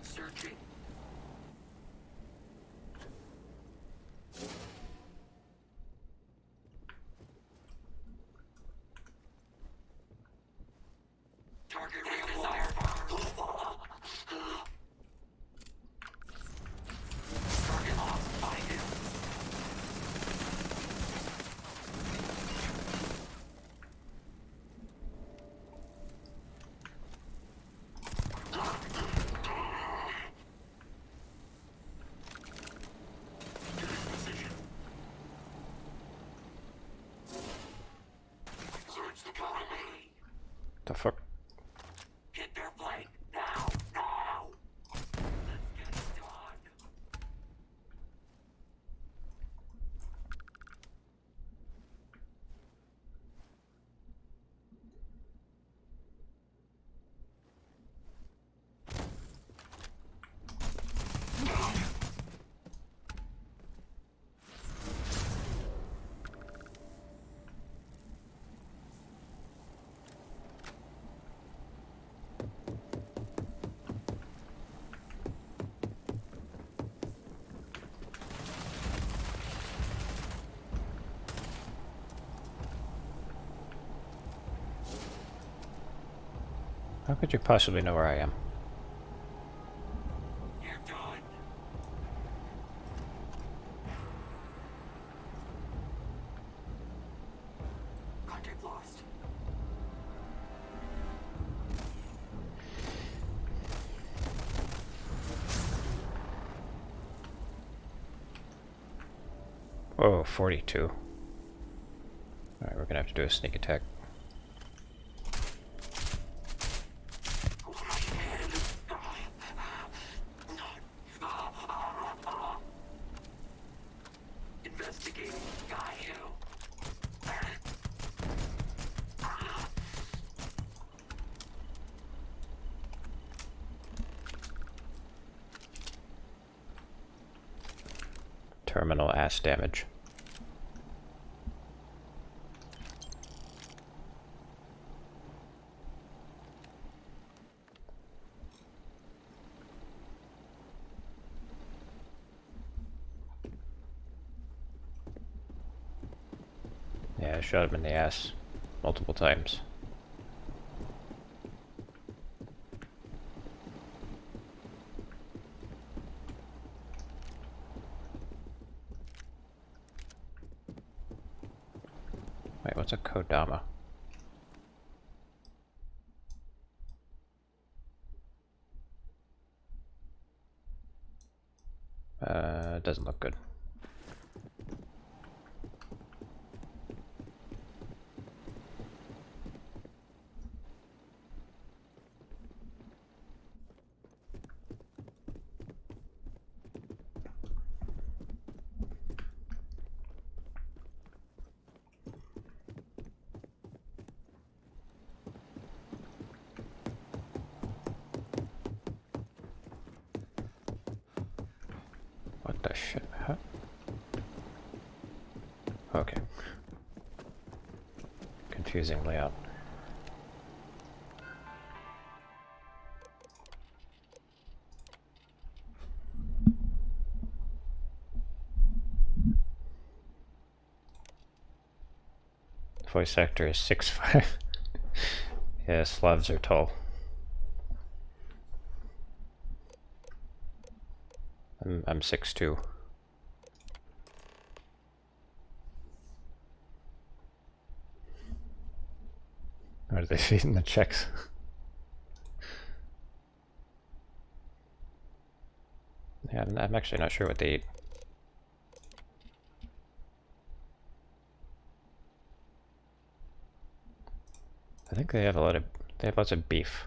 Searching. Target desired. Target lost. Find him. Search the colony. The fuck? Hit their flank now. How could you possibly know where I am? Contact lost. Oh, 42. Alright, we're gonna have to do a sneak attack. Investigating. Got you. Terminal ass damage. Yeah, I shot him in the ass multiple times. Wait, what's a Kodama? Doesn't look good. What the shit? Huh? Okay. Confusing layout. Voice actor is 6'5". Yeah, Slavs are tall. I'm 6'2". Are they feeding the checks? Yeah, I'm actually not sure what they eat. I think they have lots of beef.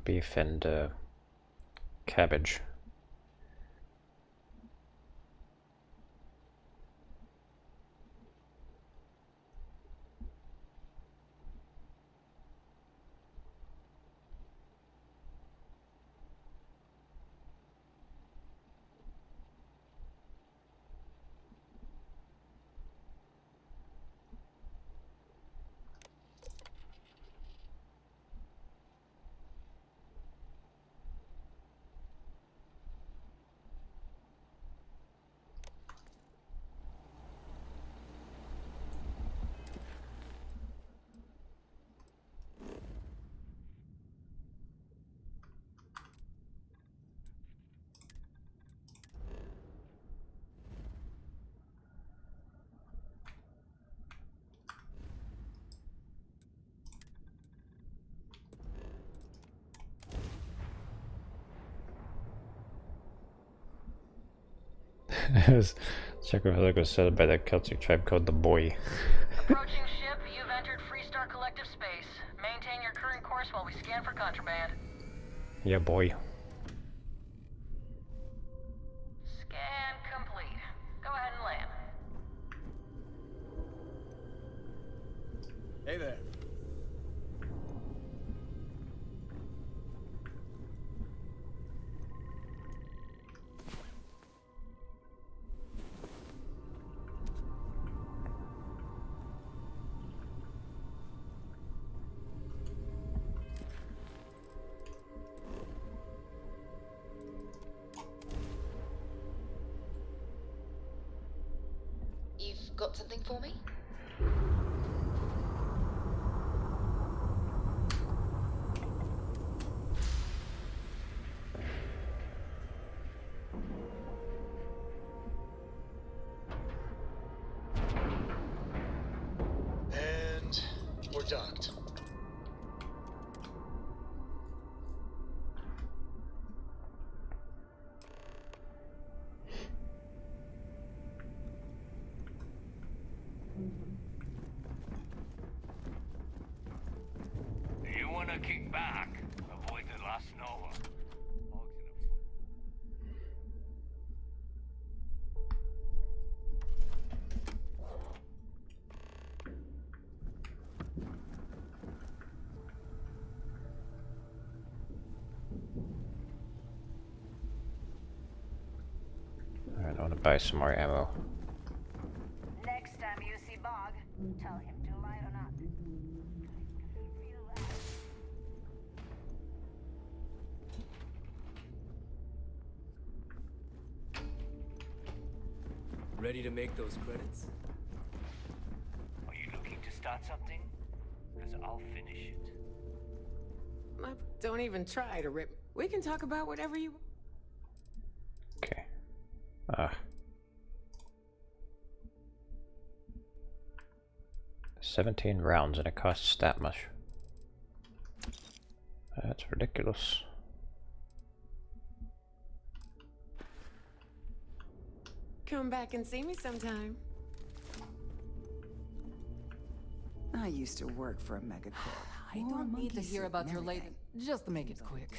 Beef and cabbage. Czechoslovakia was settled by the Celtic tribe called the Boy. Approaching ship, you've entered Freestar Collective space. Maintain your current course while we scan for contraband. Yeah, boy. Scan complete. Go ahead and land. Hey there. you've got something for me? And we're docked. You wanna kick back? Avoid the last Nova. Alright, I want to buy some more ammo. Next time you see Bog, tell him to light or not. Ready to make those credits? Are you looking to start something? Because I'll finish it. Don't even try to rip. We can talk about whatever you want. Okay. 17 rounds and it costs that much. That's ridiculous. Come back and see me sometime. I used to work for a megacorp. I don't need to hear about your latest. Just make it quick.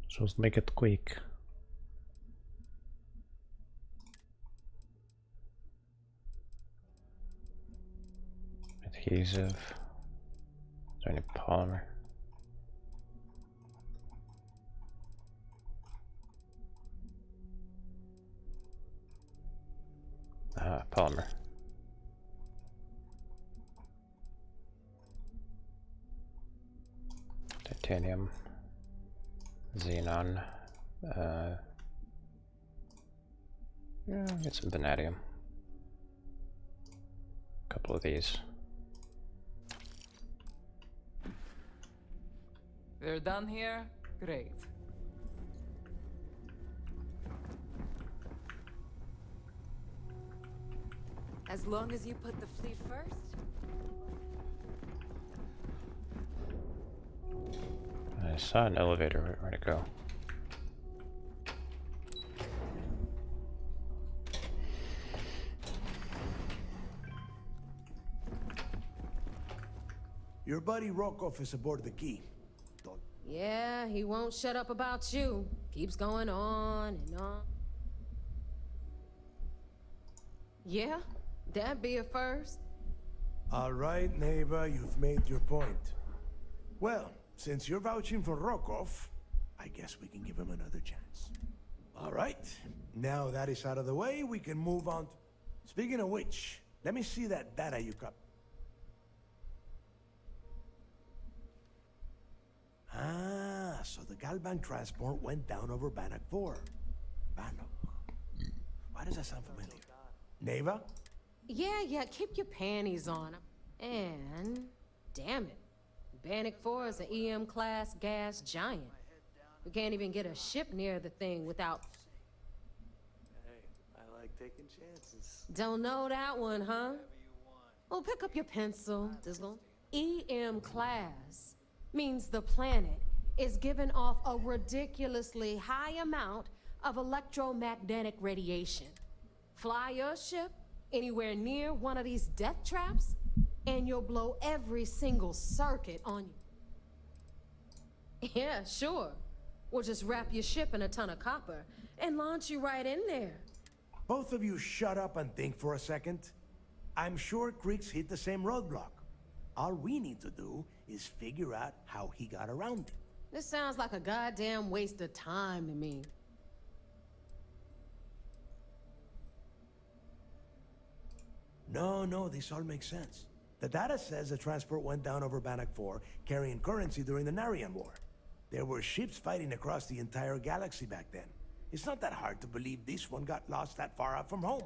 Just make it quick. Adhesive. Is there any polymer? Polymer. Titanium. Xenon. Yeah, get some vanadium. A couple of these. We're done here? Great. As long as you put the fleet first. I saw an elevator. Where'd it go? Your buddy Rokov is aboard the Key. Yeah, he won't shut up about you. Keeps going on and on. Yeah, that'd be a first. All right, neighbor, you've made your point. Well, since you're vouching for Rokov, I guess we can give him another chance. All right, now that is out of the way, we can move on. Speaking of which, let me see that data you got. Ah, so the Galvan transport went down over Bannock 4. Bannock. Why does that sound familiar? Neva? Yeah, keep your panties on. And, damn it, Bannock 4 is an EM-class gas giant. We can't even get a ship near the thing without... Hey, I like taking chances. Don't know that one, huh? Well, pick up your pencil. This little EM-class means the planet is giving off a ridiculously high amount of electromagnetic radiation. Fly your ship anywhere near one of these death traps, and you'll blow every single circuit on you. Yeah, sure. We'll just wrap your ship in a ton of copper and launch you right in there. Both of you shut up and think for a second. I'm sure Creeks hit the same roadblock. All we need to do is figure out how he got around it. This sounds like a goddamn waste of time to me. No, this all makes sense. The data says the transport went down over Bannock 4, carrying currency during the Narian War. There were ships fighting across the entire galaxy back then. It's not that hard to believe this one got lost that far out from home.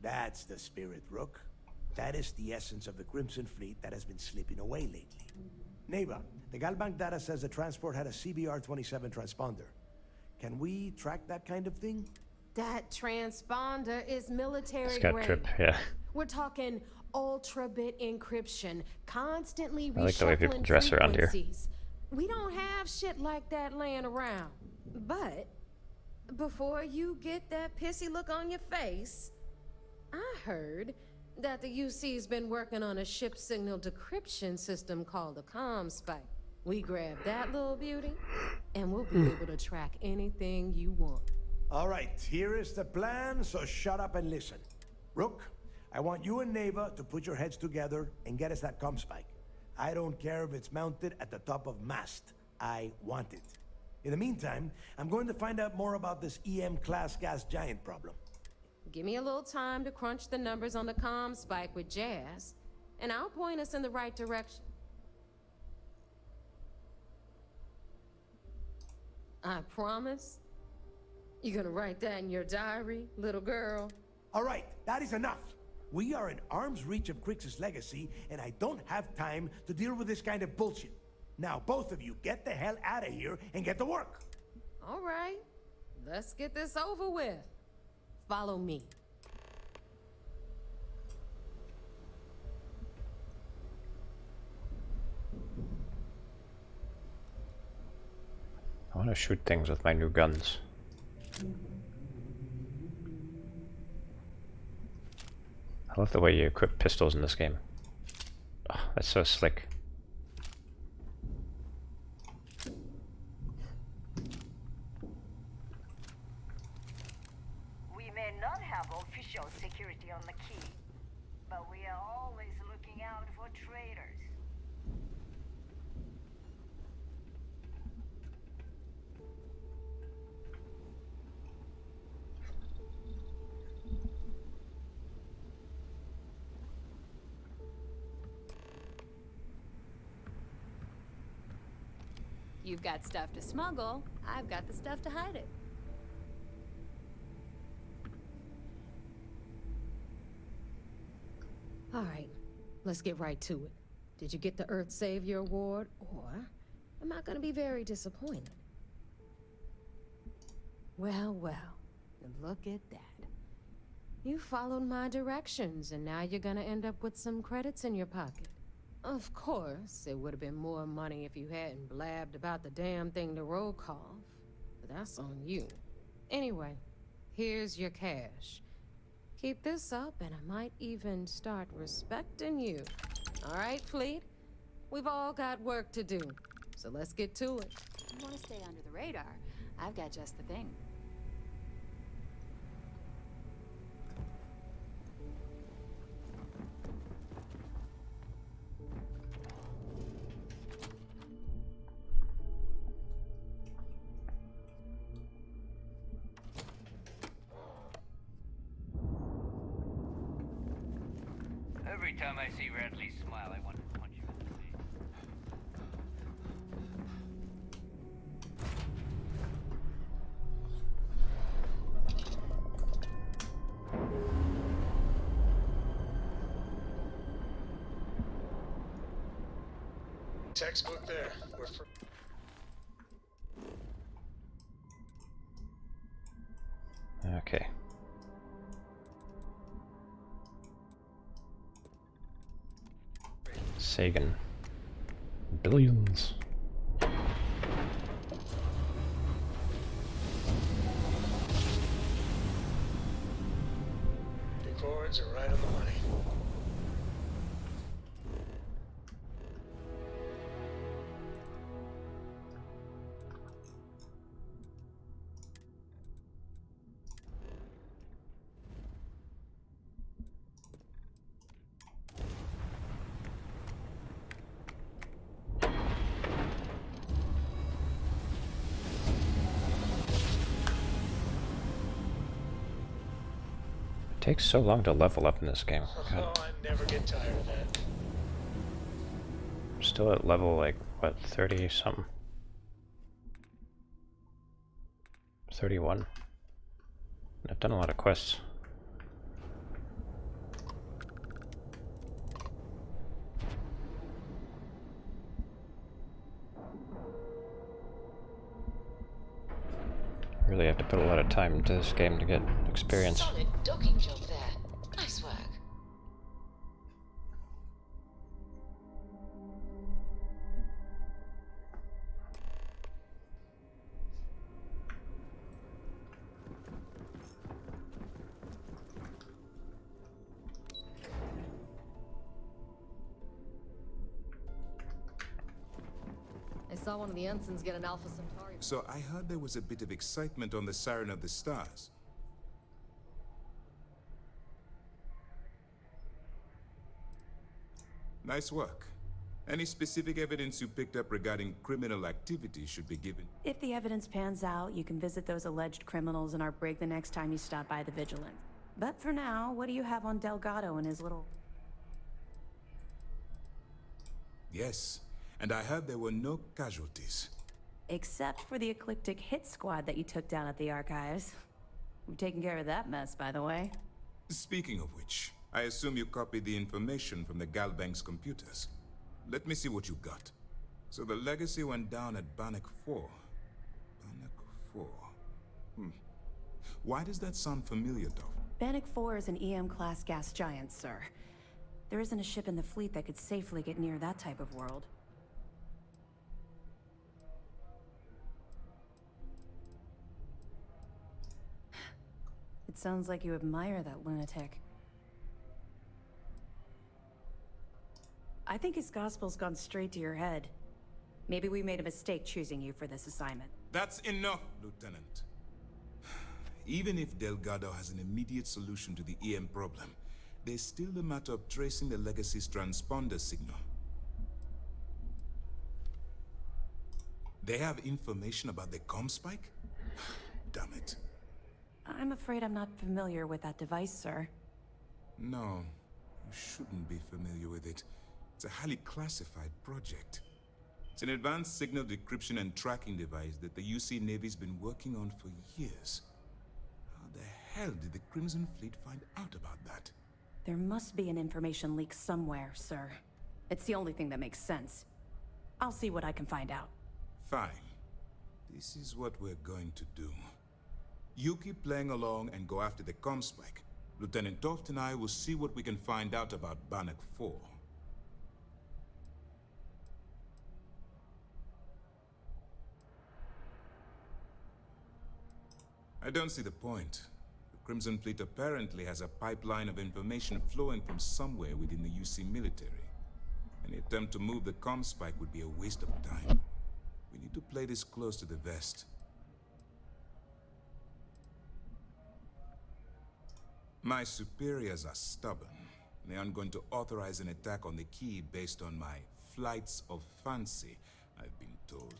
That's the spirit, Rook. That is the essence of the Crimson Fleet that has been slipping away lately. Neighbor, the Galbank data says the transport had a CBR-27 transponder. Can we track that kind of thing? That transponder is military It's got grade. trip, yeah. We're talking ultra-bit encryption, constantly I like the way people reshuffling dress around here. frequencies. We don't have shit like that laying around. But before you get that pissy look on your face, I heard that the UC's been working on a ship signal decryption system called a ComSpike. We grab that little beauty, and we'll be able to track anything you want. All right, here is the plan, so shut up and listen. Rook, I want you and Neva to put your heads together and get us that ComSpike. I don't care if it's mounted at the top of mast. I want it. In the meantime, I'm going to find out more about this EM-class gas giant problem. Give me a little time to crunch the numbers on the ComSpike with Jazz, and I'll point us in the right direction. I promise. You gonna write that in your diary, little girl? All right, that is enough. We are in arm's reach of Crix's legacy, and I don't have time to deal with this kind of bullshit. Now, both of you, get the hell out of here and get to work. All right, let's get this over with. Follow me. I want to shoot things with my new guns. I love the way you equip pistols in this game. Oh, that's so slick. We may not have official security on the key, but we are always looking out for traitors. You've got stuff to smuggle, I've got the stuff to hide it. All right, let's get right to it. Did you get the Earth Savior Award, or am I gonna be very disappointed? Well, well, look at that. You followed my directions, and now you're gonna end up with some credits in your pocket. Of course, it would have been more money if you hadn't blabbed about the damn thing to roll call, but that's on you. Anyway, here's your cash. Keep this up, and I might even start respecting you. All right, Fleet? We've all got work to do, so let's get to it. You want to stay under the radar? I've got just the thing. Every time I see Radley smile, I want to punch him in the face. Textbook there. We're Okay. Sagan. Billions. the chords are right on the money. It takes so long to level up in this game. God. Oh, I never get tired of that. I'm still at level, like, what, 30 something? 31. I've done a lot of quests. put a lot of time into this game to get experience. Solid docking job there. Nice work. I saw one of the ensigns get an Alpha Centauri. So I heard there was a bit of excitement on the Siren of the Stars. Nice work. Any specific evidence you picked up regarding criminal activity should be given. If the evidence pans out, you can visit those alleged criminals in our brig the next time you stop by the Vigilance. But for now, what do you have on Delgado and his little... Yes, and I heard there were no casualties. Except for the eclectic hit squad that you took down at the archives. We've taken care of that mess, by the way. Speaking of which, I assume you copied the information from the Galbank's computers. Let me see what you got. So the legacy went down at Bannock 4. Bannock 4. Why does that sound familiar, Dov? Bannock 4 is an EM-class gas giant, sir. There isn't a ship in the fleet that could safely get near that type of world. It sounds like you admire that lunatic. I think his gospel's gone straight to your head. Maybe we made a mistake choosing you for this assignment. That's enough, Lieutenant. Even if Delgado has an immediate solution to the EM problem, there's still the matter of tracing the Legacy's transponder signal. They have information about the comm spike? Damn it. I'm afraid I'm not familiar with that device, sir. No, you shouldn't be familiar with it. It's a highly classified project. It's an advanced signal decryption and tracking device that the UC Navy's been working on for years. How the hell did the Crimson Fleet find out about that? There must be an information leak somewhere, sir. It's the only thing that makes sense. I'll see what I can find out. Fine. This is what we're going to do. You keep playing along and go after the comm spike. Lieutenant Toft and I will see what we can find out about Bannock 4. I don't see the point. The Crimson Fleet apparently has a pipeline of information flowing from somewhere within the UC military. Any attempt to move the comm spike would be a waste of time. We need to play this close to the vest. My superiors are stubborn. They aren't going to authorize an attack on the key based on my flights of fancy, I've been told.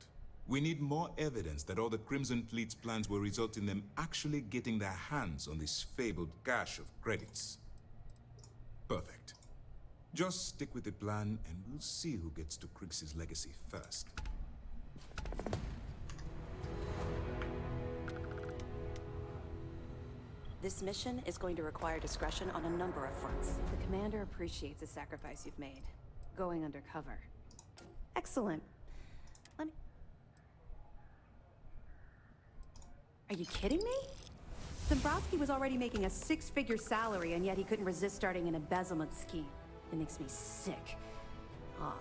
We need more evidence that all the Crimson Fleet's plans will result in them actually getting their hands on this fabled cache of credits. Perfect. Just stick with the plan and we'll see who gets to Krix's legacy first. This mission is going to require discretion on a number of fronts. The commander appreciates the sacrifice you've made. Going undercover. Excellent. Let me... Are you kidding me? Dombrowski was already making a six-figure salary, and yet he couldn't resist starting an embezzlement scheme. It makes me sick. Ah,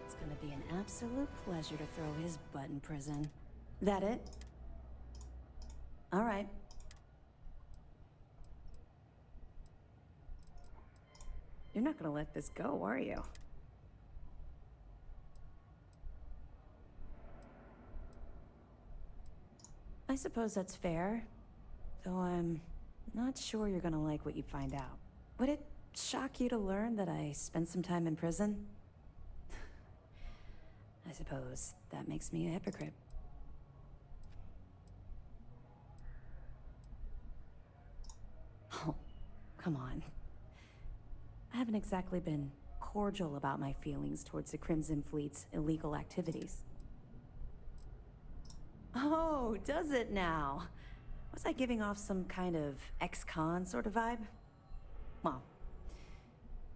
it's gonna be an absolute pleasure to throw his butt in prison. That it? All right. You're not gonna let this go, are you? I suppose that's fair, though I'm not sure you're gonna like what you find out. Would it shock you to learn that I spent some time in prison? I suppose that makes me a hypocrite. Oh, come on. I haven't exactly been cordial about my feelings towards the Crimson Fleet's illegal activities. Oh, does it now? Was I giving off some kind of ex-con sort of vibe? Well,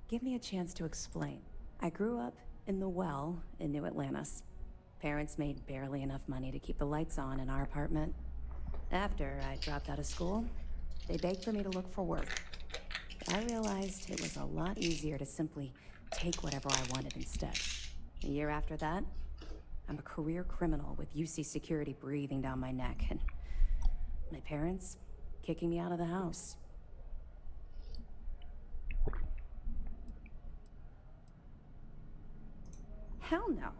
give me a chance to explain. I grew up in the Well in New Atlantis. Parents made barely enough money to keep the lights on in our apartment. After I dropped out of school, they begged for me to look for work. But I realized it was a lot easier to simply take whatever I wanted instead. A year after that, I'm a career criminal with UC security breathing down my neck, and my parents kicking me out of the house. Hell no.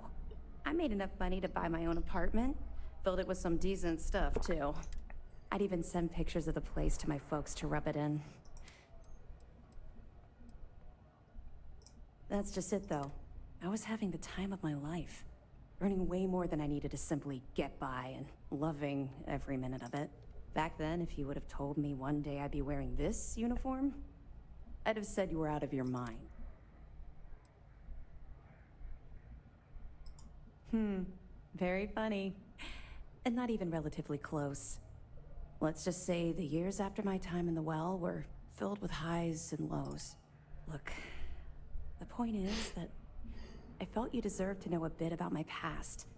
I made enough money to buy my own apartment. Filled it with some decent stuff, too. I'd even send pictures of the place to my folks to rub it in. That's just it, though. I was having the time of my life. Earning way more than I needed to simply get by, and loving every minute of it. Back then, if you would have told me one day I'd be wearing this uniform, I'd have said you were out of your mind. Very funny. And not even relatively close. Let's just say the years after my time in the well were filled with highs and lows. Look, the point is that I felt you deserved to know a bit about my past.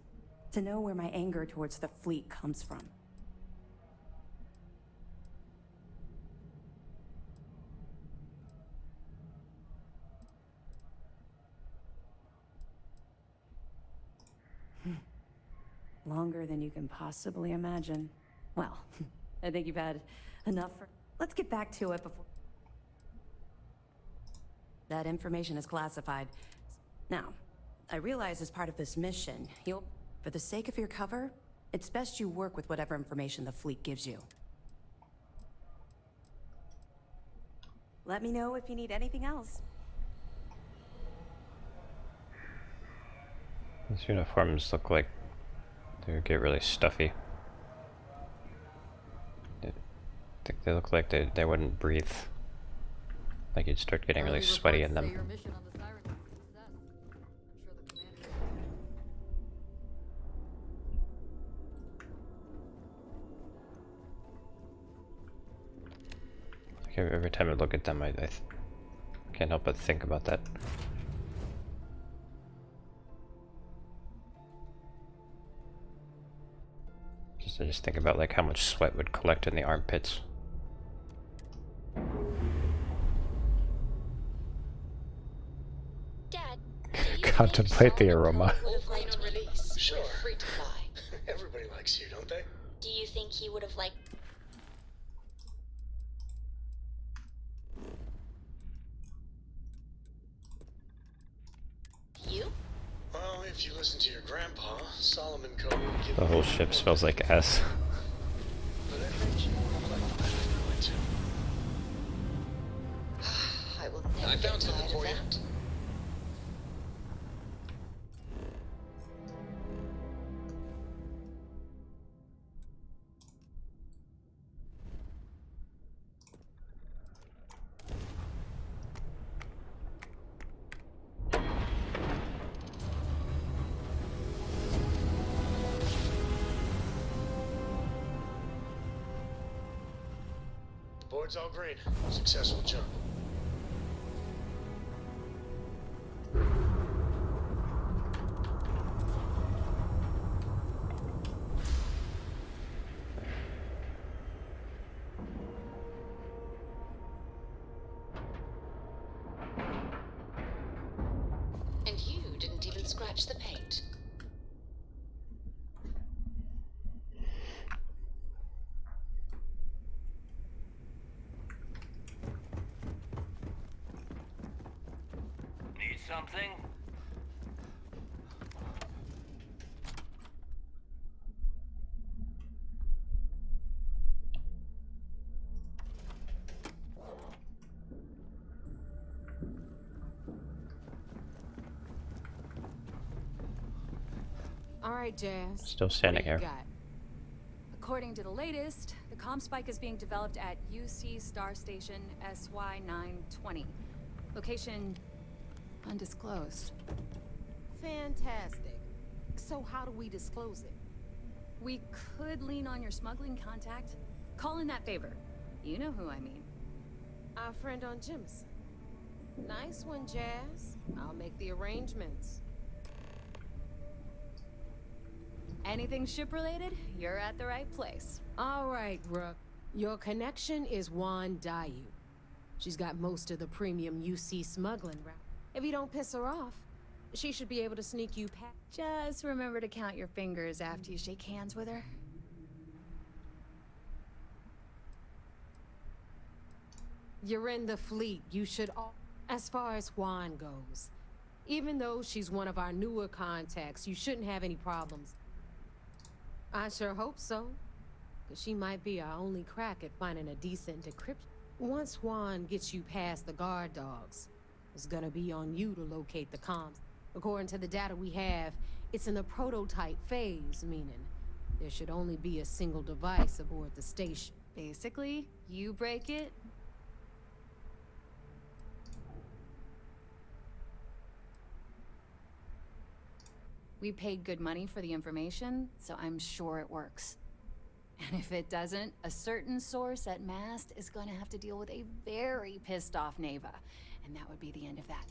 To know where my anger towards the fleet comes from. Longer than you can possibly imagine. Well, I think you've had enough for... Let's get back to it before... That information is classified. Now, I realize as part of this mission, you'll... For the sake of your cover, it's best you work with whatever information the fleet gives you. Let me know if you need anything else. These uniforms look like they get really stuffy. I think they look like they wouldn't breathe. Like you'd start getting really sweaty in them. Every time I look at them, I can't help but think about that. I just think about like how much sweat would collect in the armpits. Dad, Contemplate the aroma. Sure. Everybody likes you, don't they? Do you think he would have liked... you? Well, if you listen to your grandpa, Solomon Cole would give... The whole ship smells like ass. But I bet you would like the life too. I will never I found something for you. Board's all green. Successful jump. And you didn't even scratch the paint. Need something? All right, Jazz. Still standing What do you here. got? According to the latest, the comm spike is being developed at UC Star Station SY-920. Location undisclosed. Fantastic. So how do we disclose it? We could lean on your smuggling contact. Call in that favor. You know who I mean. Our friend on Jemison. Nice one, Jazz. I'll make the arrangements. Anything ship-related, you're at the right place. All right, Rook. Your connection is Juan Dayu. She's got most of the premium UC smuggling route. If you don't piss her off, she should be able to sneak you past. Just remember to count your fingers after you shake hands with her. You're in the fleet. You should all... As far as Juan goes, even though she's one of our newer contacts, you shouldn't have any problems. I sure hope so. Because she might be our only crack at finding a decent decryption. Once Juan gets you past the guard dogs, it's gonna be on you to locate the comms. According to the data we have, it's in the prototype phase, meaning there should only be a single device aboard the station. Basically, you break it, we paid good money for the information, so I'm sure it works. And if it doesn't, a certain source at Mast is going to have to deal with a very pissed off Neva. And that would be the end of that.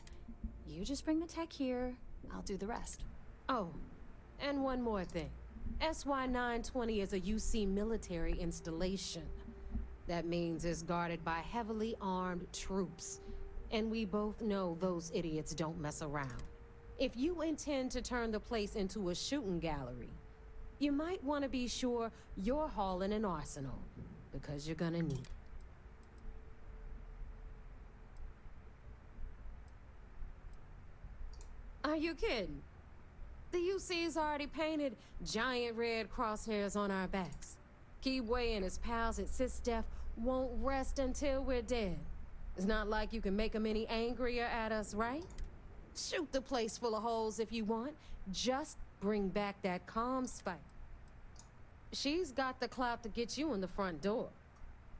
You just bring the tech here, I'll do the rest. Oh, and one more thing. SY-920 is a UC military installation. That means it's guarded by heavily armed troops. And we both know those idiots don't mess around. If you intend to turn the place into a shooting gallery, you might want to be sure you're hauling an arsenal, because you're gonna need it. Are you kidding? The UC's already painted giant red crosshairs on our backs. Keyway and his pals at SysDef won't rest until we're dead. It's not like you can make them any angrier at us, right? Shoot the place full of holes if you want. Just bring back that comm spike. She's got the clout to get you in the front door.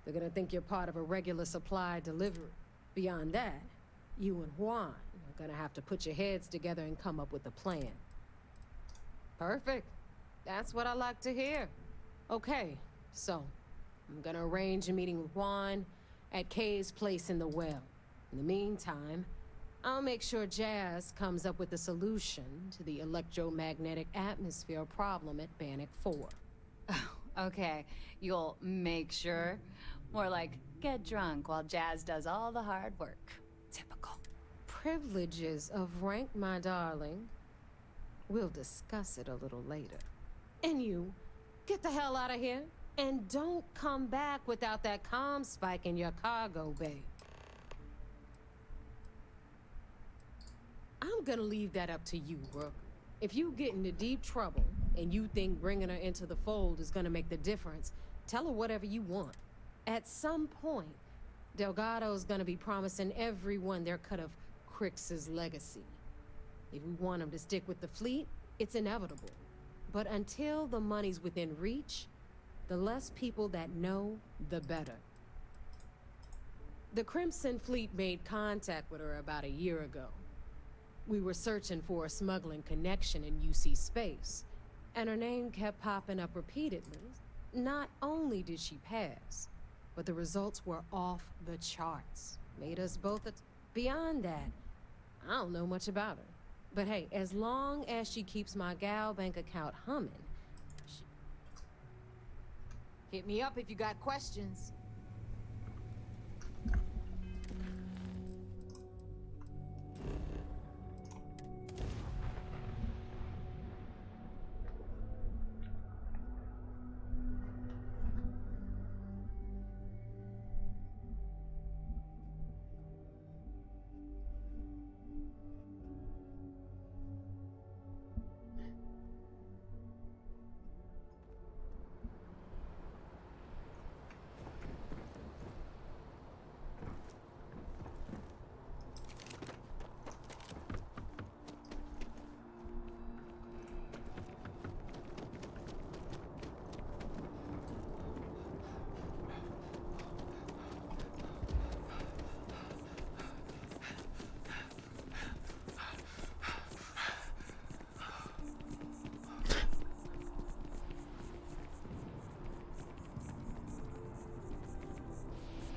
They're gonna think you're part of a regular supply delivery. Beyond that, you and Juan are gonna have to put your heads together and come up with a plan. Perfect. That's what I like to hear. Okay, so I'm gonna arrange a meeting with Juan at Kay's place in the well. In the meantime, I'll make sure Jazz comes up with a solution to the electromagnetic atmosphere problem at Bannock 4. Okay, you'll make sure. More like, get drunk while Jazz does all the hard work. Typical. Privileges of rank, my darling. We'll discuss it a little later. And you, get the hell out of here. And don't come back without that comm spike in your cargo bay. I'm gonna leave that up to you, Rook. If you get into deep trouble, and you think bringing her into the fold is gonna make the difference, tell her whatever you want. At some point, Delgado's gonna be promising everyone their cut of Crix's legacy. If we want him to stick with the fleet, it's inevitable. But until the money's within reach, the less people that know, the better. The Crimson Fleet made contact with her about a year ago. We were searching for a smuggling connection in UC space, and her name kept popping up repeatedly. Not only did she pass, but the results were off the charts. Made us both beyond that, I don't know much about her. But hey, as long as she keeps my gal bank account humming, Hit me up if you got questions.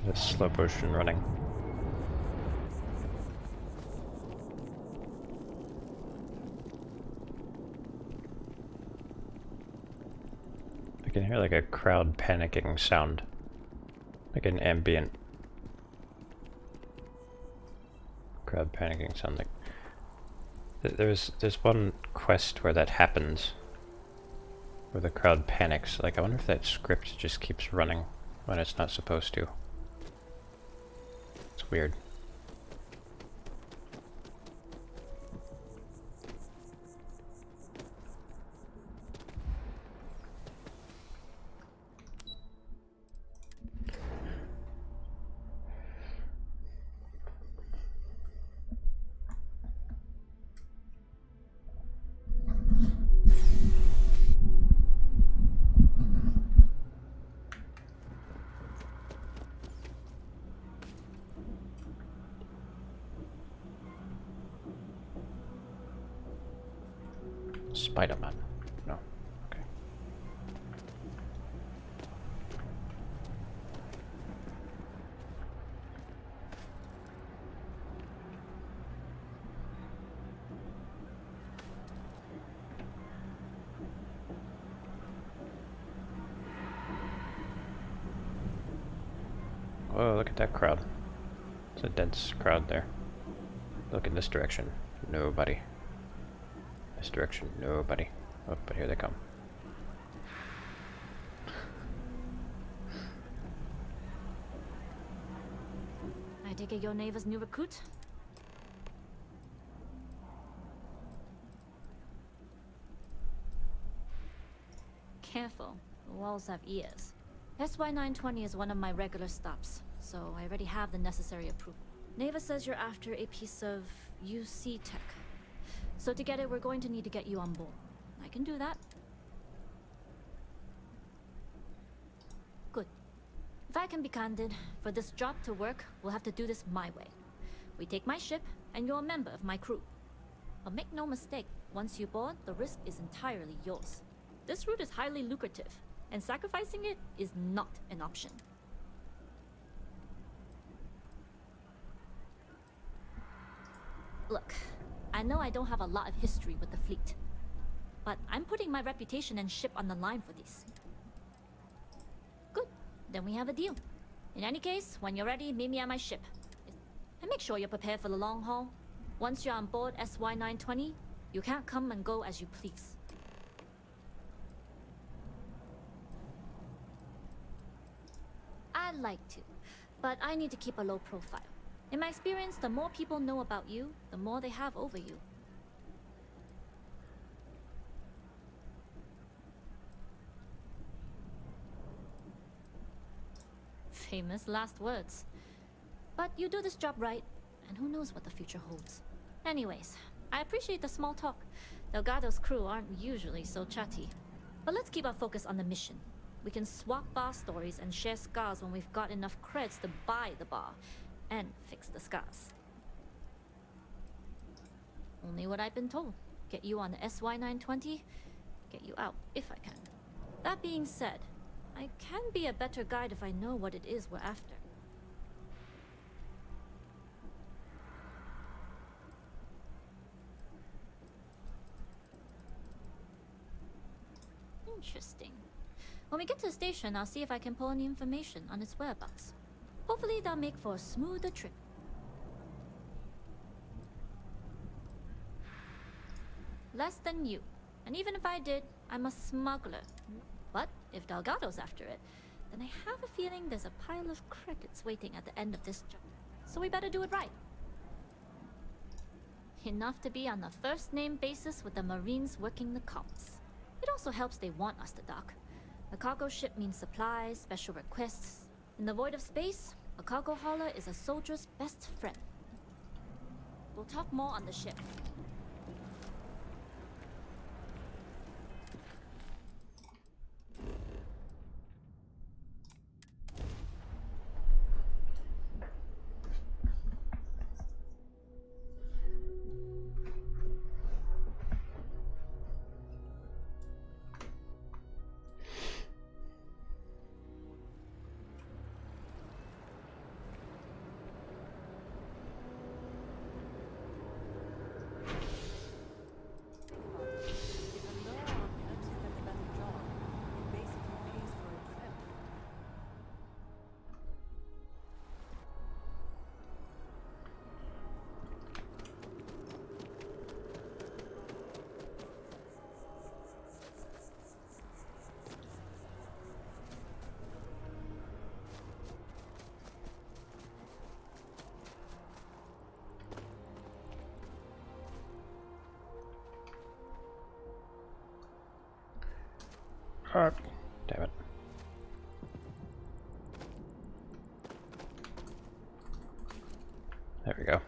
Just slow motion running. I can hear like a crowd panicking sound. Like an ambient crowd panicking sound. Like there's one quest where that happens. Where the crowd panics. Like I wonder if that script just keeps running when it's not supposed to. It's weird. Spider-Man. No. Okay. Whoa, look at that crowd. It's a dense crowd there. Look in this direction. Nobody. This direction, nobody. Oh, but here they come. I take it your neighbor's new recruit? Careful, the walls have ears. SY-920 is one of my regular stops, so I already have the necessary approval. Neva says you're after a piece of UC tech. So to get it, we're going to need to get you on board. I can do that. Good. If I can be candid, for this job to work, we'll have to do this my way. We take my ship, and you're a member of my crew. But make no mistake, once you board, the risk is entirely yours. This route is highly lucrative, and sacrificing it is not an option. Look, I know I don't have a lot of history with the fleet, but I'm putting my reputation and ship on the line for this. Good, then we have a deal. In any case, when you're ready, meet me at my ship. And make sure you're prepared for the long haul. Once you're on board SY-920, you can't come and go as you please. I'd like to, but I need to keep a low profile. In my experience, the more people know about you, the more they have over you. Famous last words. But you do this job right, and who knows what the future holds. Anyways, I appreciate the small talk. Delgado's crew aren't usually so chatty. But let's keep our focus on the mission. We can swap bar stories and share scars when we've got enough creds to buy the bar and fix the scars. Only what I've been told. Get you on the SY-920, get you out if I can. That being said, I can be a better guide if I know what it is we're after. Interesting. When we get to the station, I'll see if I can pull any information on its whereabouts. Hopefully that'll make for a smoother trip. Less than you. And even if I did, I'm a smuggler. But if Delgado's after it, then I have a feeling there's a pile of credits waiting at the end of this job. So we better do it right. Enough to be on a first-name basis with the Marines working the comms. It also helps they want us to dock. A cargo ship means supplies, special requests. In the void of space, a cargo hauler is a soldier's best friend. We'll talk more on the ship. Oh, damn it. There we go.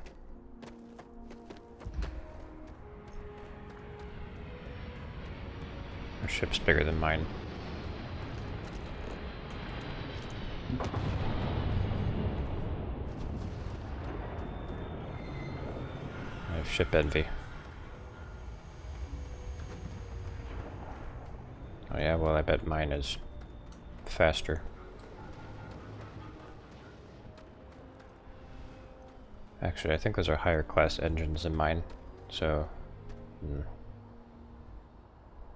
Our ship's bigger than mine. I have ship envy. Oh yeah, well I bet mine is faster. Actually, I think those are higher class engines than mine, so...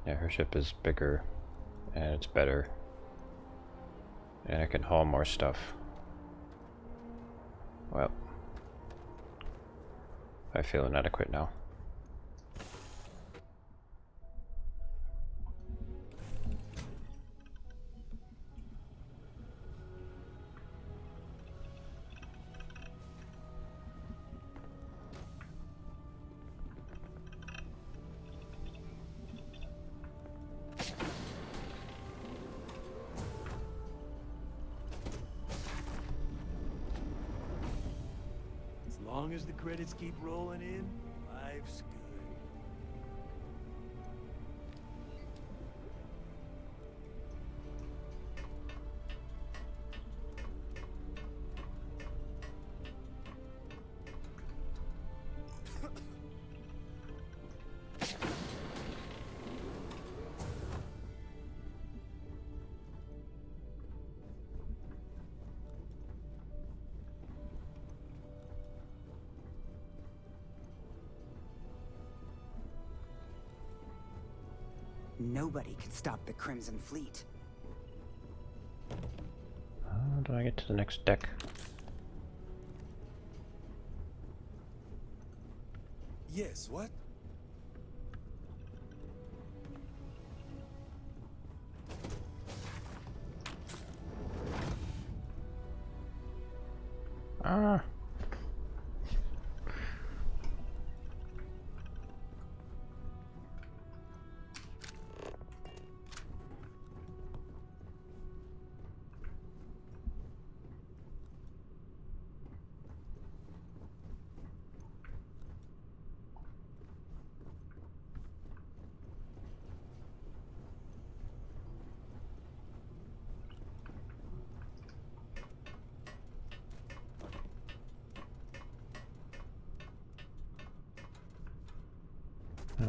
Yeah, her ship is bigger, and it's better. And I can haul more stuff. Well, I feel inadequate now. As long as the credits keep rolling in, life's good. Nobody can stop the Crimson Fleet. How do I get to the next deck? Yes, what? Ah.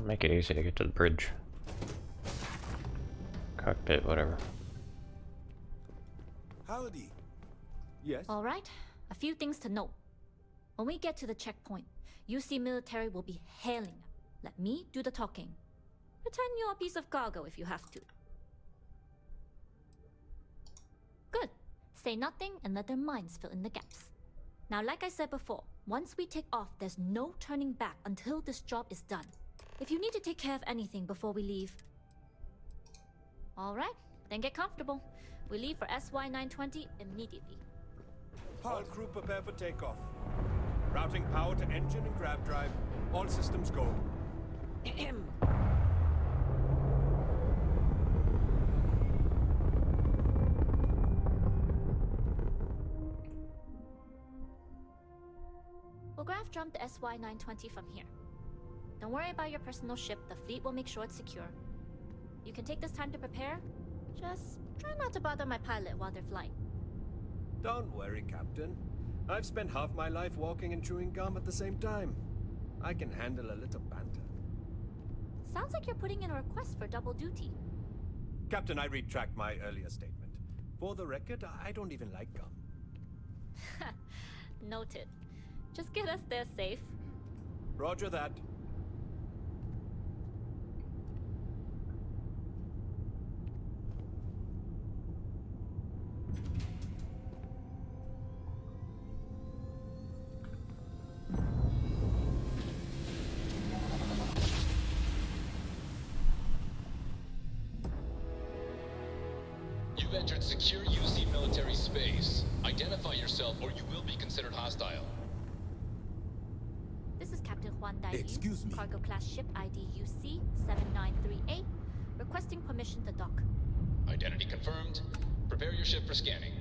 Make it easy to get to the bridge. Cockpit, whatever. Howdy. Yes? Alright, a few things to note. When we get to the checkpoint, UC military will be hailing us. Let me do the talking. Pretend you're a piece of cargo if you have to. Good. Say nothing and let their minds fill in the gaps. Now, like I said before, once we take off, there's no turning back until this job is done. If you need to take care of anything before we leave... Alright, then get comfortable. We leave for SY-920 immediately. All crew prepare for takeoff. Routing power to engine and grav drive. All systems go. We'll grav jump the SY-920 from here. Don't worry about your personal ship, the fleet will make sure it's secure. You can take this time to prepare. Just try not to bother my pilot while they're flying. Don't worry, Captain. I've spent half my life walking and chewing gum at the same time. I can handle a little banter. Sounds like you're putting in a request for double duty. Captain, I retract my earlier statement. For the record, I don't even like gum. Noted. Just get us there safe. Roger that. You've entered secure UC military space. Identify yourself or you will be considered hostile. This is Captain Juan Dai Excuse me. Cargo class ship ID UC 7938, requesting permission to dock. Identity confirmed. Prepare your ship for scanning.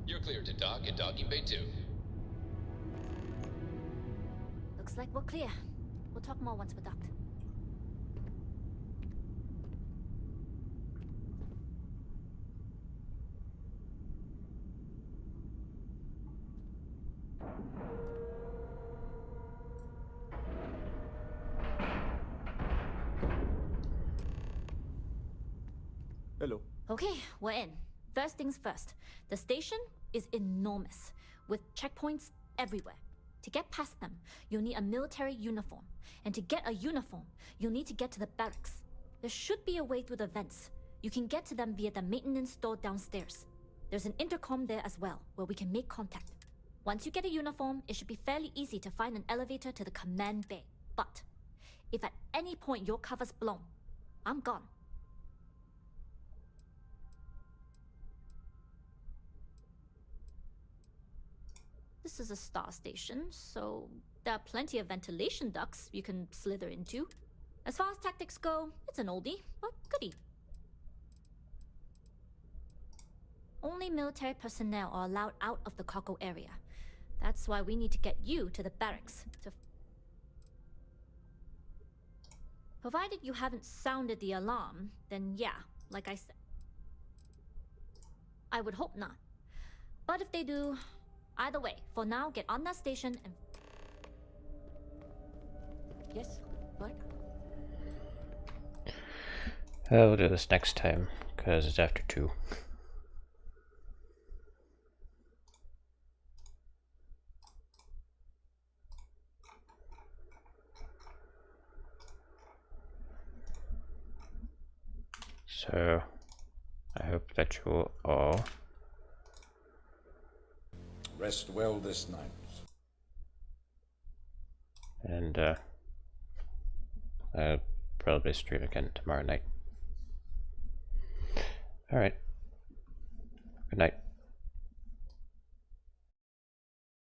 You're cleared to dock at docking bay 2. Looks like we're clear. We'll talk more once we're docked. Hello. Okay, we're in. First things first. The station is enormous, with checkpoints everywhere. To get past them, you'll need a military uniform. And to get a uniform, you'll need to get to the barracks. There should be a way through the vents. You can get to them via the maintenance store downstairs. There's an intercom there as well, where we can make contact. Once you get a uniform, it should be fairly easy to find an elevator to the command bay. But if at any point your cover's blown, I'm gone. This is a star station, so there are plenty of ventilation ducts you can slither into. As far as tactics go, it's an oldie, but goodie. Only military personnel are allowed out of the cargo area. That's why we need to get you to the barracks to... Provided you haven't sounded the alarm, then yeah, like I said. I would hope not. But if they do, either way, for now, get on that station and... Yes, what? We'll do this next time, because it's after 2. So, I hope that you all rest well this night. And I'll probably stream again tomorrow night. Alright. Good night.